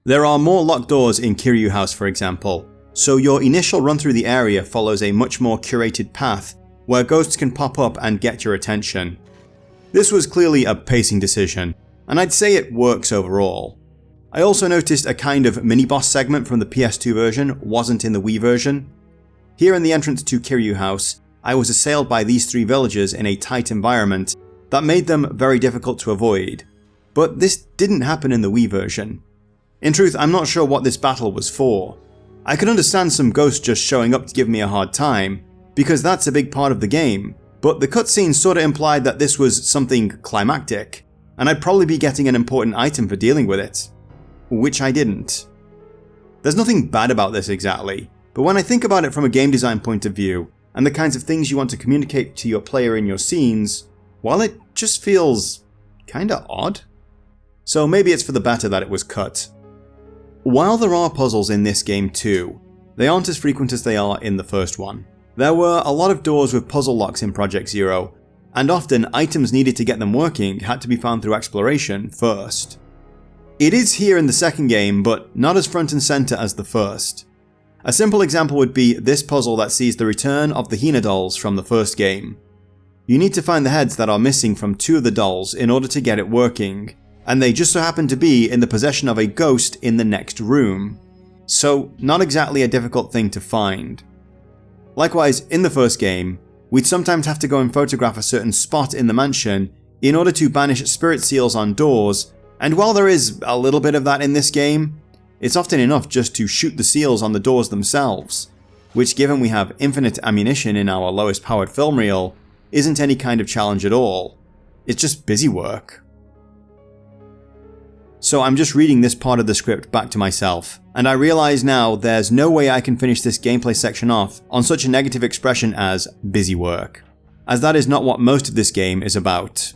There are more locked doors in Kiryu House, for example, so your initial run through the area follows a much more curated path where ghosts can pop up and get your attention. This was clearly a pacing decision, and I'd say it works overall. I also noticed a kind of mini-boss segment from the PS2 version wasn't in the Wii version. Here in the entrance to Kiryu House, I was assailed by these three villagers in a tight environment that made them very difficult to avoid, but this didn't happen in the Wii version. In truth, I'm not sure what this battle was for. I could understand some ghosts just showing up to give me a hard time, because that's a big part of the game, but the cutscene sorta implied that this was something climactic, and I'd probably be getting an important item for dealing with it. Which I didn't. There's nothing bad about this exactly, but when I think about it from a game design point of view, and the kinds of things you want to communicate to your player in your scenes, well, it just feels kinda odd. So maybe it's for the better that it was cut. While there are puzzles in this game too, they aren't as frequent as they are in the first one. There were a lot of doors with puzzle locks in Project Zero, and often items needed to get them working had to be found through exploration first. It is here in the second game, but not as front and center as the first. A simple example would be this puzzle that sees the return of the Hina dolls from the first game. You need to find the heads that are missing from two of the dolls in order to get it working, and they just so happen to be in the possession of a ghost in the next room. So, not exactly a difficult thing to find. Likewise, in the first game, we'd sometimes have to go and photograph a certain spot in the mansion in order to banish spirit seals on doors, and while there is a little bit of that in this game, it's often enough just to shoot the seals on the doors themselves, which, given we have infinite ammunition in our lowest powered film reel, isn't any kind of challenge at all. It's just busy work. So I'm just reading this part of the script back to myself, and I realise now there's no way I can finish this gameplay section off on such a negative expression as busy work, as that is not what most of this game is about.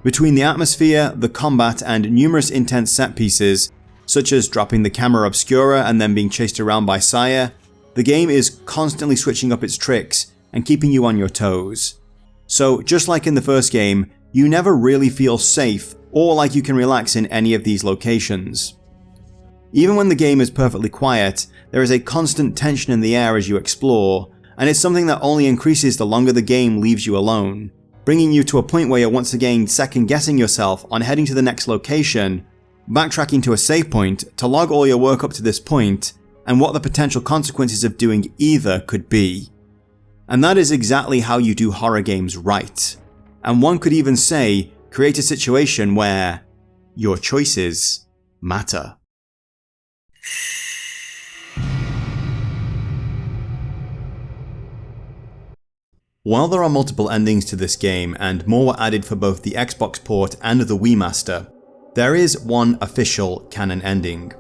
Between the atmosphere, the combat, and numerous intense set pieces, such as dropping the Camera Obscura and then being chased around by Saya, the game is constantly switching up its tricks and keeping you on your toes. So just like in the first game, you never really feel safe or like you can relax in any of these locations. Even when the game is perfectly quiet, there is a constant tension in the air as you explore, and it's something that only increases the longer the game leaves you alone, bringing you to a point where you're once again second guessing yourself on heading to the next location, backtracking to a save point to log all your work up to this point, and what the potential consequences of doing either could be. And that is exactly how you do horror games right. And one could even say, create a situation where your choices matter. While there are multiple endings to this game and more were added for both the Xbox port and the Wii Master, there is one official canon ending.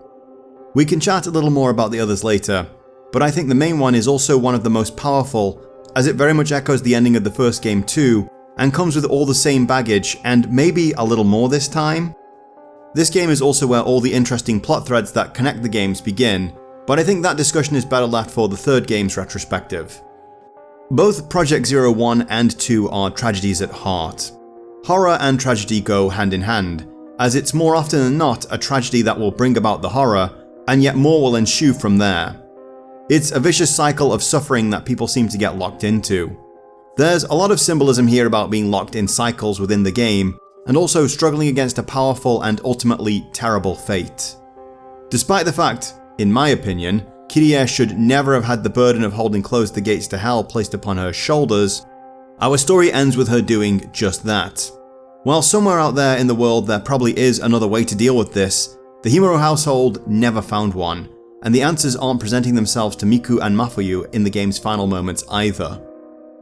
We can chat a little more about the others later, but I think the main one is also one of the most powerful, as it very much echoes the ending of the first game too, and comes with all the same baggage and maybe a little more this time. This game is also where all the interesting plot threads that connect the games begin, but I think that discussion is better left for the third game's retrospective. Both Project Zero 1 and 2 are tragedies at heart. Horror and tragedy go hand in hand, as it's more often than not a tragedy that will bring about the horror, and yet more will ensue from there. It's a vicious cycle of suffering that people seem to get locked into. There's a lot of symbolism here about being locked in cycles within the game, and also struggling against a powerful and ultimately terrible fate. Despite the fact, in my opinion, Kirie should never have had the burden of holding closed the gates to hell placed upon her shoulders, our story ends with her doing just that. While somewhere out there in the world there probably is another way to deal with this, the Himuro household never found one, and the answers aren't presenting themselves to Miku and Mafuyu in the game's final moments either.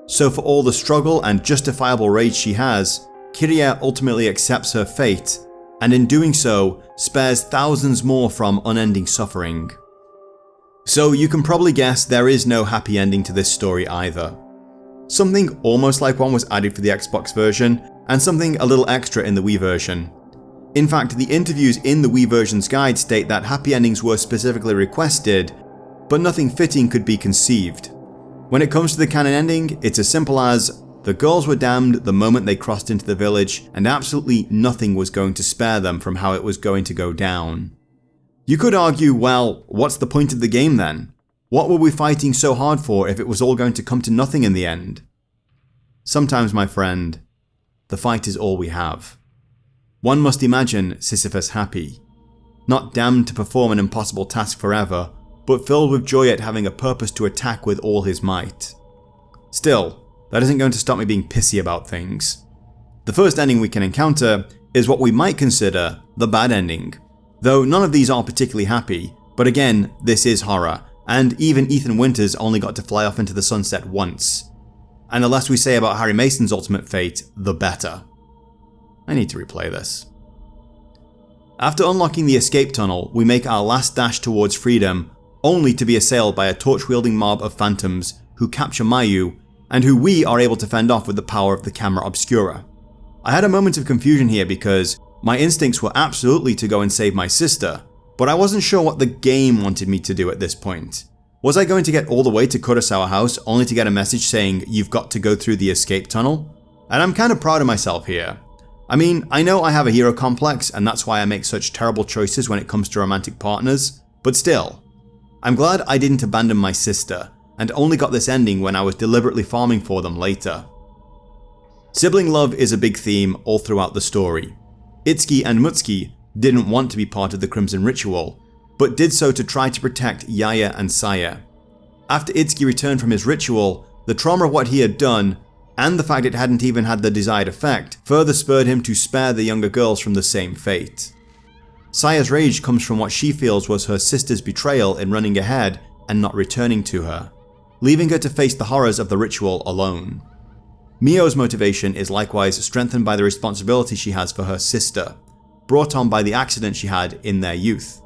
So for all the struggle and justifiable rage she has, Kirie ultimately accepts her fate, and in doing so, spares thousands more from unending suffering. So you can probably guess there is no happy ending to this story either. Something almost like one was added for the Xbox version, and something a little extra in the Wii version. In fact, the interviews in the Wii version's guide state that happy endings were specifically requested, but nothing fitting could be conceived. When it comes to the canon ending, it's as simple as, the girls were damned the moment they crossed into the village, and absolutely nothing was going to spare them from how it was going to go down. You could argue, well, what's the point of the game then? What were we fighting so hard for if it was all going to come to nothing in the end? Sometimes, my friend, the fight is all we have. One must imagine Sisyphus happy. Not damned to perform an impossible task forever, but filled with joy at having a purpose to attack with all his might. Still, that isn't going to stop me being pissy about things. The first ending we can encounter is what we might consider the bad ending. Though none of these are particularly happy, but again, this is horror, and even Ethan Winters only got to fly off into the sunset once. And the less we say about Harry Mason's ultimate fate, the better. I need to replay this. After unlocking the escape tunnel, we make our last dash towards freedom, only to be assailed by a torch-wielding mob of phantoms who capture Mayu, and who we are able to fend off with the power of the Camera Obscura. I had a moment of confusion here because my instincts were absolutely to go and save my sister, but I wasn't sure what the game wanted me to do at this point. Was I going to get all the way to Kurosawa House only to get a message saying you've got to go through the escape tunnel? And I'm kind of proud of myself here. I mean, I know I have a hero complex and that's why I make such terrible choices when it comes to romantic partners, but still, I'm glad I didn't abandon my sister and only got this ending when I was deliberately farming for them later. Sibling love is a big theme all throughout the story. Itsuki and Mutsuki didn't want to be part of the Crimson Ritual, but did so to try to protect Yaya and Saya. After Itsuki returned from his ritual, the trauma of what he had done, and the fact it hadn't even had the desired effect, further spurred him to spare the younger girls from the same fate. Saya's rage comes from what she feels was her sister's betrayal in running ahead and not returning to her, leaving her to face the horrors of the ritual alone. Mio's motivation is likewise strengthened by the responsibility she has for her sister, brought on by the accident she had in their youth.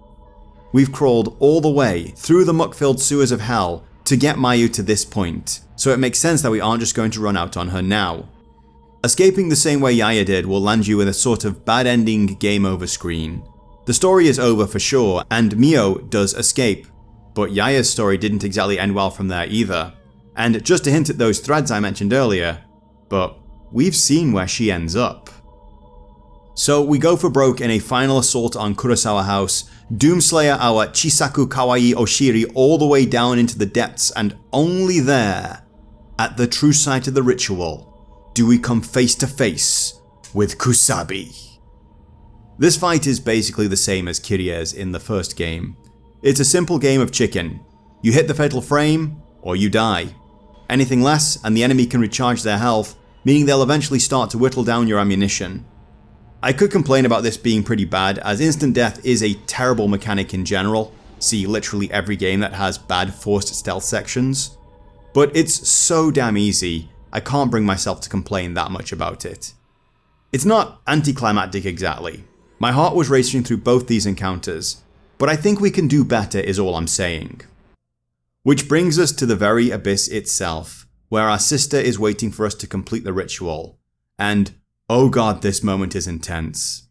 We've crawled all the way through the muck-filled sewers of hell to get Mayu to this point, so it makes sense that we aren't just going to run out on her now. Escaping the same way Yaya did will land you with a sort of bad ending game over screen. The story is over for sure, and Mio does escape, but Yaya's story didn't exactly end well from there either. And just to hint at those threads I mentioned earlier, but we've seen where she ends up. So we go for broke in a final assault on Kurosawa House, doomslayer our Chisaku Kawaii Oshiri all the way down into the depths, and only there, at the true site of the ritual, do we come face to face with Kusabi. This fight is basically the same as Kirye's in the first game. It's a simple game of chicken. You hit the fatal frame, or you die. Anything less, and the enemy can recharge their health, meaning they'll eventually start to whittle down your ammunition. I could complain about this being pretty bad, as instant death is a terrible mechanic in general. See literally every game that has bad forced stealth sections. But it's so damn easy, I can't bring myself to complain that much about it. It's not anticlimactic exactly. My heart was racing through both these encounters, but I think we can do better is all I'm saying. Which brings us to the very abyss itself, where our sister is waiting for us to complete the ritual. And oh god, this moment is intense.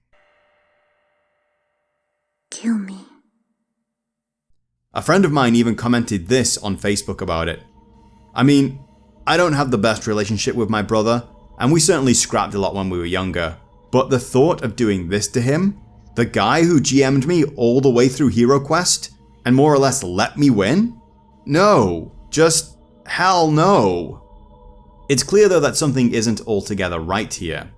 Kill me. A friend of mine even commented this on Facebook about it. I mean, I don't have the best relationship with my brother, and we certainly scrapped a lot when we were younger, but the thought of doing this to him, the guy who GM'd me all the way through Hero Quest, and more or less let me win? No, just hell no. It's clear though that something isn't altogether right here.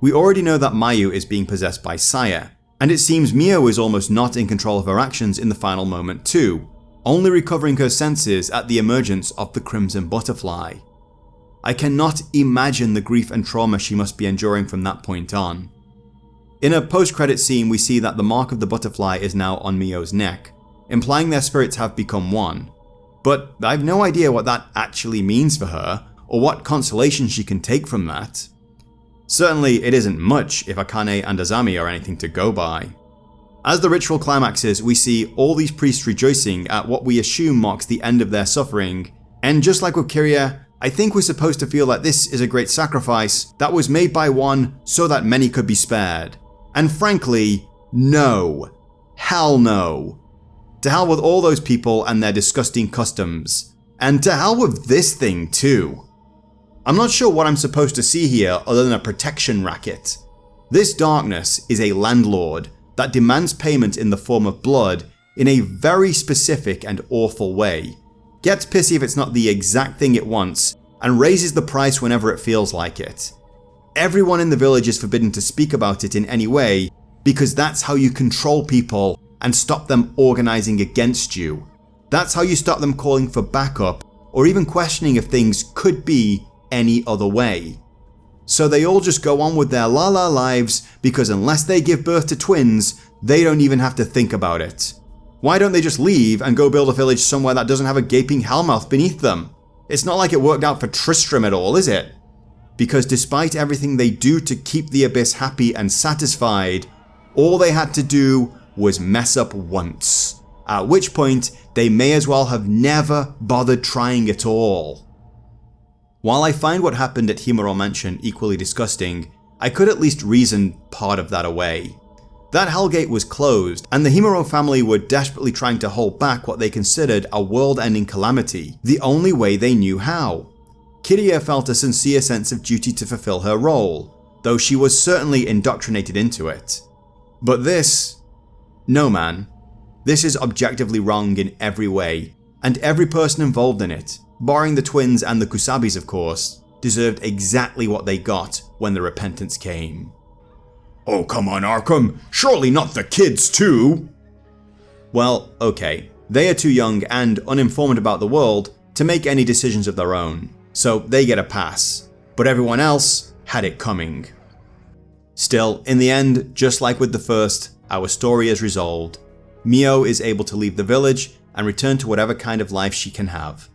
We already know that Mayu is being possessed by Saya, and it seems Mio is almost not in control of her actions in the final moment too, only recovering her senses at the emergence of the Crimson Butterfly. I cannot imagine the grief and trauma she must be enduring from that point on. In a post-credit scene we see that the mark of the butterfly is now on Mio's neck, implying their spirits have become one. But I've no idea what that actually means for her, or what consolation she can take from that. Certainly it isn't much if Akane and Azami are anything to go by. As the ritual climaxes, we see all these priests rejoicing at what we assume marks the end of their suffering, and just like with Kirya, I think we're supposed to feel that this is a great sacrifice that was made by one so that many could be spared. And frankly, no. Hell no. To hell with all those people and their disgusting customs. And to hell with this thing too. I'm not sure what I'm supposed to see here other than a protection racket. This darkness is a landlord that demands payment in the form of blood in a very specific and awful way, gets pissy if it's not the exact thing it wants, and raises the price whenever it feels like it. Everyone in the village is forbidden to speak about it in any way, because that's how you control people and stop them organizing against you. That's how you stop them calling for backup, or even questioning if things could be any other way. So they all just go on with their la-la lives, because unless they give birth to twins, they don't even have to think about it. Why don't they just leave and go build a village somewhere that doesn't have a gaping hellmouth beneath them? It's not like it worked out for Tristram at all, is it? Because despite everything they do to keep the Abyss happy and satisfied, all they had to do was mess up once. At which point, they may as well have never bothered trying at all. While I find what happened at Himuro Mansion equally disgusting, I could at least reason part of that away. That Hellgate was closed, and the Himuro family were desperately trying to hold back what they considered a world-ending calamity, the only way they knew how. Kirya felt a sincere sense of duty to fulfill her role, though she was certainly indoctrinated into it. But this... no man. This is objectively wrong in every way, and every person involved in it, barring the twins and the Kusabis of course, deserved exactly what they got when the repentance came. Oh come on Arkham, surely not the kids too! Well, okay, they are too young and uninformed about the world to make any decisions of their own, so they get a pass, but everyone else had it coming. Still, in the end, just like with the first, our story is resolved. Mio is able to leave the village and return to whatever kind of life she can have.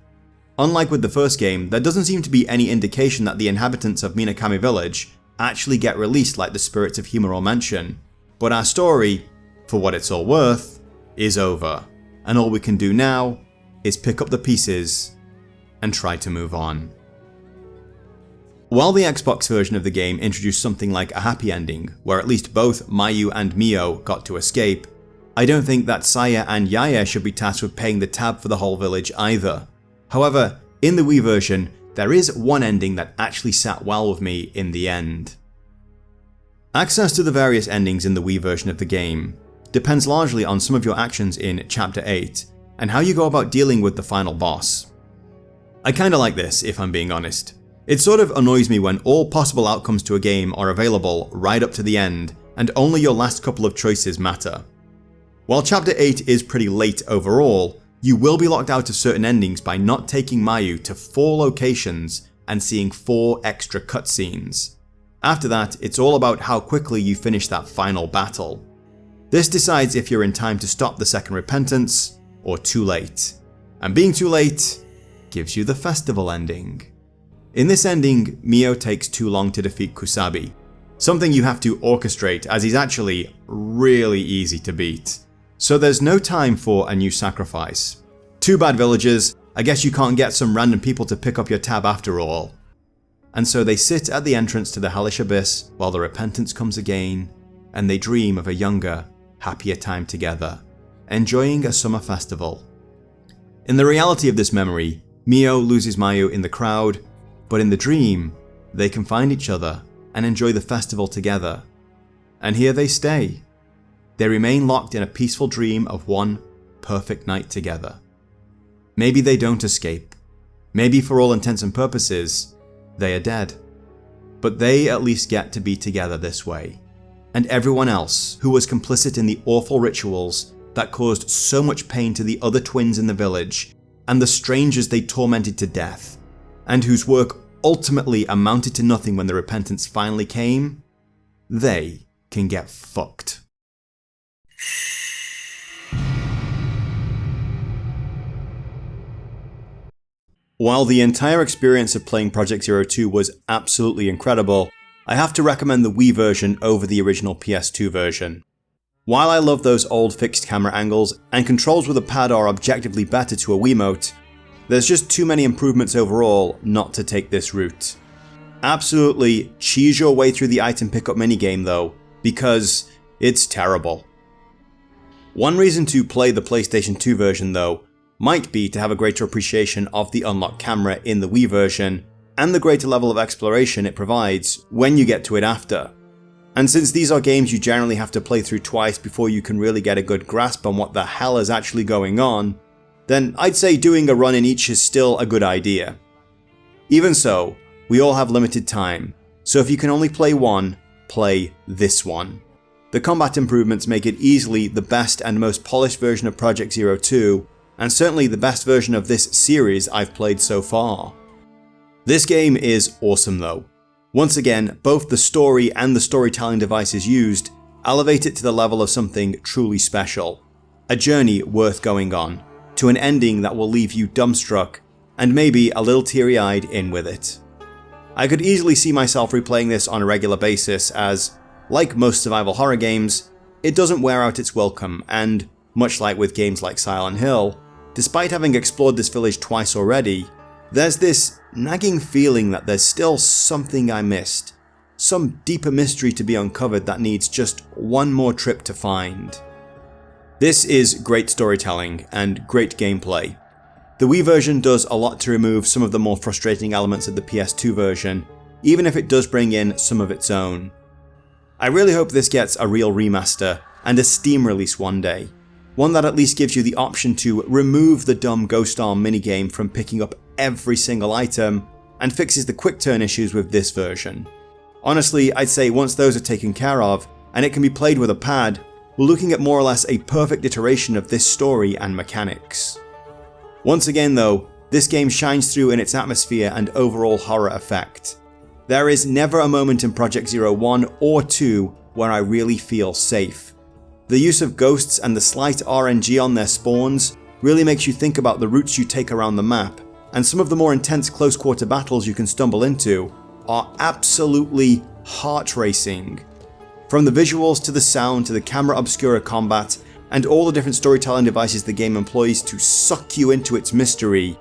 Unlike with the first game, there doesn't seem to be any indication that the inhabitants of Minakami Village actually get released like the spirits of Himuro mention, but our story, for what it's all worth, is over, and all we can do now is pick up the pieces and try to move on. While the Xbox version of the game introduced something like a happy ending, where at least both Mayu and Mio got to escape, I don't think that Saya and Yaya should be tasked with paying the tab for the whole village either. However, in the Wii version, there is one ending that actually sat well with me in the end. Access to the various endings in the Wii version of the game depends largely on some of your actions in Chapter 8 and how you go about dealing with the final boss. I kinda like this, if I'm being honest. It sort of annoys me when all possible outcomes to a game are available right up to the end and only your last couple of choices matter. While Chapter 8 is pretty late overall, you will be locked out of certain endings by not taking Mayu to 4 locations and seeing 4 extra cutscenes. After that, it's all about how quickly you finish that final battle. This decides if you're in time to stop the second repentance, or too late. And being too late gives you the festival ending. In this ending, Mio takes too long to defeat Kusabi, something you have to orchestrate as he's actually really easy to beat. So there's no time for a new sacrifice. Too bad, villagers, I guess you can't get some random people to pick up your tab after all. And so they sit at the entrance to the hellish abyss while the repentance comes again, and they dream of a younger, happier time together, enjoying a summer festival. In the reality of this memory, Mio loses Mayu in the crowd, but in the dream, they can find each other and enjoy the festival together. And here they stay. They remain locked in a peaceful dream of one perfect night together. Maybe they don't escape. Maybe for all intents and purposes, they are dead. But they at least get to be together this way. And everyone else who was complicit in the awful rituals that caused so much pain to the other twins in the village, and the strangers they tormented to death, and whose work ultimately amounted to nothing when the repentance finally came, they can get fucked. While the entire experience of playing Project Zero 2 was absolutely incredible, I have to recommend the Wii version over the original PS2 version. While I love those old fixed camera angles and controls with a pad are objectively better to a Wiimote, there's just too many improvements overall not to take this route. Absolutely cheese your way through the item pickup minigame though, because it's terrible. One reason to play the PlayStation 2 version though might be to have a greater appreciation of the unlocked camera in the Wii version and the greater level of exploration it provides when you get to it after. And since these are games you generally have to play through twice before you can really get a good grasp on what the hell is actually going on, then I'd say doing a run in each is still a good idea. Even so, we all have limited time, so if you can only play one, play this one. The combat improvements make it easily the best and most polished version of Project Zero 2, and certainly the best version of this series I've played so far. This game is awesome though. Once again, both the story and the storytelling devices used elevate it to the level of something truly special. A journey worth going on, to an ending that will leave you dumbstruck, and maybe a little teary-eyed in with it. I could easily see myself replaying this on a regular basis as, like most survival horror games, it doesn't wear out its welcome and, much like with games like Silent Hill, despite having explored this village twice already, there's this nagging feeling that there's still something I missed, some deeper mystery to be uncovered that needs just one more trip to find. This is great storytelling and great gameplay. The Wii version does a lot to remove some of the more frustrating elements of the PS2 version, even if it does bring in some of its own. I really hope this gets a real remaster and a Steam release one day. One that at least gives you the option to remove the dumb Ghost Arm minigame from picking up every single item, and fixes the quick turn issues with this version. Honestly, I'd say once those are taken care of, and it can be played with a pad, we're looking at more or less a perfect iteration of this story and mechanics. Once again though, this game shines through in its atmosphere and overall horror effect. There is never a moment in Project Zero 1 or 2 where I really feel safe. The use of ghosts and the slight RNG on their spawns really makes you think about the routes you take around the map, and some of the more intense close quarter battles you can stumble into are absolutely heart-racing. From the visuals to the sound to the Camera Obscura combat, and all the different storytelling devices the game employs to suck you into its mystery,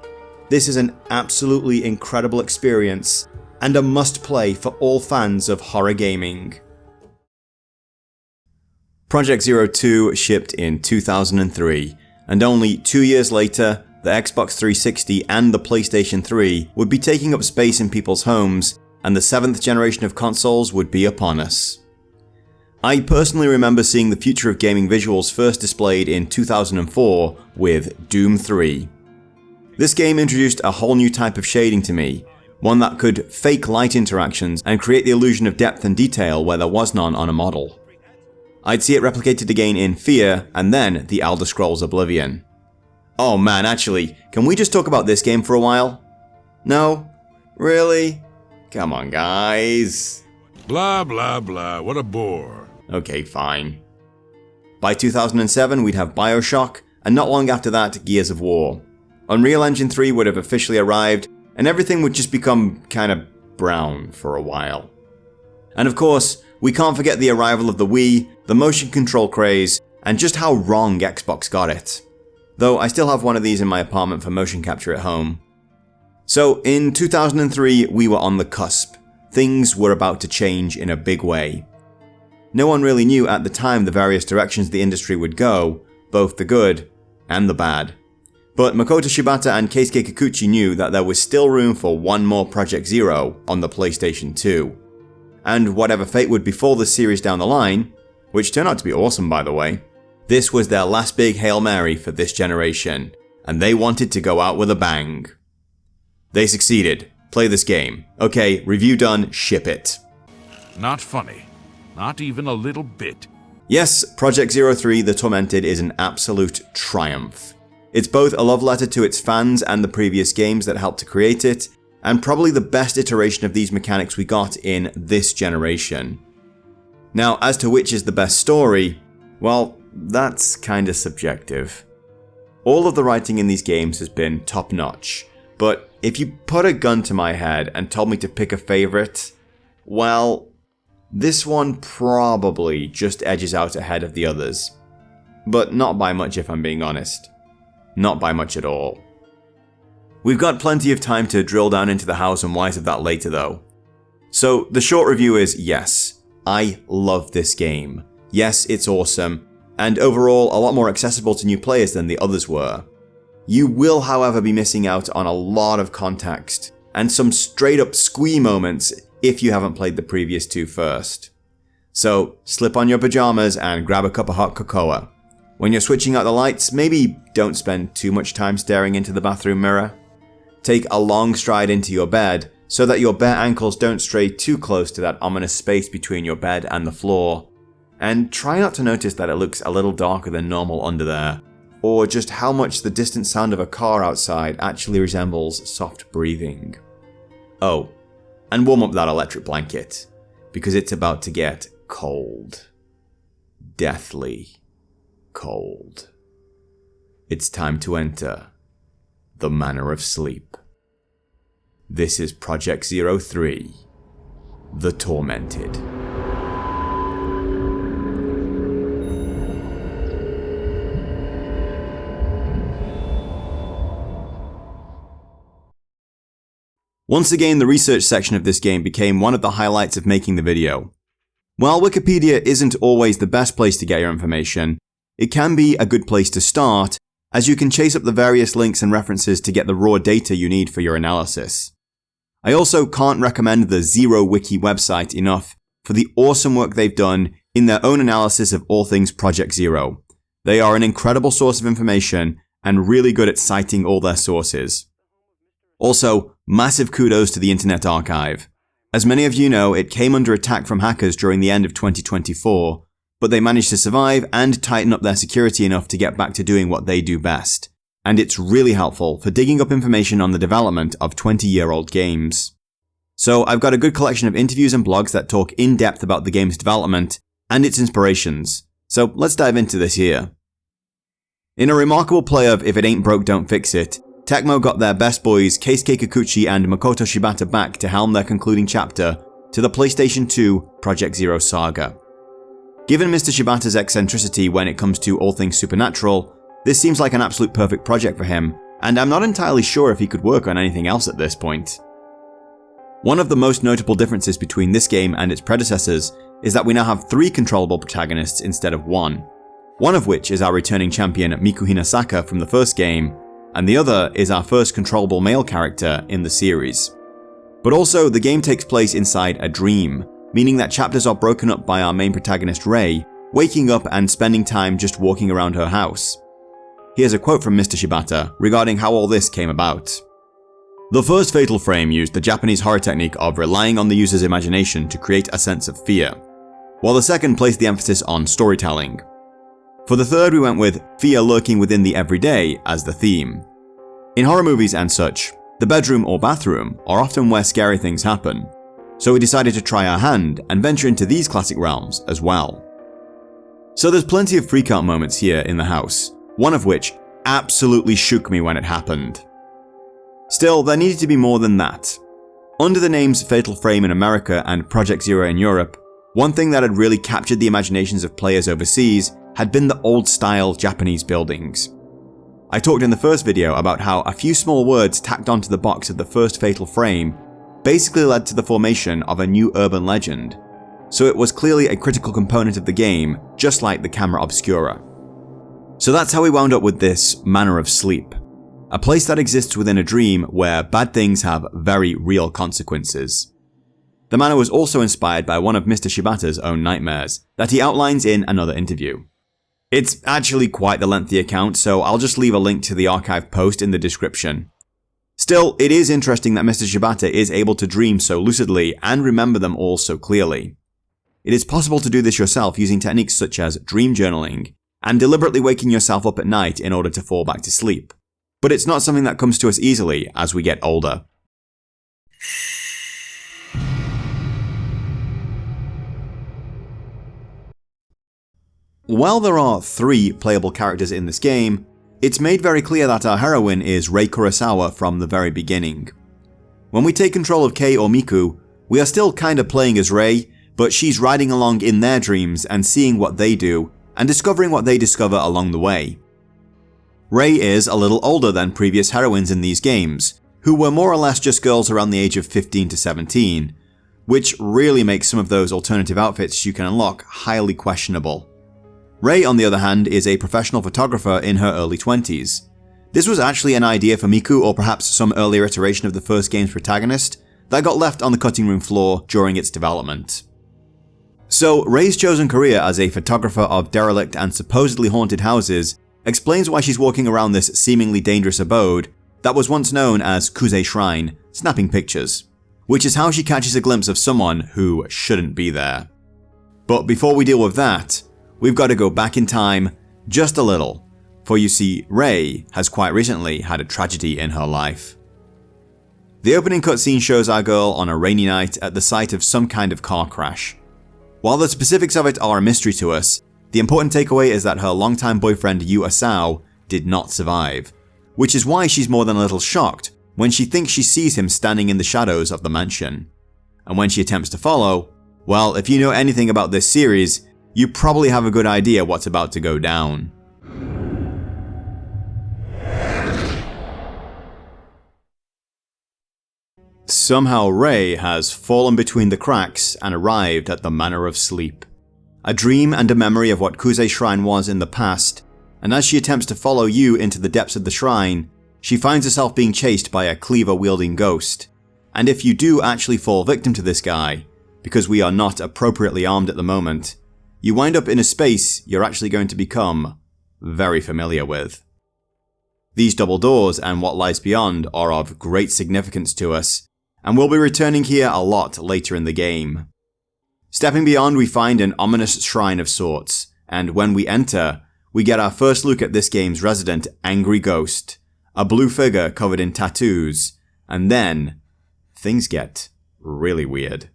this is an absolutely incredible experience, and a must-play for all fans of horror gaming. Project Zero 2 shipped in 2003, and only 2 years later, the Xbox 360 and the PlayStation 3 would be taking up space in people's homes, and the 7th generation of consoles would be upon us. I personally remember seeing the future of gaming visuals first displayed in 2004 with Doom 3. This game introduced a whole new type of shading to me, one that could fake light interactions and create the illusion of depth and detail where there was none on a model. I'd see it replicated again in Fear and then The Elder Scrolls Oblivion. Oh man, actually, can we just talk about this game for a while? No? Really? Come on, guys. Blah, blah, blah. What a bore. Okay, fine. By 2007, we'd have BioShock, and not long after that, Gears of War. Unreal Engine 3 would have officially arrived, and everything would just become kinda brown for a while. And of course, we can't forget the arrival of the Wii, the motion control craze, and just how wrong Xbox got it. Though I still have one of these in my apartment for motion capture at home. So in 2003, we were on the cusp. Things were about to change in a big way. No one really knew at the time the various directions the industry would go, both the good and the bad. But Makoto Shibata and Keisuke Kikuchi knew that there was still room for one more Project Zero on the PlayStation 2. And whatever fate would befall this series down the line, which turned out to be awesome by the way, this was their last big Hail Mary for this generation, and they wanted to go out with a bang. They succeeded. Play this game. Okay, review done, ship it. Not funny. Not even a little bit. Yes, Project Zero 3 The Tormented is an absolute triumph. It's both a love letter to its fans and the previous games that helped to create it, and probably the best iteration of these mechanics we got in this generation. Now, as to which is the best story, well, that's kinda subjective. All of the writing in these games has been top notch, but if you put a gun to my head and told me to pick a favorite, well, this one probably just edges out ahead of the others. But not by much if I'm being honest. Not by much at all. We've got plenty of time to drill down into the hows and whys of that later though. So the short review is yes, I love this game. Yes, it's awesome, and overall a lot more accessible to new players than the others were. You will, however, be missing out on a lot of context, and some straight up squee moments if you haven't played the previous two first. So slip on your pajamas and grab a cup of hot cocoa. When you're switching out the lights, maybe don't spend too much time staring into the bathroom mirror. Take a long stride into your bed so that your bare ankles don't stray too close to that ominous space between your bed and the floor. And try not to notice that it looks a little darker than normal under there, or just how much the distant sound of a car outside actually resembles soft breathing. Oh, and warm up that electric blanket, because it's about to get cold. Deathly cold. It's time to enter the Manor of Sleep. This is Project Zero 3, The Tormented. Once again, the research section of this game became one of the highlights of making the video. While Wikipedia isn't always the best place to get your information, it can be a good place to start, as you can chase up the various links and references to get the raw data you need for your analysis. I also can't recommend the Zero Wiki website enough for the awesome work they've done in their own analysis of all things Project Zero. They are an incredible source of information and really good at citing all their sources. Also, massive kudos to the Internet Archive. As many of you know, it came under attack from hackers during the end of 2024, but they managed to survive and tighten up their security enough to get back to doing what they do best. And it's really helpful for digging up information on the development of 20-year-old games. So I've got a good collection of interviews and blogs that talk in depth about the game's development and its inspirations, So let's dive into this here. In a remarkable play of if it ain't broke don't fix it, Tecmo got their best boys Keisuke Kikuchi and Makoto Shibata back to helm their concluding chapter to the PlayStation 2 Project Zero saga. Given Mr. Shibata's eccentricity when it comes to all things supernatural, this seems like an absolute perfect project for him, and I'm not entirely sure if he could work on anything else at this point. One of the most notable differences between this game and its predecessors is that we now have 3 controllable protagonists instead of 1, one of which is our returning champion Miku Hinasaka from the first game, and the other is our first controllable male character in the series. But also, the game takes place inside a dream, meaning that chapters are broken up by our main protagonist Rei, waking up and spending time just walking around her house. Here's a quote from Mr. Shibata regarding how all this came about. The first Fatal Frame used the Japanese horror technique of relying on the user's imagination to create a sense of fear, while the second placed the emphasis on storytelling. For the third, we went with fear lurking within the everyday as the theme. In horror movies and such, the bedroom or bathroom are often where scary things happen, so we decided to try our hand and venture into these classic realms as well. So there's plenty of freak-out moments here in the house, one of which absolutely shook me when it happened. Still, there needed to be more than that. Under the names Fatal Frame in America and Project Zero in Europe, one thing that had really captured the imaginations of players overseas had been the old-style Japanese buildings. I talked in the first video about how a few small words tacked onto the box of the first Fatal Frame basically led to the formation of a new urban legend, so it was clearly a critical component of the game, just like the Camera Obscura. So that's how we wound up with this Manor of Sleep, a place that exists within a dream where bad things have very real consequences. The manor was also inspired by one of Mr. Shibata's own nightmares that he outlines in another interview. It's actually quite the lengthy account, so I'll just leave a link to the archive post in the description. Still, it is interesting that Mr. Shibata is able to dream so lucidly and remember them all so clearly. It is possible to do this yourself using techniques such as dream journaling and deliberately waking yourself up at night in order to fall back to sleep. But it's not something that comes to us easily as we get older. While there are 3 playable characters in this game, it's made very clear that our heroine is Rei Kurosawa from the very beginning. When we take control of Kei or Miku, we are still kinda playing as Rei, but she's riding along in their dreams and seeing what they do, and discovering what they discover along the way. Rei is a little older than previous heroines in these games, who were more or less just girls around the age of 15 to 17, which really makes some of those alternative outfits you can unlock highly questionable. Rei, on the other hand, is a professional photographer in her early 20s. This was actually an idea for Miku, or perhaps some earlier iteration of the first game's protagonist, that got left on the cutting room floor during its development. So, Rei's chosen career as a photographer of derelict and supposedly haunted houses explains why she's walking around this seemingly dangerous abode that was once known as Kuze Shrine, snapping pictures, which is how she catches a glimpse of someone who shouldn't be there. But before we deal with that, we've got to go back in time just a little, for you see, Rei has quite recently had a tragedy in her life. The opening cutscene shows our girl on a rainy night at the site of some kind of car crash. While the specifics of it are a mystery to us, the important takeaway is that her longtime boyfriend Yu Asao did not survive, which is why she's more than a little shocked when she thinks she sees him standing in the shadows of the mansion. And when she attempts to follow, well, if you know anything about this series, you probably have a good idea what's about to go down. Somehow Rei has fallen between the cracks and arrived at the Manor of Sleep, a dream and a memory of what Kuze Shrine was in the past, and as she attempts to follow Yu into the depths of the shrine, she finds herself being chased by a cleaver-wielding ghost. And if you do actually fall victim to this guy, because we are not appropriately armed at the moment, you wind up in a space you're actually going to become very familiar with. These double doors and what lies beyond are of great significance to us, and we'll be returning here a lot later in the game. Stepping beyond, we find an ominous shrine of sorts, and when we enter, we get our first look at this game's resident angry ghost, a blue figure covered in tattoos, and then things get really weird.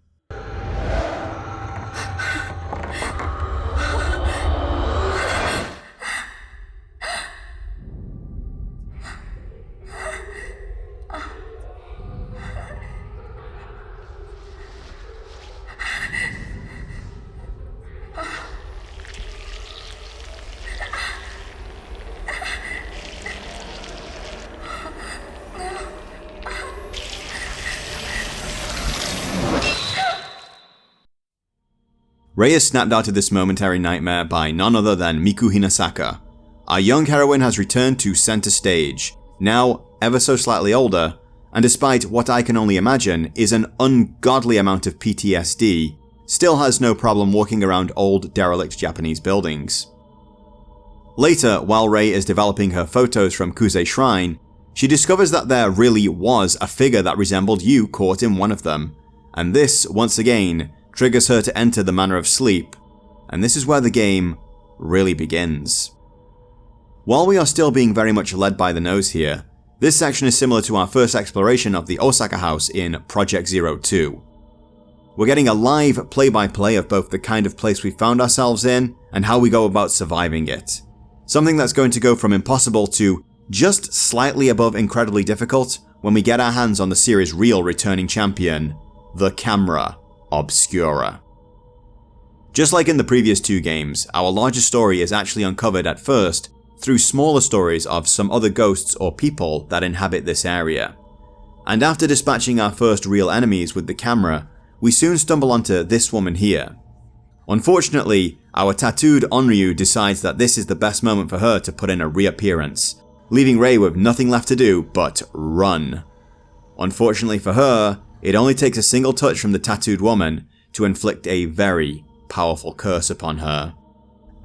Rei is snapped out of this momentary nightmare by none other than Miku Hinasaka. Our young heroine has returned to center stage, now ever so slightly older, and despite what I can only imagine is an ungodly amount of PTSD, still has no problem walking around old derelict Japanese buildings. Later, while Rei is developing her photos from Kuze Shrine, she discovers that there really was a figure that resembled you caught in one of them, and this, once again, triggers her to enter the Manor of Sleep, and this is where the game really begins. While we are still being very much led by the nose here, this section is similar to our first exploration of the Osaka house in Project Zero 2. We're getting a live play-by-play of both the kind of place we found ourselves in and how we go about surviving it. Something that's going to go from impossible to just slightly above incredibly difficult when we get our hands on the series' real returning champion, the Camera Obscura. Just like in the previous two games, our larger story is actually uncovered at first through smaller stories of some other ghosts or people that inhabit this area. And after dispatching our first real enemies with the camera, we soon stumble onto this woman here. Unfortunately, our tattooed Onryu decides that this is the best moment for her to put in a reappearance, leaving Rei with nothing left to do but run. Unfortunately for her, it only takes a single touch from the tattooed woman to inflict a very powerful curse upon her.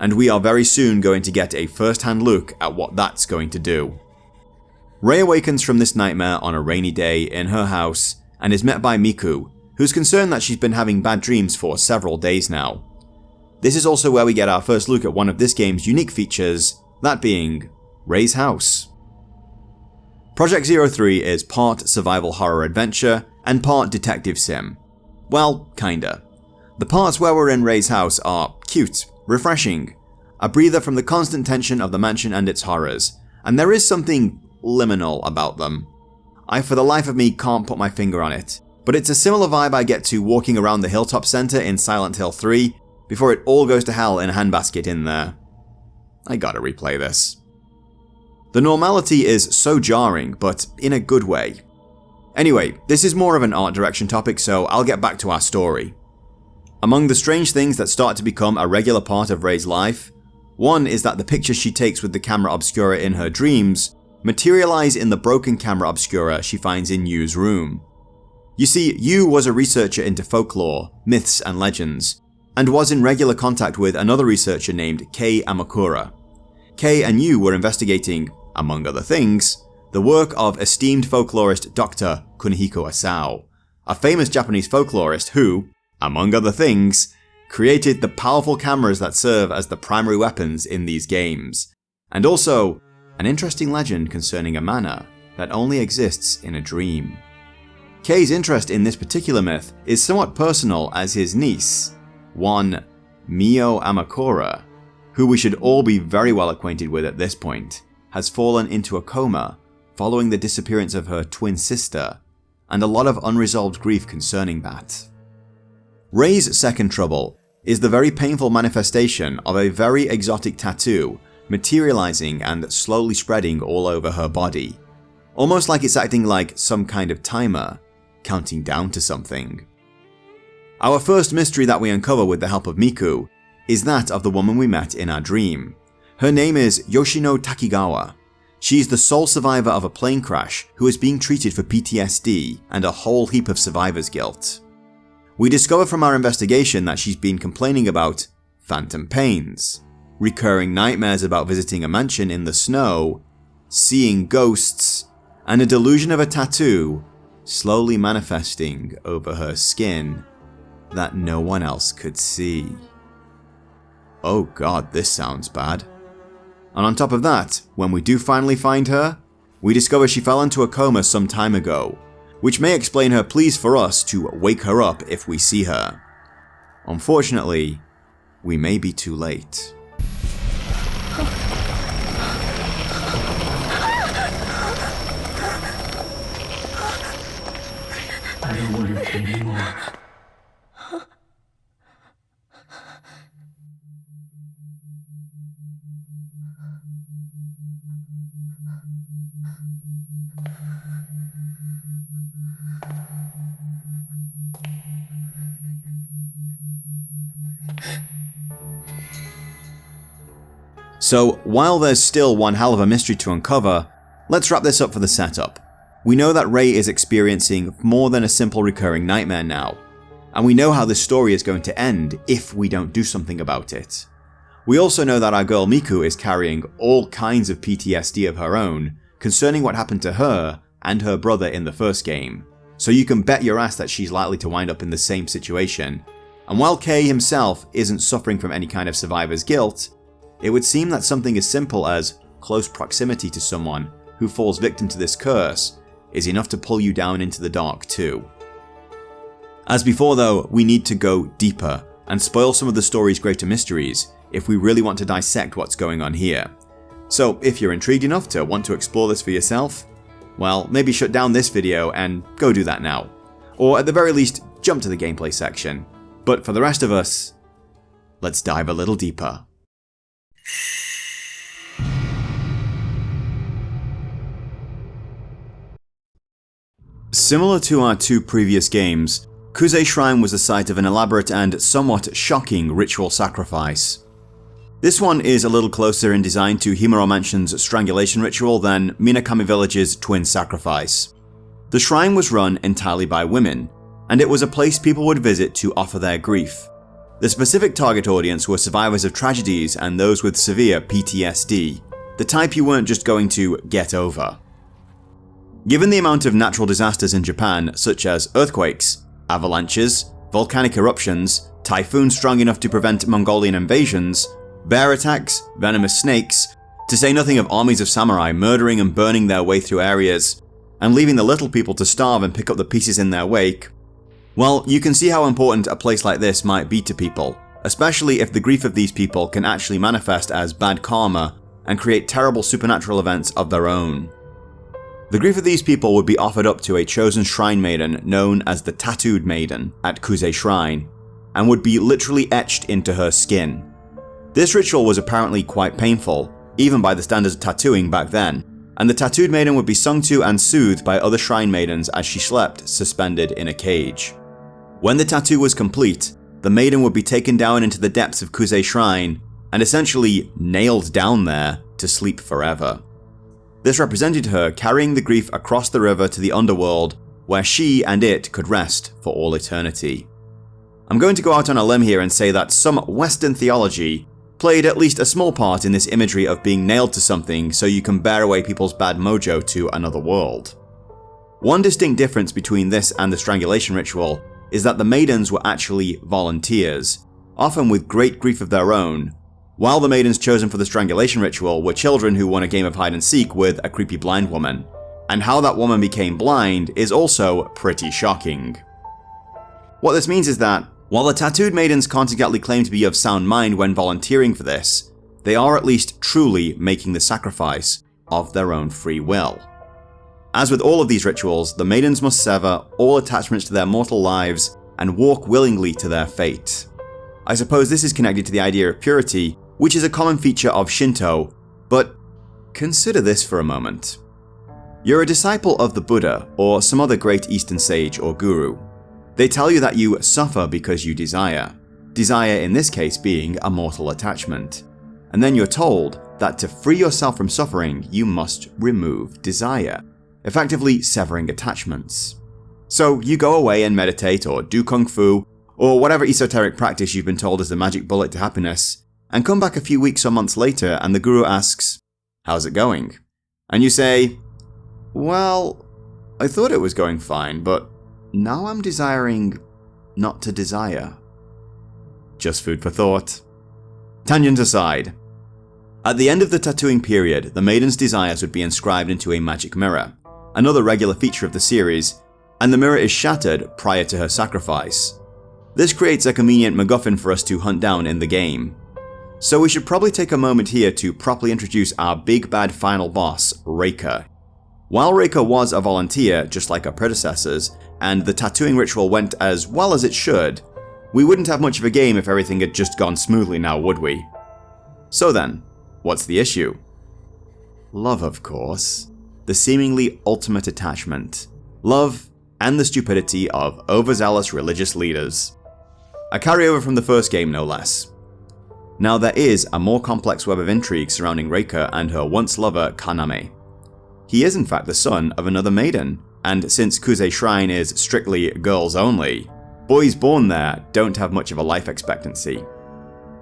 And we are very soon going to get a first-hand look at what that's going to do. Rei awakens from this nightmare on a rainy day in her house and is met by Miku, who's concerned that she's been having bad dreams for several days now. This is also where we get our first look at one of this game's unique features, that being Rei's house. Project Zero 3 is part survival horror adventure and part detective sim. Well, kinda. The parts where we're in Rei's house are cute, refreshing, a breather from the constant tension of the mansion and its horrors, and there is something liminal about them. I for the life of me can't put my finger on it, but it's a similar vibe I get to walking around the Hilltop Center in Silent Hill 3 before it all goes to hell in a handbasket in there. I gotta replay this. The normality is so jarring, but in a good way. Anyway, this is more of an art direction topic, so I'll get back to our story. Among the strange things that start to become a regular part of Rei's life, one is that the pictures she takes with the Camera Obscura in her dreams materialize in the broken Camera Obscura she finds in Yu's room. You see, Yu was a researcher into folklore, myths and legends, and was in regular contact with another researcher named Kei Amakura. Kei and Yu were investigating, among other things, the work of esteemed folklorist Dr. Kunihiko Asao, a famous Japanese folklorist who, among other things, created the powerful cameras that serve as the primary weapons in these games, and also an interesting legend concerning a manor that only exists in a dream. Kei's interest in this particular myth is somewhat personal, as his niece, one Mio Amakura, who we should all be very well acquainted with at this point, has fallen into a coma following the disappearance of her twin sister, and a lot of unresolved grief concerning that. Rei's second trouble is the very painful manifestation of a very exotic tattoo materializing and slowly spreading all over her body, almost like it's acting like some kind of timer, counting down to something. Our first mystery that we uncover with the help of Miku is that of the woman we met in our dream. Her name is Yoshino Takigawa. She's the sole survivor of a plane crash who is being treated for PTSD and a whole heap of survivor's guilt. We discover from our investigation that she's been complaining about phantom pains, recurring nightmares about visiting a mansion in the snow, seeing ghosts, and a delusion of a tattoo slowly manifesting over her skin that no one else could see. Oh god, this sounds bad. And on top of that, when we do finally find her, we discover she fell into a coma some time ago, which may explain her pleas for us to wake her up if we see her. Unfortunately, we may be too late. I don't want your kid anymore. So while there's still one hell of a mystery to uncover, let's wrap this up for the setup. We know that Rei is experiencing more than a simple recurring nightmare now, and we know how this story is going to end if we don't do something about it. We also know that our girl Miku is carrying all kinds of PTSD of her own concerning what happened to her and her brother in the first game, so you can bet your ass that she's likely to wind up in the same situation. And while Kei himself isn't suffering from any kind of survivor's guilt, it would seem that something as simple as close proximity to someone who falls victim to this curse is enough to pull you down into the dark too. As before though, we need to go deeper and spoil some of the story's greater mysteries if we really want to dissect what's going on here. So if you're intrigued enough to want to explore this for yourself, well, maybe shut down this video and go do that now. Or at the very least, jump to the gameplay section. But for the rest of us, let's dive a little deeper. Similar to our two previous games, Kusei Shrine was the site of an elaborate and somewhat shocking ritual sacrifice. This one is a little closer in design to Himuro Mansion's strangulation ritual than Minakami Village's twin sacrifice. The shrine was run entirely by women, and it was a place people would visit to offer their grief. The specific target audience were survivors of tragedies and those with severe PTSD, the type you weren't just going to get over. Given the amount of natural disasters in Japan, such as earthquakes, avalanches, volcanic eruptions, typhoons strong enough to prevent Mongolian invasions, bear attacks, venomous snakes, to say nothing of armies of samurai murdering and burning their way through areas, and leaving the little people to starve and pick up the pieces in their wake, well, you can see how important a place like this might be to people, especially if the grief of these people can actually manifest as bad karma and create terrible supernatural events of their own. The grief of these people would be offered up to a chosen shrine maiden known as the Tattooed Maiden at Kusei Shrine, and would be literally etched into her skin. This ritual was apparently quite painful, even by the standards of tattooing back then, and the Tattooed Maiden would be sung to and soothed by other shrine maidens as she slept suspended in a cage. When the tattoo was complete, the maiden would be taken down into the depths of Kusei Shrine and essentially nailed down there to sleep forever. This represented her carrying the grief across the river to the underworld, where she and it could rest for all eternity. I'm going to go out on a limb here and say that some Western theology played at least a small part in this imagery of being nailed to something so you can bear away people's bad mojo to another world. One distinct difference between this and the strangulation ritual is that the maidens were actually volunteers, often with great grief of their own, while the maidens chosen for the strangulation ritual were children who won a game of hide and seek with a creepy blind woman. And how that woman became blind is also pretty shocking. What this means is that, while the tattooed maidens can't exactly claim to be of sound mind when volunteering for this, they are at least truly making the sacrifice of their own free will. As with all of these rituals, the maidens must sever all attachments to their mortal lives and walk willingly to their fate. I suppose this is connected to the idea of purity, which is a common feature of Shinto, but consider this for a moment. You're a disciple of the Buddha or some other great Eastern sage or guru. They tell you that you suffer because you desire in this case being a mortal attachment. And then you're told that to free yourself from suffering, you must remove desire, effectively severing attachments. So you go away and meditate or do kung fu, or whatever esoteric practice you've been told is the magic bullet to happiness, and come back a few weeks or months later and the guru asks, "How's it going?" And you say, "Well, I thought it was going fine, but now I'm desiring not to desire." Just food for thought. Tangent aside. At the end of the tattooing period, the maiden's desires would be inscribed into a magic mirror, another regular feature of the series, and the mirror is shattered prior to her sacrifice. This creates a convenient MacGuffin for us to hunt down in the game. So we should probably take a moment here to properly introduce our big bad final boss, Reika. While Reika was a volunteer, just like her predecessors, and the tattooing ritual went as well as it should, we wouldn't have much of a game if everything had just gone smoothly now, would we? So then, what's the issue? Love, of course. The seemingly ultimate attachment. Love and the stupidity of overzealous religious leaders. A carryover from the first game, no less. Now there is a more complex web of intrigue surrounding Reika and her once lover Kaname. He is in fact the son of another maiden, and since Kuze Shrine is strictly girls only, boys born there don't have much of a life expectancy.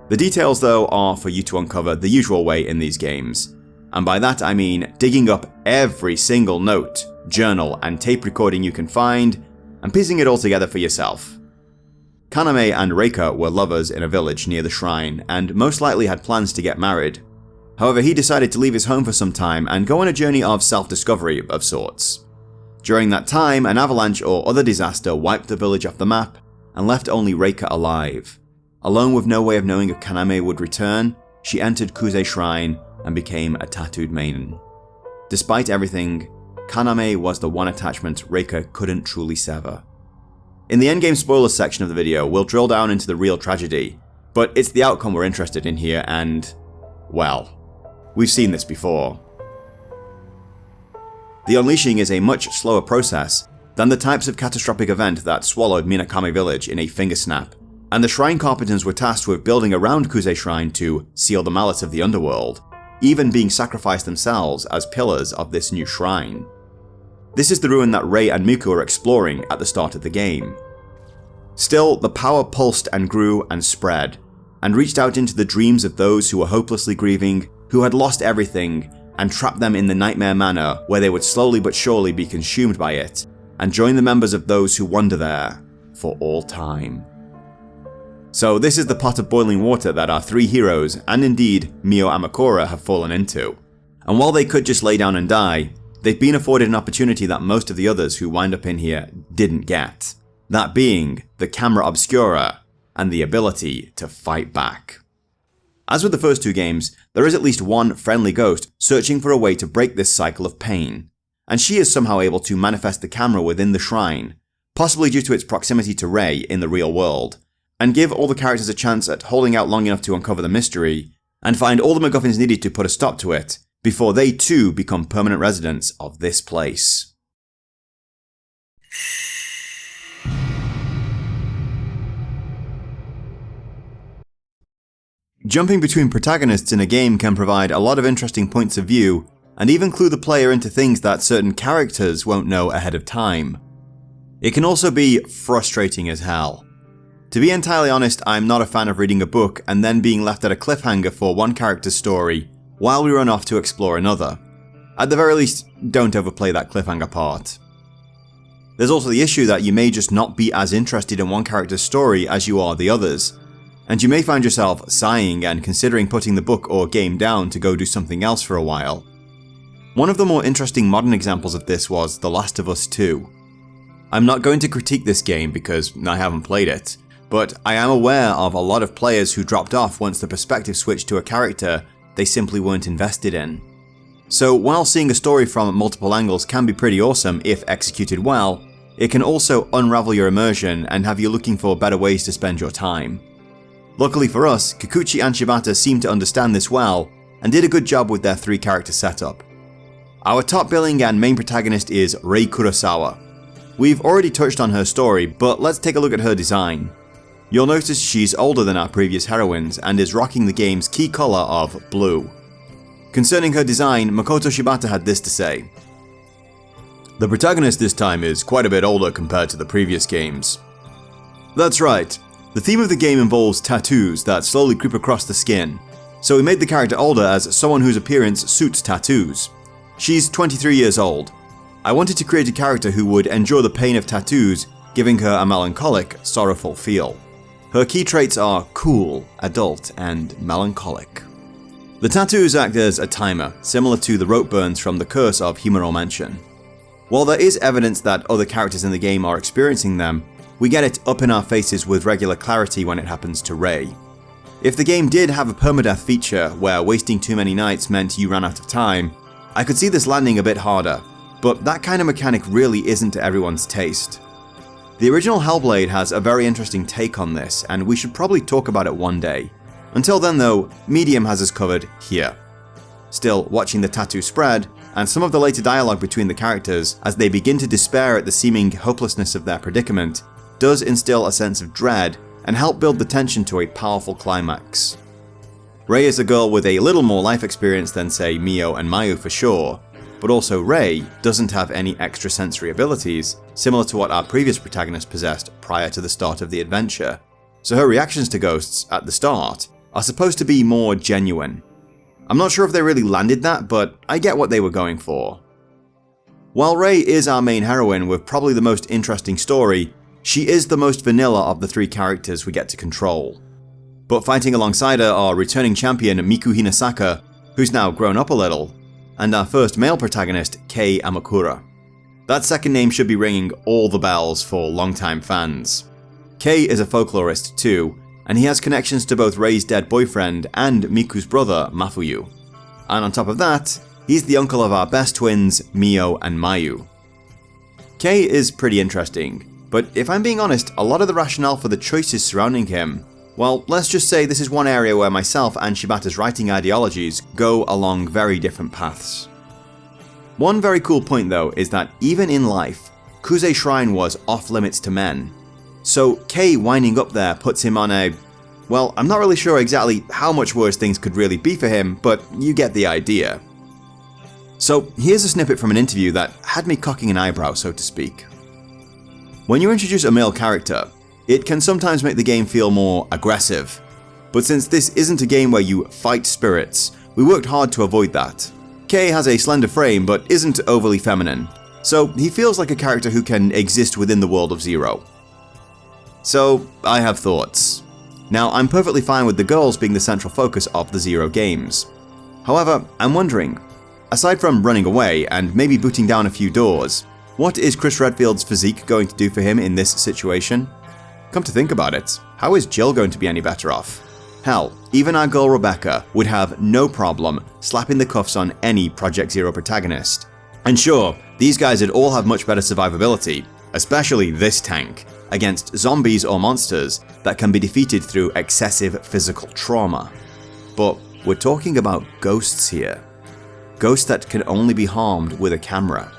The details though are for you to uncover the usual way in these games, and by that I mean digging up every single note, journal and tape recording you can find, and piecing it all together for yourself. Kaname and Reika were lovers in a village near the shrine, and most likely had plans to get married. However, he decided to leave his home for some time and go on a journey of self-discovery of sorts. During that time, an avalanche or other disaster wiped the village off the map and left only Reika alive. Alone with no way of knowing if Kaname would return, she entered Kuze Shrine and became a tattooed maiden. Despite everything, Kaname was the one attachment Reika couldn't truly sever. In the endgame spoilers section of the video, we'll drill down into the real tragedy, but it's the outcome we're interested in here and, well, we've seen this before. The unleashing is a much slower process than the types of catastrophic event that swallowed Minakami village in a finger snap, and the shrine carpenters were tasked with building around Kuze Shrine to seal the malice of the underworld, even being sacrificed themselves as pillars of this new shrine. This is the ruin that Rei and Miku are exploring at the start of the game. Still, the power pulsed and grew and spread, and reached out into the dreams of those who were hopelessly grieving, who had lost everything, and trapped them in the Nightmare Manor where they would slowly but surely be consumed by it, and join the members of those who wander there for all time. So this is the pot of boiling water that our three heroes, and indeed Mio Amakura, have fallen into. And while they could just lay down and die, they've been afforded an opportunity that most of the others who wind up in here didn't get. That being the Camera Obscura and the ability to fight back. As with the first two games, there is at least one friendly ghost searching for a way to break this cycle of pain, and she is somehow able to manifest the camera within the shrine, possibly due to its proximity to Rei in the real world, and give all the characters a chance at holding out long enough to uncover the mystery, and find all the MacGuffins needed to put a stop to it, before they too become permanent residents of this place. Jumping between protagonists in a game can provide a lot of interesting points of view, and even clue the player into things that certain characters won't know ahead of time. It can also be frustrating as hell. To be entirely honest, I'm not a fan of reading a book and then being left at a cliffhanger for one character's story while we run off to explore another. At the very least, don't overplay that cliffhanger part. There's also the issue that you may just not be as interested in one character's story as you are the others, and you may find yourself sighing and considering putting the book or game down to go do something else for a while. One of the more interesting modern examples of this was The Last of Us 2. I'm not going to critique this game because I haven't played it, but I am aware of a lot of players who dropped off once the perspective switched to a character they simply weren't invested in. So while seeing a story from multiple angles can be pretty awesome if executed well, it can also unravel your immersion and have you looking for better ways to spend your time. Luckily for us, Kikuchi and Shibata seem to understand this well and did a good job with their three character setup. Our top billing and main protagonist is Rei Kurosawa. We've already touched on her story, but let's take a look at her design. You'll notice she's older than our previous heroines and is rocking the game's key colour of blue. Concerning her design, Makoto Shibata had this to say. The protagonist this time is quite a bit older compared to the previous games. That's right. The theme of the game involves tattoos that slowly creep across the skin, so we made the character older as someone whose appearance suits tattoos. She's 23 years old. I wanted to create a character who would endure the pain of tattoos, giving her a melancholic, sorrowful feel. Her key traits are cool, adult, and melancholic. The tattoos act as a timer, similar to the rope burns from the Curse of Himuro Mansion. While there is evidence that other characters in the game are experiencing them, we get it up in our faces with regular clarity when it happens to Rei. If the game did have a permadeath feature where wasting too many nights meant you ran out of time, I could see this landing a bit harder, but that kind of mechanic really isn't to everyone's taste. The original Hellblade has a very interesting take on this, and we should probably talk about it one day. Until then though, Medium has us covered here. Still, watching the tattoo spread, and some of the later dialogue between the characters as they begin to despair at the seeming hopelessness of their predicament, does instill a sense of dread and help build the tension to a powerful climax. Rei is a girl with a little more life experience than, say, Mio and Mayu for sure, but also Rei doesn't have any extrasensory abilities, similar to what our previous protagonist possessed prior to the start of the adventure, so her reactions to ghosts at the start are supposed to be more genuine. I'm not sure if they really landed that, but I get what they were going for. While Rei is our main heroine with probably the most interesting story, she is the most vanilla of the three characters we get to control. But fighting alongside her are returning champion Miku Hinasaka, who's now grown up a little, and our first male protagonist, Kei Amakura. That second name should be ringing all the bells for longtime fans. Kei is a folklorist too, and he has connections to both Rei's dead boyfriend and Miku's brother, Mafuyu. And on top of that, he's the uncle of our best twins, Mio and Mayu. Kei is pretty interesting, but if I'm being honest, a lot of the rationale for the choices surrounding him, well, let's just say this is one area where myself and Shibata's writing ideologies go along very different paths. One very cool point though is that even in life, Kuze Shrine was off limits to men. So Kei winding up there puts him on a... well, I'm not really sure exactly how much worse things could really be for him, but you get the idea. So here's a snippet from an interview that had me cocking an eyebrow, so to speak. When you introduce a male character, it can sometimes make the game feel more aggressive. But since this isn't a game where you fight spirits, we worked hard to avoid that. Kei has a slender frame but isn't overly feminine, so he feels like a character who can exist within the world of Zero. So, I have thoughts. Now, I'm perfectly fine with the girls being the central focus of the Zero games. However, I'm wondering, aside from running away and maybe booting down a few doors, what is Chris Redfield's physique going to do for him in this situation? Come to think about it, how is Jill going to be any better off? Hell, even our girl Rebecca would have no problem slapping the cuffs on any Project Zero protagonist. And sure, these guys would all have much better survivability, especially this tank, against zombies or monsters that can be defeated through excessive physical trauma. But we're talking about ghosts here. Ghosts that can only be harmed with a camera.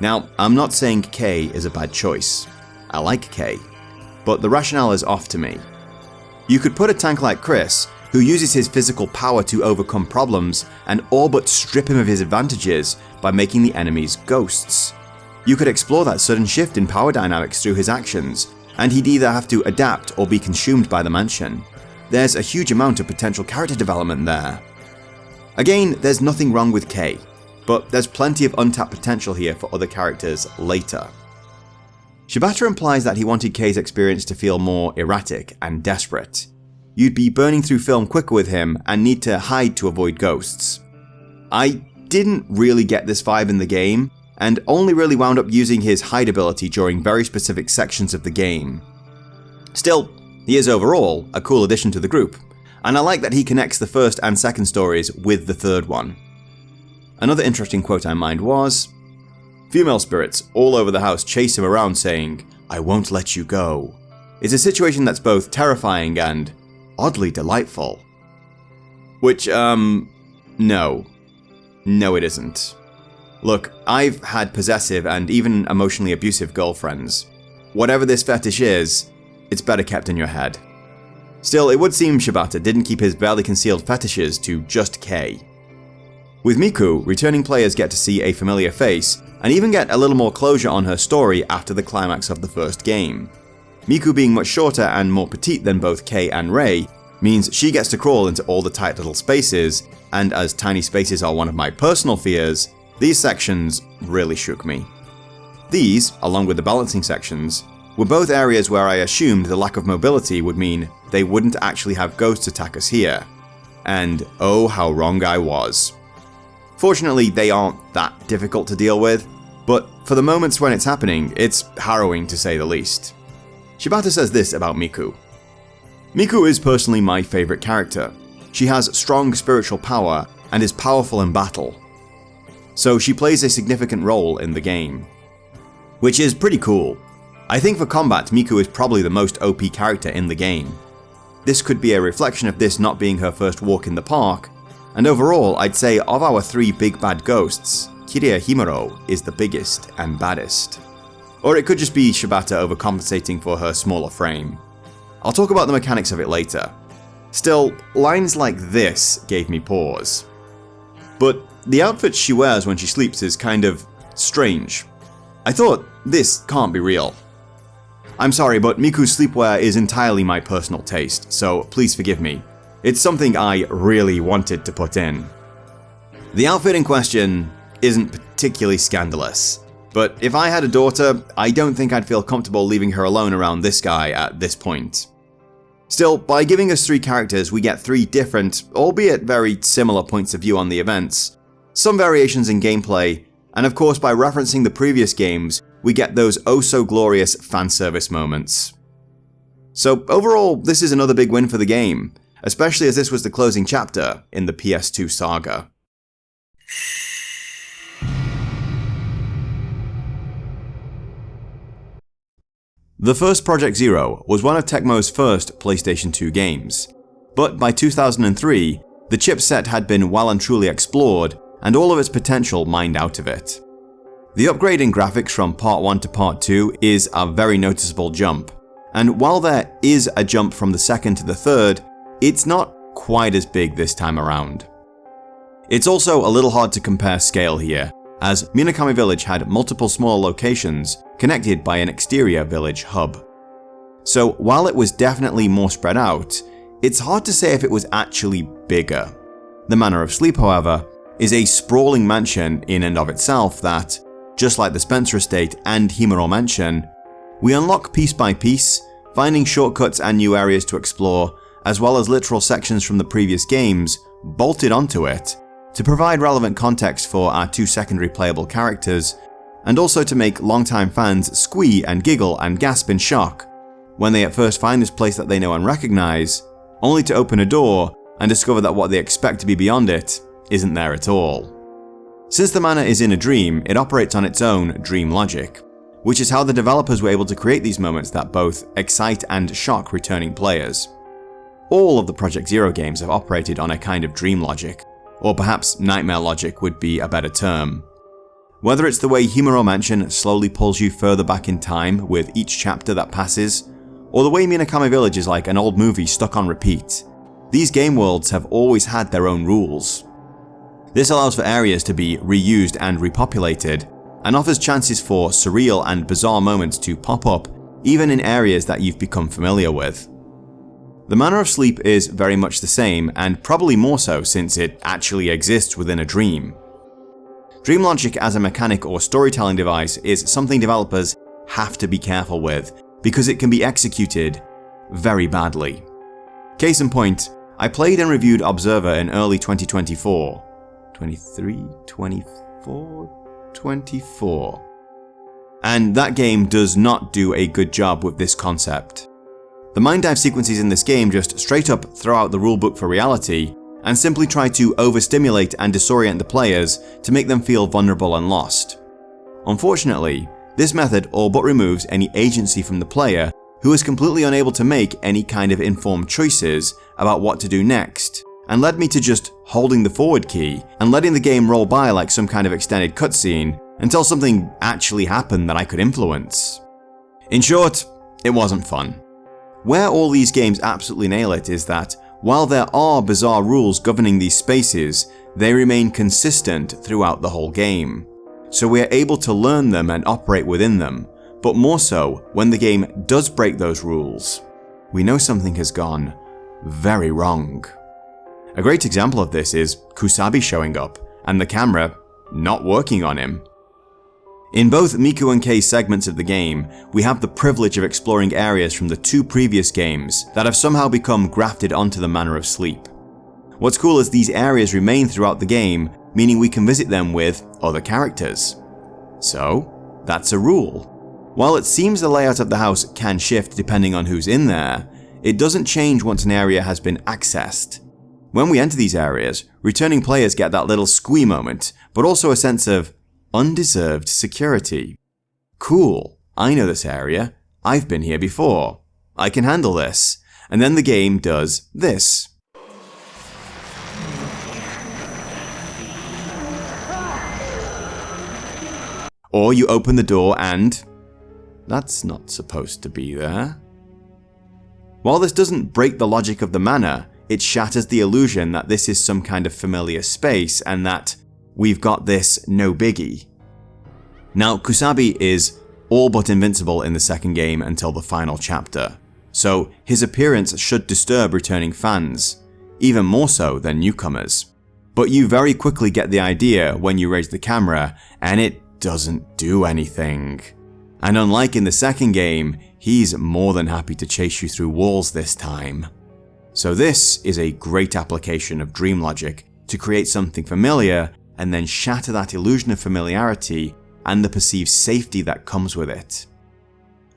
Now, I'm not saying Kei is a bad choice. I like Kei, but the rationale is off to me. You could put a tank like Chris, who uses his physical power to overcome problems, and all but strip him of his advantages by making the enemies ghosts. You could explore that sudden shift in power dynamics through his actions, and he'd either have to adapt or be consumed by the mansion. There's a huge amount of potential character development there. Again, there's nothing wrong with Kei, but there's plenty of untapped potential here for other characters later. Shibata implies that he wanted Kei's experience to feel more erratic and desperate. You'd be burning through film quicker with him and need to hide to avoid ghosts. I didn't really get this vibe in the game, and only really wound up using his hide ability during very specific sections of the game. Still, he is overall a cool addition to the group, and I like that he connects the first and second stories with the third one. Another interesting quote I mined was, "Female spirits all over the house chase him around saying, 'I won't let you go.' It's a situation that's both terrifying and oddly delightful." Which, no. No it isn't. Look, I've had possessive and even emotionally abusive girlfriends. Whatever this fetish is, it's better kept in your head. Still, it would seem Shibata didn't keep his barely concealed fetishes to just Kei. With Miku, returning players get to see a familiar face, and even get a little more closure on her story after the climax of the first game. Miku being much shorter and more petite than both Kei and Rei, means she gets to crawl into all the tight little spaces, and as tiny spaces are one of my personal fears, these sections really shook me. These, along with the balancing sections, were both areas where I assumed the lack of mobility would mean they wouldn't actually have ghosts attack us here. And oh how wrong I was. Fortunately, they aren't that difficult to deal with, but for the moments when it's happening, it's harrowing to say the least. Shibata says this about Miku. "Miku is personally my favorite character. She has strong spiritual power and is powerful in battle. So she plays a significant role in the game. Which is pretty cool. I think for combat, Miku is probably the most OP character in the game. This could be a reflection of this not being her first walk in the park, and overall I'd say of our three big bad ghosts, Kiria Himuro is the biggest and baddest. Or it could just be Shibata overcompensating for her smaller frame. I'll talk about the mechanics of it later. Still, lines like this gave me pause. But the outfit she wears when she sleeps is kind of strange. I thought, this can't be real. I'm sorry, but Miku's sleepwear is entirely my personal taste, so please forgive me. It's something I really wanted to put in. The outfit in question isn't particularly scandalous, but if I had a daughter, I don't think I'd feel comfortable leaving her alone around this guy at this point. Still, by giving us 3 characters, we get 3 different, albeit very similar points of view on the events, some variations in gameplay, and of course by referencing the previous games, we get those oh-so-glorious fanservice moments. So overall, this is another big win for the game, especially as this was the closing chapter in the PS2 saga. The first Project Zero was one of Tecmo's first PlayStation 2 games, but by 2003, the chipset had been well and truly explored and all of its potential mined out of it. The upgrade in graphics from Part 1 to Part 2 is a very noticeable jump, and while there is a jump from the second to the third, it's not quite as big this time around. It's also a little hard to compare scale here, as Minakami Village had multiple smaller locations connected by an exterior village hub. So while it was definitely more spread out, it's hard to say if it was actually bigger. The Manor of Sleep, however, is a sprawling mansion in and of itself that, just like the Spencer Estate and Himuro Mansion, we unlock piece by piece, finding shortcuts and new areas to explore, as well as literal sections from the previous games bolted onto it to provide relevant context for our 2 secondary playable characters, and also to make longtime fans squee and giggle and gasp in shock when they at first find this place that they know and recognize, only to open a door and discover that what they expect to be beyond it isn't there at all. Since the manor is in a dream, it operates on its own dream logic, which is how the developers were able to create these moments that both excite and shock returning players. All of the Project Zero games have operated on a kind of dream logic, or perhaps nightmare logic would be a better term. Whether it's the way Himuro Mansion slowly pulls you further back in time with each chapter that passes, or the way Minakami Village is like an old movie stuck on repeat, these game worlds have always had their own rules. This allows for areas to be reused and repopulated, and offers chances for surreal and bizarre moments to pop up even in areas that you've become familiar with. The Manor of Sleep is very much the same, and probably more so since it actually exists within a dream. Dream logic as a mechanic or storytelling device is something developers have to be careful with, because it can be executed very badly. Case in point, I played and reviewed Observer in early 2024. 24. And that game does not do a good job with this concept. The mind dive sequences in this game just straight up throw out the rulebook for reality and simply try to overstimulate and disorient the players to make them feel vulnerable and lost. Unfortunately, this method all but removes any agency from the player, who is completely unable to make any kind of informed choices about what to do next, and led me to just holding the forward key and letting the game roll by like some kind of extended cutscene until something actually happened that I could influence. In short, it wasn't fun. Where all these games absolutely nail it is that, while there are bizarre rules governing these spaces, they remain consistent throughout the whole game. So we are able to learn them and operate within them, but more so when the game does break those rules, we know something has gone very wrong. A great example of this is Kusabi showing up and the camera not working on him. In both Miku and Kei's segments of the game, we have the privilege of exploring areas from the 2 previous games that have somehow become grafted onto the Manor of Sleep. What's cool is these areas remain throughout the game, meaning we can visit them with other characters. So, that's a rule. While it seems the layout of the house can shift depending on who's in there, it doesn't change once an area has been accessed. When we enter these areas, returning players get that little squee moment, but also a sense of undeserved security. Cool, I know this area, I've been here before, I can handle this, and then the game does this. Or you open the door and that's not supposed to be there. While this doesn't break the logic of the manor, it shatters the illusion that this is some kind of familiar space and that we've got this no biggie. Now, Kusabi is all but invincible in the second game until the final chapter, so his appearance should disturb returning fans, even more so than newcomers. But you very quickly get the idea when you raise the camera, and it doesn't do anything. And unlike in the second game, he's more than happy to chase you through walls this time. So this is a great application of dream logic to create something familiar and then shatter that illusion of familiarity and the perceived safety that comes with it.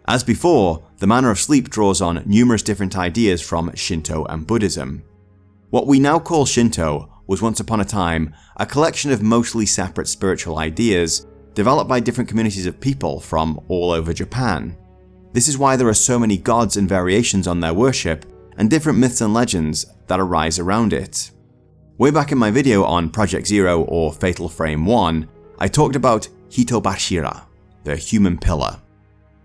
As before, the Manor of Sleep draws on numerous different ideas from Shinto and Buddhism. What we now call Shinto was once upon a time a collection of mostly separate spiritual ideas developed by different communities of people from all over Japan. This is why there are so many gods and variations on their worship and different myths and legends that arise around it. Way back in my video on Project Zero or Fatal Frame 1, I talked about Hitobashira, the human pillar.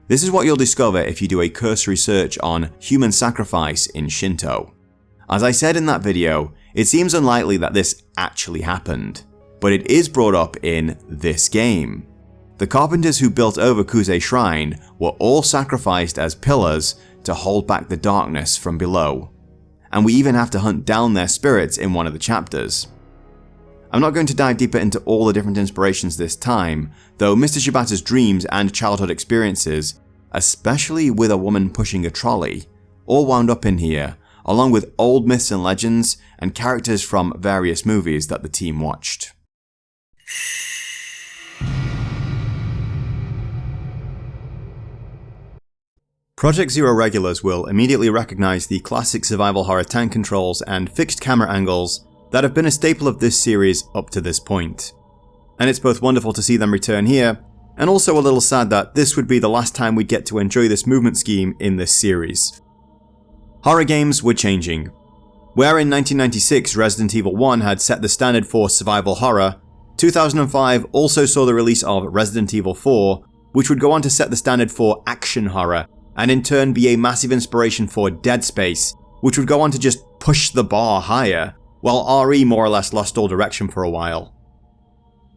This is what you'll discover if you do a cursory search on human sacrifice in Shinto. As I said in that video, it seems unlikely that this actually happened, but it is brought up in this game. The carpenters who built over Kuze Shrine were all sacrificed as pillars to hold back the darkness from below, and we even have to hunt down their spirits in one of the chapters. I'm not going to dive deeper into all the different inspirations this time, though Mr. Shibata's dreams and childhood experiences, especially with a woman pushing a trolley, all wound up in here, along with old myths and legends and characters from various movies that the team watched. Project Zero regulars will immediately recognize the classic survival horror tank controls and fixed camera angles that have been a staple of this series up to this point. And it's both wonderful to see them return here, and also a little sad that this would be the last time we'd get to enjoy this movement scheme in this series. Horror games were changing. Where in 1996 Resident Evil 1 had set the standard for survival horror, 2005 also saw the release of Resident Evil 4, which would go on to set the standard for action horror, and in turn be a massive inspiration for Dead Space, which would go on to just push the bar higher, while RE more or less lost all direction for a while.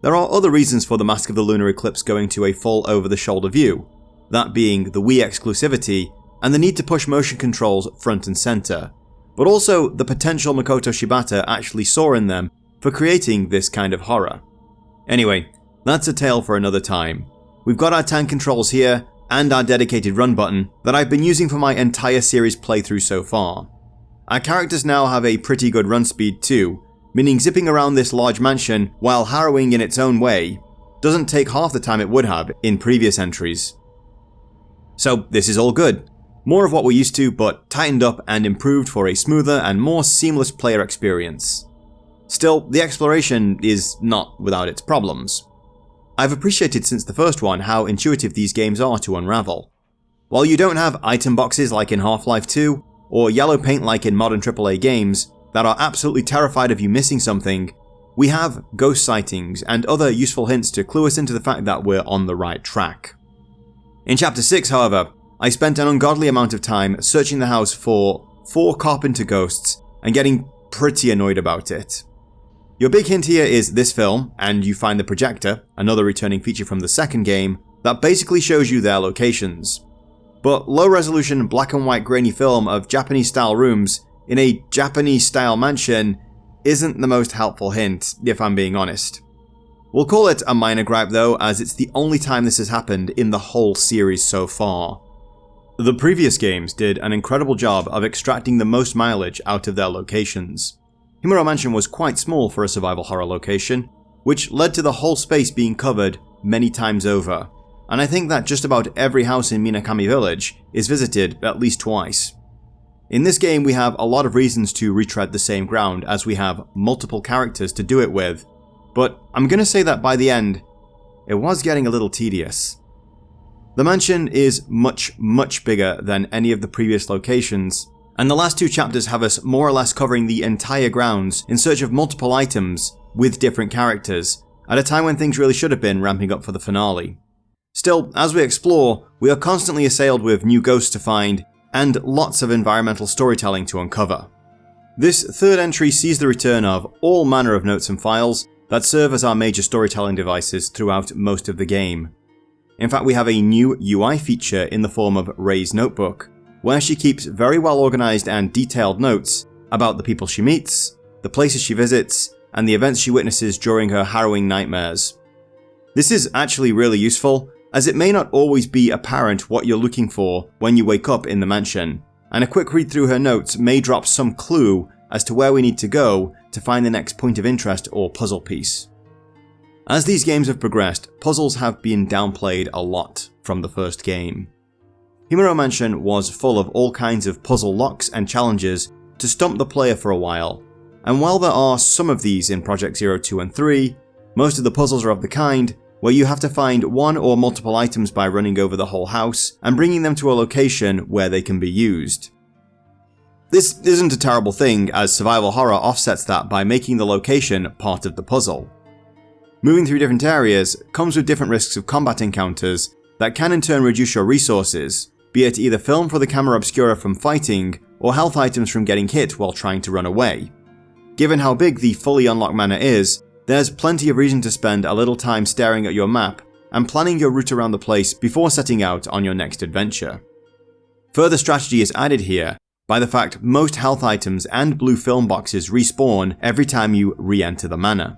There are other reasons for the Mask of the Lunar Eclipse going to a full over-the-shoulder view, that being the Wii exclusivity and the need to push motion controls front and center, but also the potential Makoto Shibata actually saw in them for creating this kind of horror. Anyway, that's a tale for another time. We've got our tank controls here, and our dedicated run button that I've been using for my entire series playthrough so far. Our characters now have a pretty good run speed too, meaning zipping around this large mansion, while harrowing in its own way, doesn't take half the time it would have in previous entries. So this is all good. More of what we're used to, but tightened up and improved for a smoother and more seamless player experience. Still, the exploration is not without its problems. I've appreciated since the first one how intuitive these games are to unravel. While you don't have item boxes like in Half-Life 2, or yellow paint like in modern AAA games that are absolutely terrified of you missing something, we have ghost sightings and other useful hints to clue us into the fact that we're on the right track. In Chapter 6, however, I spent an ungodly amount of time searching the house for 4 carpenter ghosts and getting pretty annoyed about it. Your big hint here is this film, and you find the projector, another returning feature from the second game, that basically shows you their locations. But low-resolution black and white grainy film of Japanese-style rooms in a Japanese-style mansion isn't the most helpful hint, if I'm being honest. We'll call it a minor gripe though, as it's the only time this has happened in the whole series so far. The previous games did an incredible job of extracting the most mileage out of their locations. Himuro Mansion was quite small for a survival horror location, which led to the whole space being covered many times over, and I think that just about every house in Minakami Village is visited at least twice. In this game we have a lot of reasons to retread the same ground as we have multiple characters to do it with, but I'm gonna say that by the end, it was getting a little tedious. The mansion is much bigger than any of the previous locations, and the last 2 chapters have us more or less covering the entire grounds in search of multiple items with different characters, at a time when things really should have been ramping up for the finale. Still, as we explore, we are constantly assailed with new ghosts to find and lots of environmental storytelling to uncover. This third entry sees the return of all manner of notes and files that serve as our major storytelling devices throughout most of the game. In fact, we have a new UI feature in the form of Ray's Notebook, where she keeps very well organized and detailed notes about the people she meets, the places she visits, and the events she witnesses during her harrowing nightmares. This is actually really useful, as it may not always be apparent what you're looking for when you wake up in the mansion, and a quick read through her notes may drop some clue as to where we need to go to find the next point of interest or puzzle piece. As these games have progressed, puzzles have been downplayed a lot from the first game. Himuro Mansion was full of all kinds of puzzle locks and challenges to stump the player for a while, and while there are some of these in Project Zero, 2 and 3, most of the puzzles are of the kind where you have to find one or multiple items by running over the whole house and bringing them to a location where they can be used. This isn't a terrible thing, as survival horror offsets that by making the location part of the puzzle. Moving through different areas comes with different risks of combat encounters that can in turn reduce your resources, be it either film for the Camera Obscura from fighting or health items from getting hit while trying to run away. Given how big the fully unlocked manor is, there's plenty of reason to spend a little time staring at your map and planning your route around the place before setting out on your next adventure. Further strategy is added here by the fact most health items and blue film boxes respawn every time you re-enter the manor.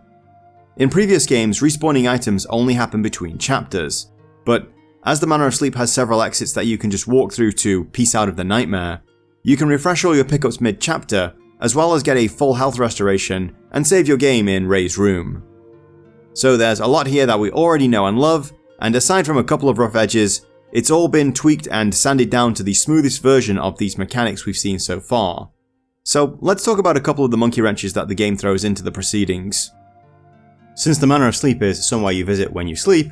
In previous games, respawning items only happen between chapters, but as the Manor of Sleep has several exits that you can just walk through to peace out of the nightmare, you can refresh all your pickups mid-chapter, as well as get a full health restoration and save your game in Ray's room. So there's a lot here that we already know and love, and aside from a couple of rough edges, it's all been tweaked and sanded down to the smoothest version of these mechanics we've seen so far. So let's talk about a couple of the monkey wrenches that the game throws into the proceedings. Since the Manor of Sleep is somewhere you visit when you sleep,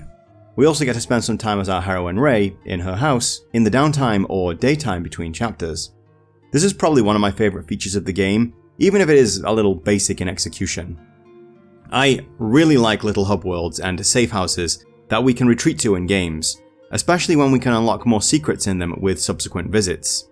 we also get to spend some time as our heroine Ray in her house in the downtime or daytime between chapters. This is probably one of my favourite features of the game, even if it is a little basic in execution. I really like little hub worlds and safe houses that we can retreat to in games, especially when we can unlock more secrets in them with subsequent visits.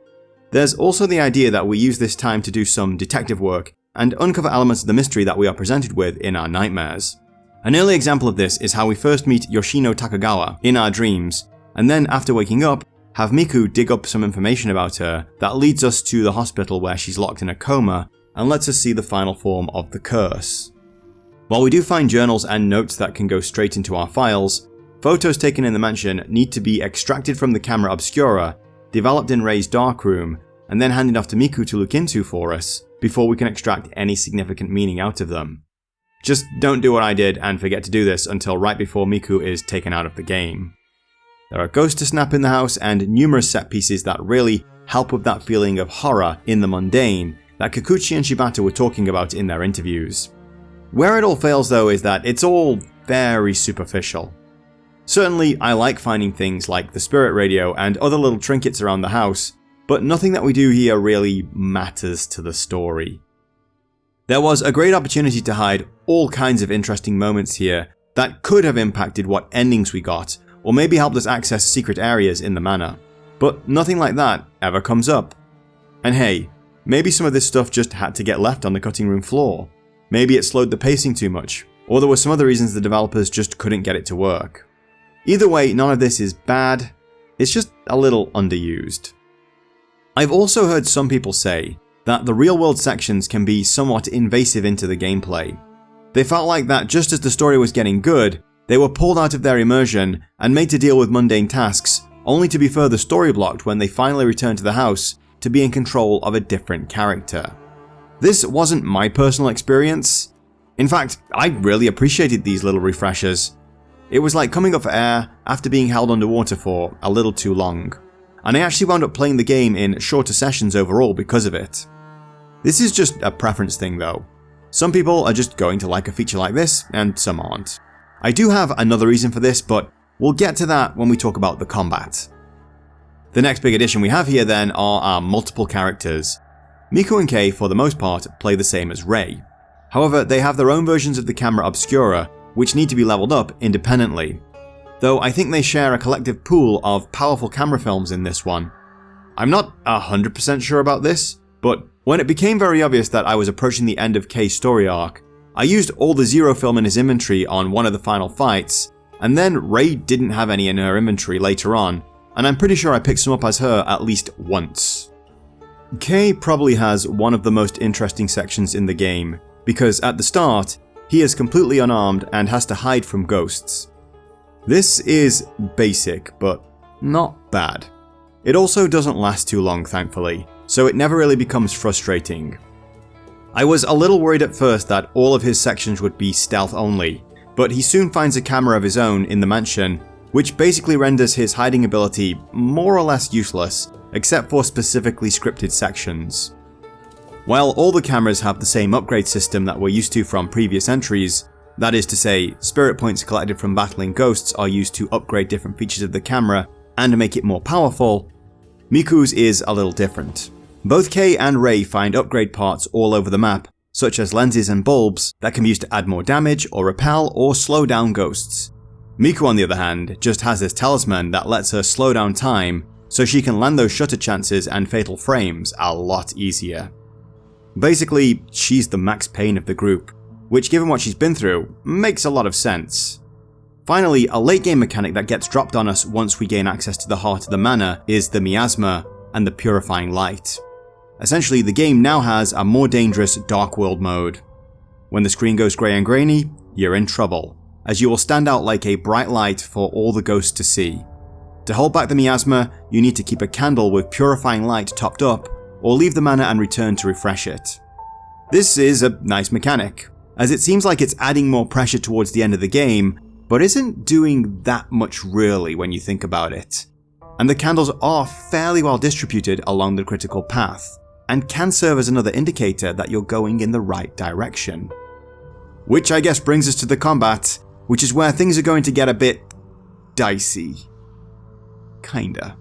There's also the idea that we use this time to do some detective work and uncover elements of the mystery that we are presented with in our nightmares. An early example of this is how we first meet Yoshino Takagawa in our dreams, and then after waking up, have Miku dig up some information about her that leads us to the hospital where she's locked in a coma and lets us see the final form of the curse. While we do find journals and notes that can go straight into our files, photos taken in the mansion need to be extracted from the Camera Obscura, developed in Ray's darkroom, and then handed off to Miku to look into for us before we can extract any significant meaning out of them. Just don't do what I did and forget to do this until right before Miku is taken out of the game. There are ghosts to snap in the house and numerous set pieces that really help with that feeling of horror in the mundane that Kikuchi and Shibata were talking about in their interviews. Where it all fails though is that it's all very superficial. Certainly I like finding things like the spirit radio and other little trinkets around the house, but nothing that we do here really matters to the story. There was a great opportunity to hide all kinds of interesting moments here that could have impacted what endings we got, or maybe helped us access secret areas in the manor. But nothing like that ever comes up. And hey, maybe some of this stuff just had to get left on the cutting room floor. Maybe it slowed the pacing too much, or there were some other reasons the developers just couldn't get it to work. Either way, none of this is bad, it's just a little underused. I've also heard some people say that the real-world sections can be somewhat invasive into the gameplay. They felt like that just as the story was getting good, they were pulled out of their immersion and made to deal with mundane tasks, only to be further story-blocked when they finally returned to the house to be in control of a different character. This wasn't my personal experience. In fact, I really appreciated these little refreshers. It was like coming up for air after being held underwater for a little too long. And I actually wound up playing the game in shorter sessions overall because of it. This is just a preference thing though. Some people are just going to like a feature like this, and some aren't. I do have another reason for this, but we'll get to that when we talk about the combat. The next big addition we have here then are our multiple characters. Miku and Kei, for the most part, play the same as Ray. However, they have their own versions of the Camera Obscura, which need to be leveled up independently. Though I think they share a collective pool of powerful camera films in this one. I'm not 100% sure about this, but When it became very obvious that I was approaching the end of Kay's story arc, I used all the Zero film in his inventory on one of the final fights, and then Rei didn't have any in her inventory later on, and I'm pretty sure I picked some up as her at least once. Kay probably has one of the most interesting sections in the game, because at the start, he is completely unarmed and has to hide from ghosts. This is basic, but not bad. It also doesn't last too long, thankfully, so it never really becomes frustrating. I was a little worried at first that all of his sections would be stealth only, but he soon finds a camera of his own in the mansion, which basically renders his hiding ability more or less useless, except for specifically scripted sections. While all the cameras have the same upgrade system that we're used to from previous entries, that is to say, spirit points collected from battling ghosts are used to upgrade different features of the camera and make it more powerful, Miku's is a little different. Both Kay and Rei find upgrade parts all over the map, such as lenses and bulbs that can be used to add more damage or repel or slow down ghosts. Miku, on the other hand, just has this talisman that lets her slow down time so she can land those shutter chances and fatal frames a lot easier. Basically, she's the Max Payne of the group, which given what she's been through, makes a lot of sense. Finally, a late game mechanic that gets dropped on us once we gain access to the heart of the manor is the miasma and the purifying light. Essentially, the game now has a more dangerous Dark World mode. When the screen goes grey and grainy, you're in trouble, as you will stand out like a bright light for all the ghosts to see. To hold back the miasma, you need to keep a candle with purifying light topped up, or leave the manor and return to refresh it. This is a nice mechanic, as it seems like it's adding more pressure towards the end of the game, but isn't doing that much really when you think about it. And the candles are fairly well distributed along the critical path, and can serve as another indicator that you're going in the right direction. Which I guess brings us to the combat, which is where things are going to get a bit dicey. Kinda.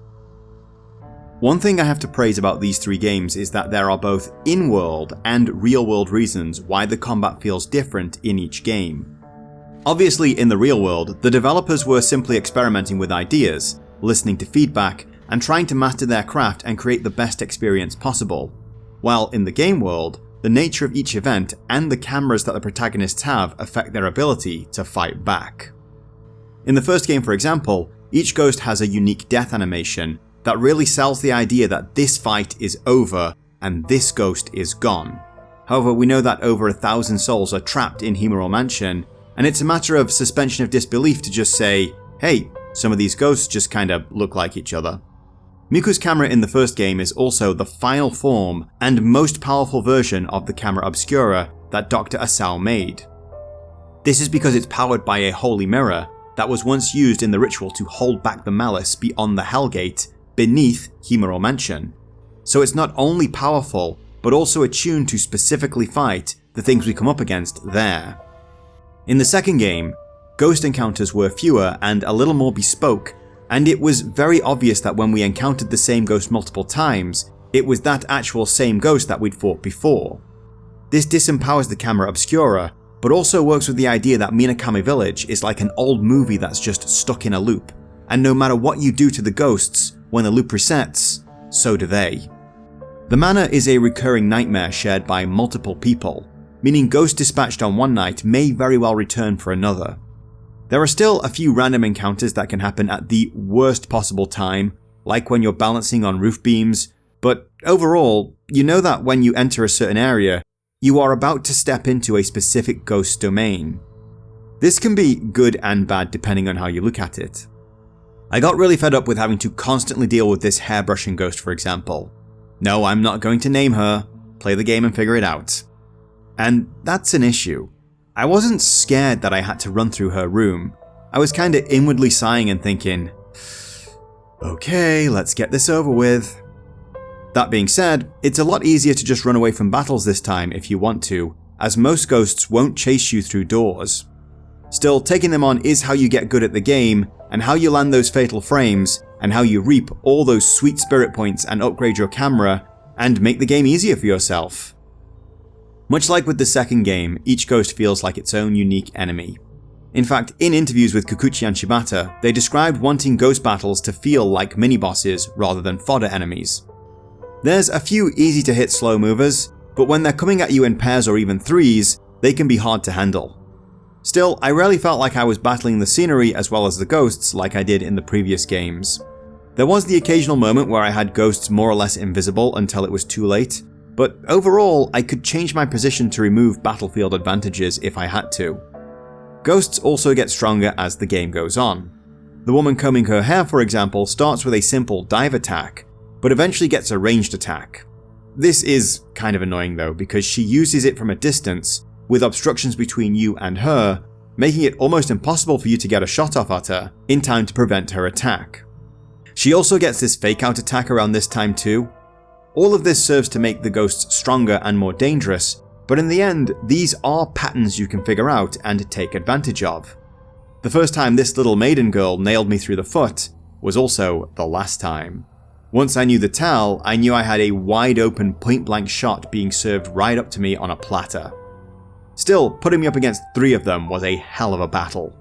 One thing I have to praise about these three games is that there are both in-world and real-world reasons why the combat feels different in each game. Obviously, in the real world, the developers were simply experimenting with ideas, listening to feedback, and trying to master their craft and create the best experience possible. While in the game world, the nature of each event and the cameras that the protagonists have affect their ability to fight back. In the first game, for example, each ghost has a unique death animation that really sells the idea that this fight is over and this ghost is gone. However, we know that over 1,000 souls are trapped in Himuro Mansion, and it's a matter of suspension of disbelief to just say, hey, some of these ghosts just kinda look like each other. Miku's camera in the first game is also the final form and most powerful version of the Camera Obscura that Dr. Asao made. This is because it's powered by a holy mirror that was once used in the ritual to hold back the malice beyond the Hellgate beneath Himuro Mansion. So it's not only powerful, but also attuned to specifically fight the things we come up against there. In the second game, ghost encounters were fewer and a little more bespoke, and it was very obvious that when we encountered the same ghost multiple times, it was that actual same ghost that we'd fought before. This disempowers the Camera Obscura, but also works with the idea that Minakami Village is like an old movie that's just stuck in a loop, and no matter what you do to the ghosts, when the loop resets, so do they. The manor is a recurring nightmare shared by multiple people, meaning ghosts dispatched on one night may very well return for another. There are still a few random encounters that can happen at the worst possible time, like when you're balancing on roof beams, but overall, you know that when you enter a certain area, you are about to step into a specific ghost domain. This can be good and bad depending on how you look at it. I got really fed up with having to constantly deal with this hairbrushing ghost, for example. No, I'm not going to name her, play the game and figure it out. And that's an issue. I wasn't scared that I had to run through her room. I was kinda inwardly sighing and thinking, okay, let's get this over with. That being said, it's a lot easier to just run away from battles this time if you want to, as most ghosts won't chase you through doors. Still, taking them on is how you get good at the game, and how you land those fatal frames, and how you reap all those sweet spirit points and upgrade your camera, and make the game easier for yourself. Much like with the second game, each ghost feels like its own unique enemy. In fact, in interviews with Kikuchi and Shibata, they described wanting ghost battles to feel like mini-bosses rather than fodder enemies. There's a few easy to hit slow movers, but when they're coming at you in pairs or even threes, they can be hard to handle. Still, I rarely felt like I was battling the scenery as well as the ghosts like I did in the previous games. There was the occasional moment where I had ghosts more or less invisible until it was too late, but overall I could change my position to remove battlefield advantages if I had to. Ghosts also get stronger as the game goes on. The woman combing her hair, for example, starts with a simple dive attack, but eventually gets a ranged attack. This is kind of annoying though, because she uses it from a distance, with obstructions between you and her, making it almost impossible for you to get a shot off at her in time to prevent her attack. She also gets this fake out attack around this time too. All of this serves to make the ghosts stronger and more dangerous, but in the end, these are patterns you can figure out and take advantage of. The first time this little maiden girl nailed me through the foot was also the last time. Once I knew the tell, I knew I had a wide open point blank shot being served right up to me on a platter. Still, putting me up against 3 of them was a hell of a battle.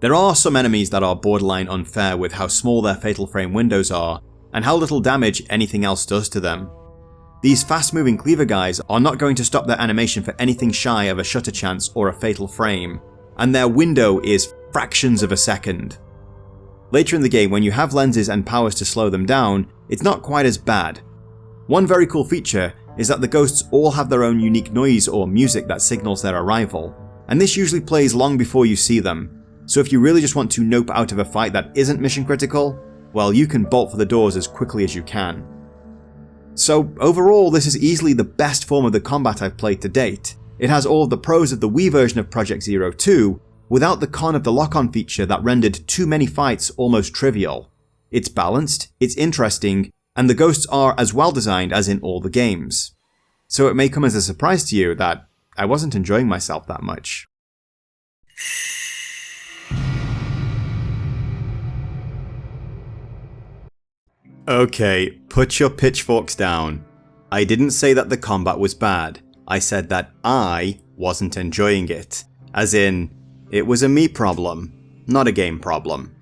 There are some enemies that are borderline unfair with how small their fatal frame windows are and how little damage anything else does to them. These fast moving cleaver guys are not going to stop their animation for anything shy of a shutter chance or a fatal frame, and their window is fractions of a second. Later in the game, when you have lenses and powers to slow them down, it's not quite as bad. One very cool feature is that the ghosts all have their own unique noise or music that signals their arrival, and this usually plays long before you see them, so if you really just want to nope out of a fight that isn't mission critical, well, you can bolt for the doors as quickly as you can. So overall, this is easily the best form of the combat I've played to date. It has all of the pros of the Wii version of Project Zero 2, without the con of the lock-on feature that rendered too many fights almost trivial. It's balanced, it's interesting, and the ghosts are as well designed as in all the games. So it may come as a surprise to you that I wasn't enjoying myself that much. Okay, put your pitchforks down. I didn't say that the combat was bad. I said that I wasn't enjoying it. As in, it was a me problem, not a game problem.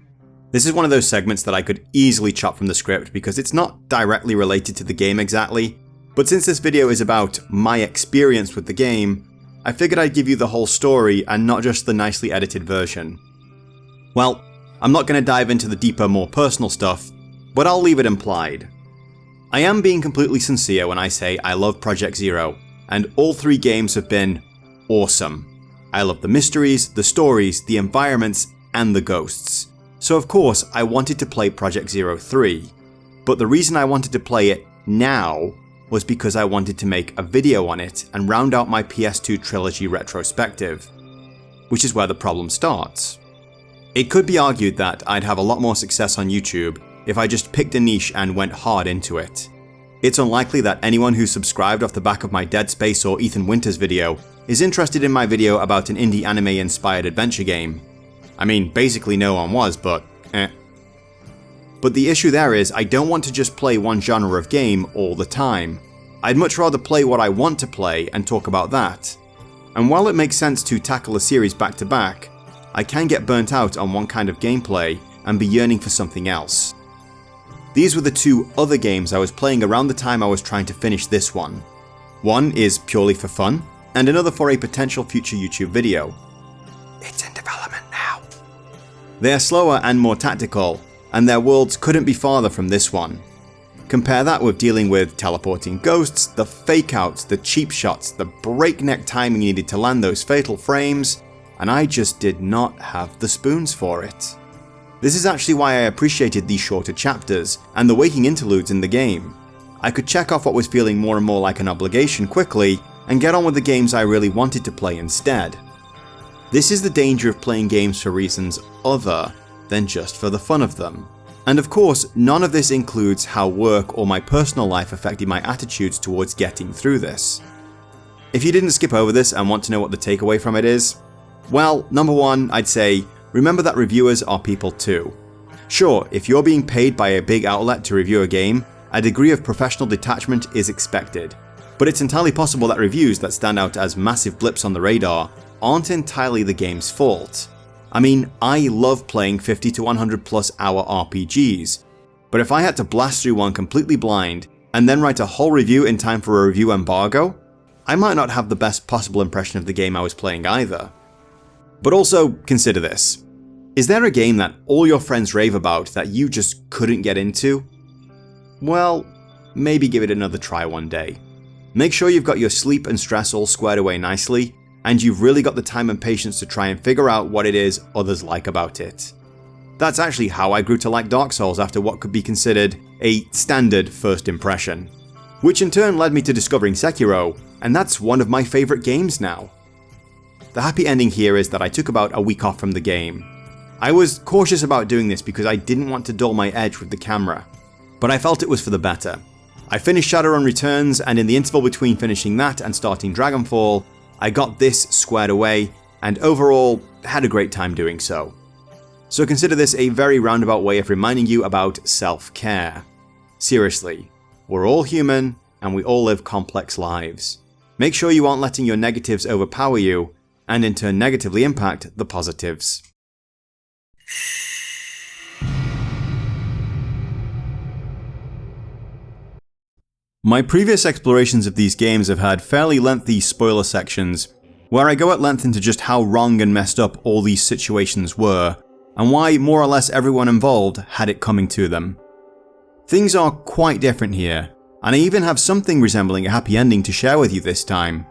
This is one of those segments that I could easily chop from the script because it's not directly related to the game exactly, but since this video is about my experience with the game, I figured I'd give you the whole story and not just the nicely edited version. Well, I'm not going to dive into the deeper, more personal stuff, but I'll leave it implied. I am being completely sincere when I say I love Project Zero, and all 3 games have been awesome. I love the mysteries, the stories, the environments, and the ghosts. So of course I wanted to play Project Zero 3, but the reason I wanted to play it now was because I wanted to make a video on it and round out my PS2 trilogy retrospective, which is where the problem starts. It could be argued that I'd have a lot more success on YouTube if I just picked a niche and went hard into it. It's unlikely that anyone who subscribed off the back of my Dead Space or Ethan Winters video is interested in my video about an indie anime inspired adventure game. I mean, basically no one was, but eh. But the issue there is I don't want to just play one genre of game all the time. I'd much rather play what I want to play and talk about that. And while it makes sense to tackle a series back to back, I can get burnt out on one kind of gameplay and be yearning for something else. These were the 2 other games I was playing around the time I was trying to finish this one. One is purely for fun, and another for a potential future YouTube video. It's in development now. They are slower and more tactical, and their worlds couldn't be farther from this one. Compare that with dealing with teleporting ghosts, the fake outs, the cheap shots, the breakneck timing needed to land those fatal frames, and I just did not have the spoons for it. This is actually why I appreciated these shorter chapters and the waking interludes in the game. I could check off what was feeling more and more like an obligation quickly and get on with the games I really wanted to play instead. This is the danger of playing games for reasons other than just for the fun of them. And of course, none of this includes how work or my personal life affected my attitudes towards getting through this. If you didn't skip over this and want to know what the takeaway from it is, well, number 1, I'd say, remember that reviewers are people too. Sure, if you're being paid by a big outlet to review a game, a degree of professional detachment is expected. But it's entirely possible that reviews that stand out as massive blips on the radar aren't entirely the game's fault. I mean, I love playing 50 to 100 plus hour RPGs, but if I had to blast through one completely blind and then write a whole review in time for a review embargo, I might not have the best possible impression of the game I was playing either. But also, consider this. Is there a game that all your friends rave about that you just couldn't get into? Well, maybe give it another try one day. Make sure you've got your sleep and stress all squared away nicely, and you've really got the time and patience to try and figure out what it is others like about it. That's actually how I grew to like Dark Souls after what could be considered a standard first impression, which in turn led me to discovering Sekiro, and that's one of my favourite games now. The happy ending here is that I took about a week off from the game. I was cautious about doing this because I didn't want to dull my edge with the camera, but I felt it was for the better. I finished Shadowrun Returns, and in the interval between finishing that and starting Dragonfall, I got this squared away, and overall had a great time doing so. So consider this a very roundabout way of reminding you about self-care. Seriously, we're all human, and we all live complex lives. Make sure you aren't letting your negatives overpower you, and in turn negatively impact the positives. My previous explorations of these games have had fairly lengthy spoiler sections, where I go at length into just how wrong and messed up all these situations were, and why more or less everyone involved had it coming to them. Things are quite different here, and I even have something resembling a happy ending to share with you this time.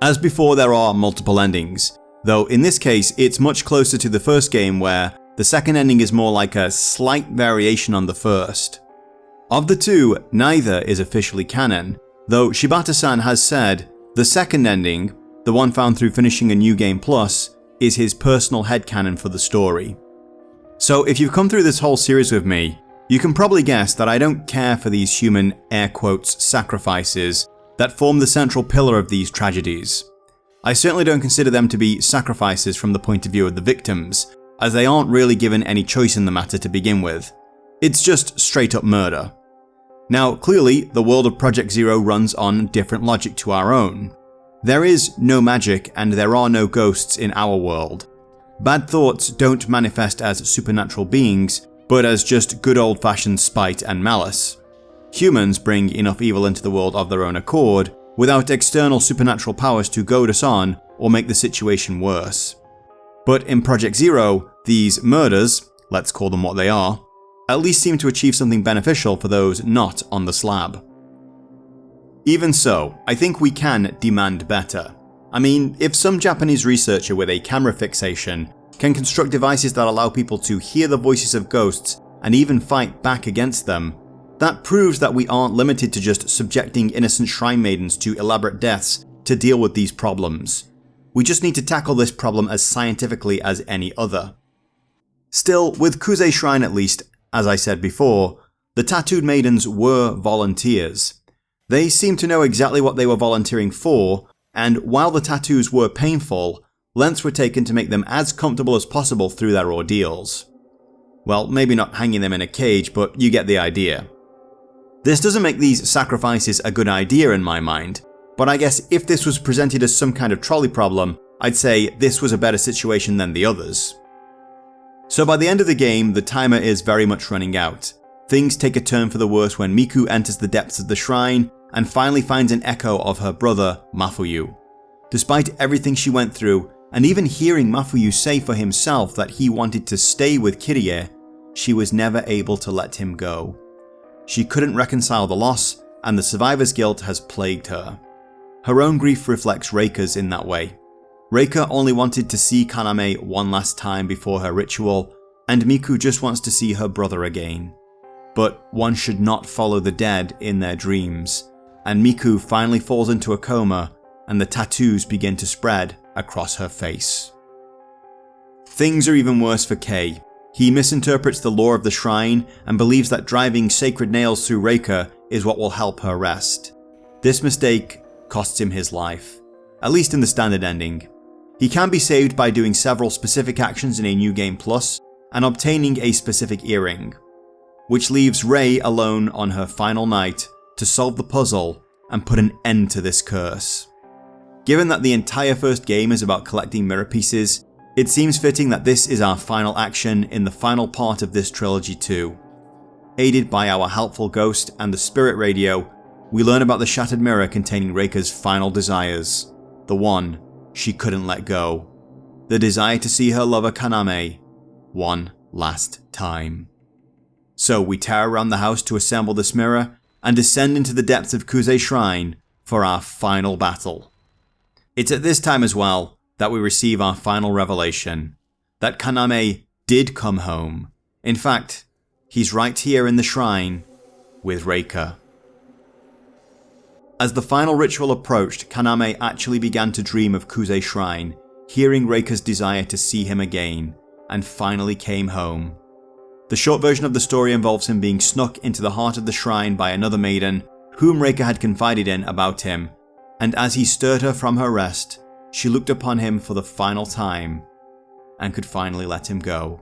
As before, there are multiple endings, though in this case it's much closer to the first game where the second ending is more like a slight variation on the first. Of the two, neither is officially canon, though Shibata-san has said the second ending, the one found through finishing a New Game Plus, is his personal headcanon for the story. So if you've come through this whole series with me, you can probably guess that I don't care for these human air quotes sacrifices that form the central pillar of these tragedies. I certainly don't consider them to be sacrifices from the point of view of the victims, as they aren't really given any choice in the matter to begin with. It's just straight up murder. Now, clearly, the world of Project Zero runs on different logic to our own. There is no magic and there are no ghosts in our world. Bad thoughts don't manifest as supernatural beings, but as just good old-fashioned spite and malice. Humans bring enough evil into the world of their own accord, without external supernatural powers to goad us on or make the situation worse. But in Project Zero, these murders, let's call them what they are, at least seem to achieve something beneficial for those not on the slab. Even so, I think we can demand better. I mean, if some Japanese researcher with a camera fixation can construct devices that allow people to hear the voices of ghosts and even fight back against them, that proves that we aren't limited to just subjecting innocent shrine maidens to elaborate deaths to deal with these problems. We just need to tackle this problem as scientifically as any other. Still, with Kuze Shrine at least, as I said before, the tattooed maidens were volunteers. They seemed to know exactly what they were volunteering for, and while the tattoos were painful, lengths were taken to make them as comfortable as possible through their ordeals. Well, maybe not hanging them in a cage, but you get the idea. This doesn't make these sacrifices a good idea in my mind, but I guess if this was presented as some kind of trolley problem, I'd say this was a better situation than the others. So by the end of the game, the timer is very much running out. Things take a turn for the worse when Miku enters the depths of the shrine and finally finds an echo of her brother, Mafuyu. Despite everything she went through, and even hearing Mafuyu say for himself that he wanted to stay with Kirie, she was never able to let him go. She couldn't reconcile the loss, and the survivor's guilt has plagued her. Her own grief reflects Reika's in that way. Reika only wanted to see Kaname one last time before her ritual, and Miku just wants to see her brother again. But one should not follow the dead in their dreams, and Miku finally falls into a coma, and the tattoos begin to spread across her face. Things are even worse for Kei. He misinterprets the lore of the shrine and believes that driving sacred nails through Reika is what will help her rest. This mistake costs him his life, at least in the standard ending. He can be saved by doing several specific actions in a New Game Plus and obtaining a specific earring, which leaves Rei alone on her final night to solve the puzzle and put an end to this curse. Given that the entire first game is about collecting mirror pieces, it seems fitting that this is our final action in the final part of this trilogy too. aided by our helpful ghost and the spirit radio, we learn about the shattered mirror containing Reika's final desires, the one she couldn't let go, the desire to see her lover Kaname one last time. So we tear around the house to assemble this mirror and descend into the depths of Kuze Shrine for our final battle. It's at this time as well that we receive our final revelation, that Kaname did come home. In fact, he's right here in the shrine with Reika. As the final ritual approached, Kaname actually began to dream of Kuze Shrine, hearing Reika's desire to see him again, and finally came home. The short version of the story involves him being snuck into the heart of the shrine by another maiden, whom Reika had confided in about him, and as he stirred her from her rest, she looked upon him for the final time, and could finally let him go.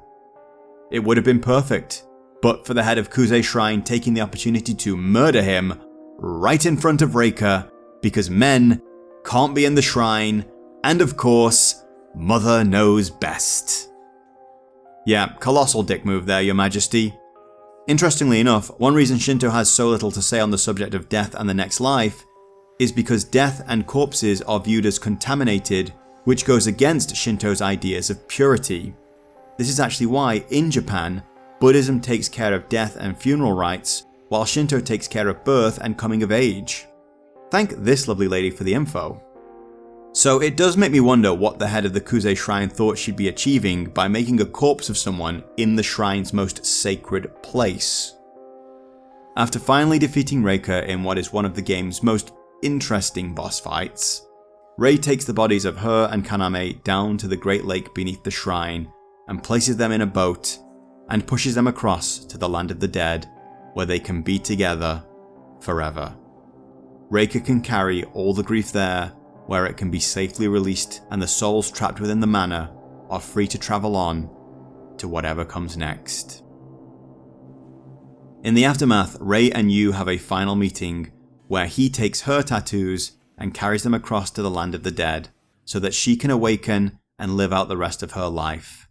It would have been perfect, but for the head of Kuze Shrine taking the opportunity to murder him right in front of Reika, because men can't be in the shrine, and of course, Mother knows best. Yeah, colossal dick move there, Your Majesty. Interestingly enough, one reason Shinto has so little to say on the subject of death and the next life is because death and corpses are viewed as contaminated, which goes against Shinto's ideas of purity. This is actually why, in Japan, Buddhism takes care of death and funeral rites, while Shinto takes care of birth and coming of age. Thank this lovely lady for the info. So it does make me wonder what the head of the Kuze Shrine thought she'd be achieving by making a corpse of someone in the shrine's most sacred place. After finally defeating Reika in what is one of the game's most interesting boss fights, Rei takes the bodies of her and Kaname down to the Great Lake beneath the shrine and places them in a boat and pushes them across to the land of the dead, where they can be together forever. Reika can carry all the grief there, where it can be safely released, and the souls trapped within the manor are free to travel on to whatever comes next. In the aftermath, Rei and Yu have a final meeting where he takes her tattoos and carries them across to the land of the dead so that she can awaken and live out the rest of her life.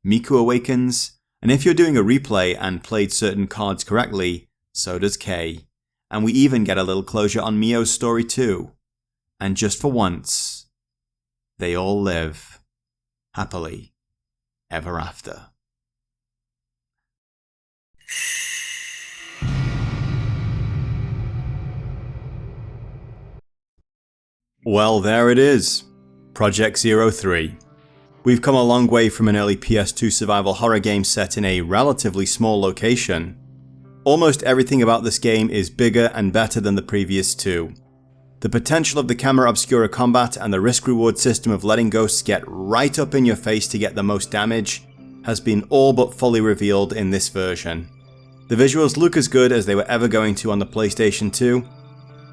Miku awakens, and if you're doing a replay and played certain cards correctly, so does Kei. And we even get a little closure on Mio's story too. And just for once, they all live happily ever after. Well, there it is. Project 03. We've come a long way from an early PS2 survival horror game set in a relatively small location. Almost everything about this game is bigger and better than the previous two. The potential of the Camera Obscura combat and the risk-reward system of letting ghosts get right up in your face to get the most damage has been all but fully revealed in this version. The visuals look as good as they were ever going to on the PlayStation 2,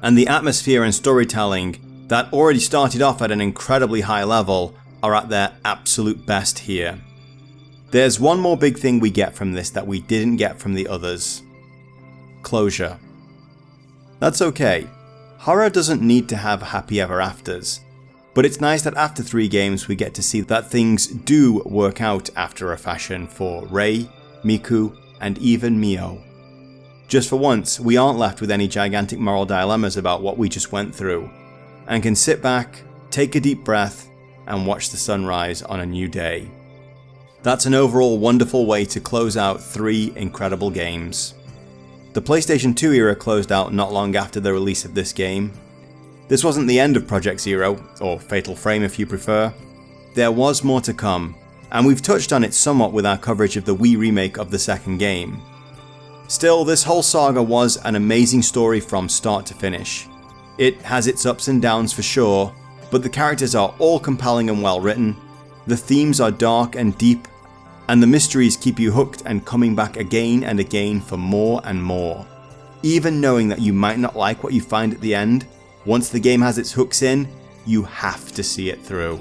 and the atmosphere and storytelling that already started off at an incredibly high level are at their absolute best here. There's one more big thing we get from this that we didn't get from the others. Closure. That's okay. Horror doesn't need to have happy ever afters, but it's nice that after 3 games we get to see that things do work out after a fashion for Rei, Miku, and even Mio. Just for once, we aren't left with any gigantic moral dilemmas about what we just went through, and can sit back, take a deep breath, and watch the sunrise on a new day. That's an overall wonderful way to close out 3 incredible games. The PlayStation 2 era closed out not long after the release of this game. This wasn't the end of Project Zero, or Fatal Frame if you prefer. There was more to come, and we've touched on it somewhat with our coverage of the Wii remake of the second game. Still, this whole saga was an amazing story from start to finish. It has its ups and downs for sure, but the characters are all compelling and well written, the themes are dark and deep, and the mysteries keep you hooked and coming back again and again for more and more. Even knowing that you might not like what you find at the end, once the game has its hooks in, you have to see it through.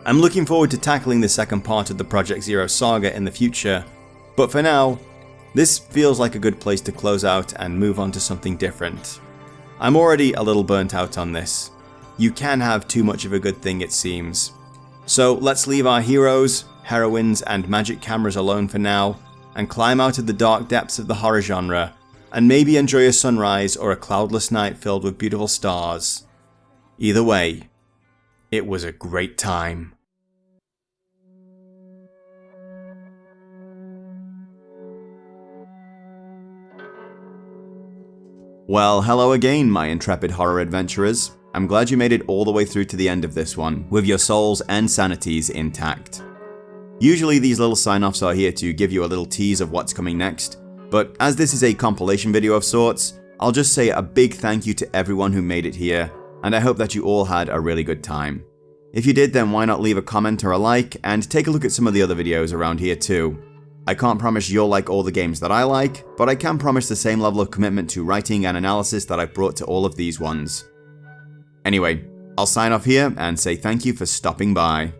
I'm looking forward to tackling the second part of the Project Zero saga in the future, but for now, this feels like a good place to close out and move on to something different. I'm already a little burnt out on this. You can have too much of a good thing, it seems. So let's leave our heroes, heroines, and magic cameras alone for now, and climb out of the dark depths of the horror genre, and maybe enjoy a sunrise or a cloudless night filled with beautiful stars. Either way, it was a great time. Well, hello again, my intrepid horror adventurers. I'm glad you made it all the way through to the end of this one, with your souls and sanities intact. Usually these little sign-offs are here to give you a little tease of what's coming next, but as this is a compilation video of sorts, I'll just say a big thank you to everyone who made it here, and I hope that you all had a really good time. If you did, then why not leave a comment or a like, and take a look at some of the other videos around here too. I can't promise you'll like all the games that I like, but I can promise the same level of commitment to writing and analysis that I've brought to all of these ones. Anyway, I'll sign off here and say thank you for stopping by.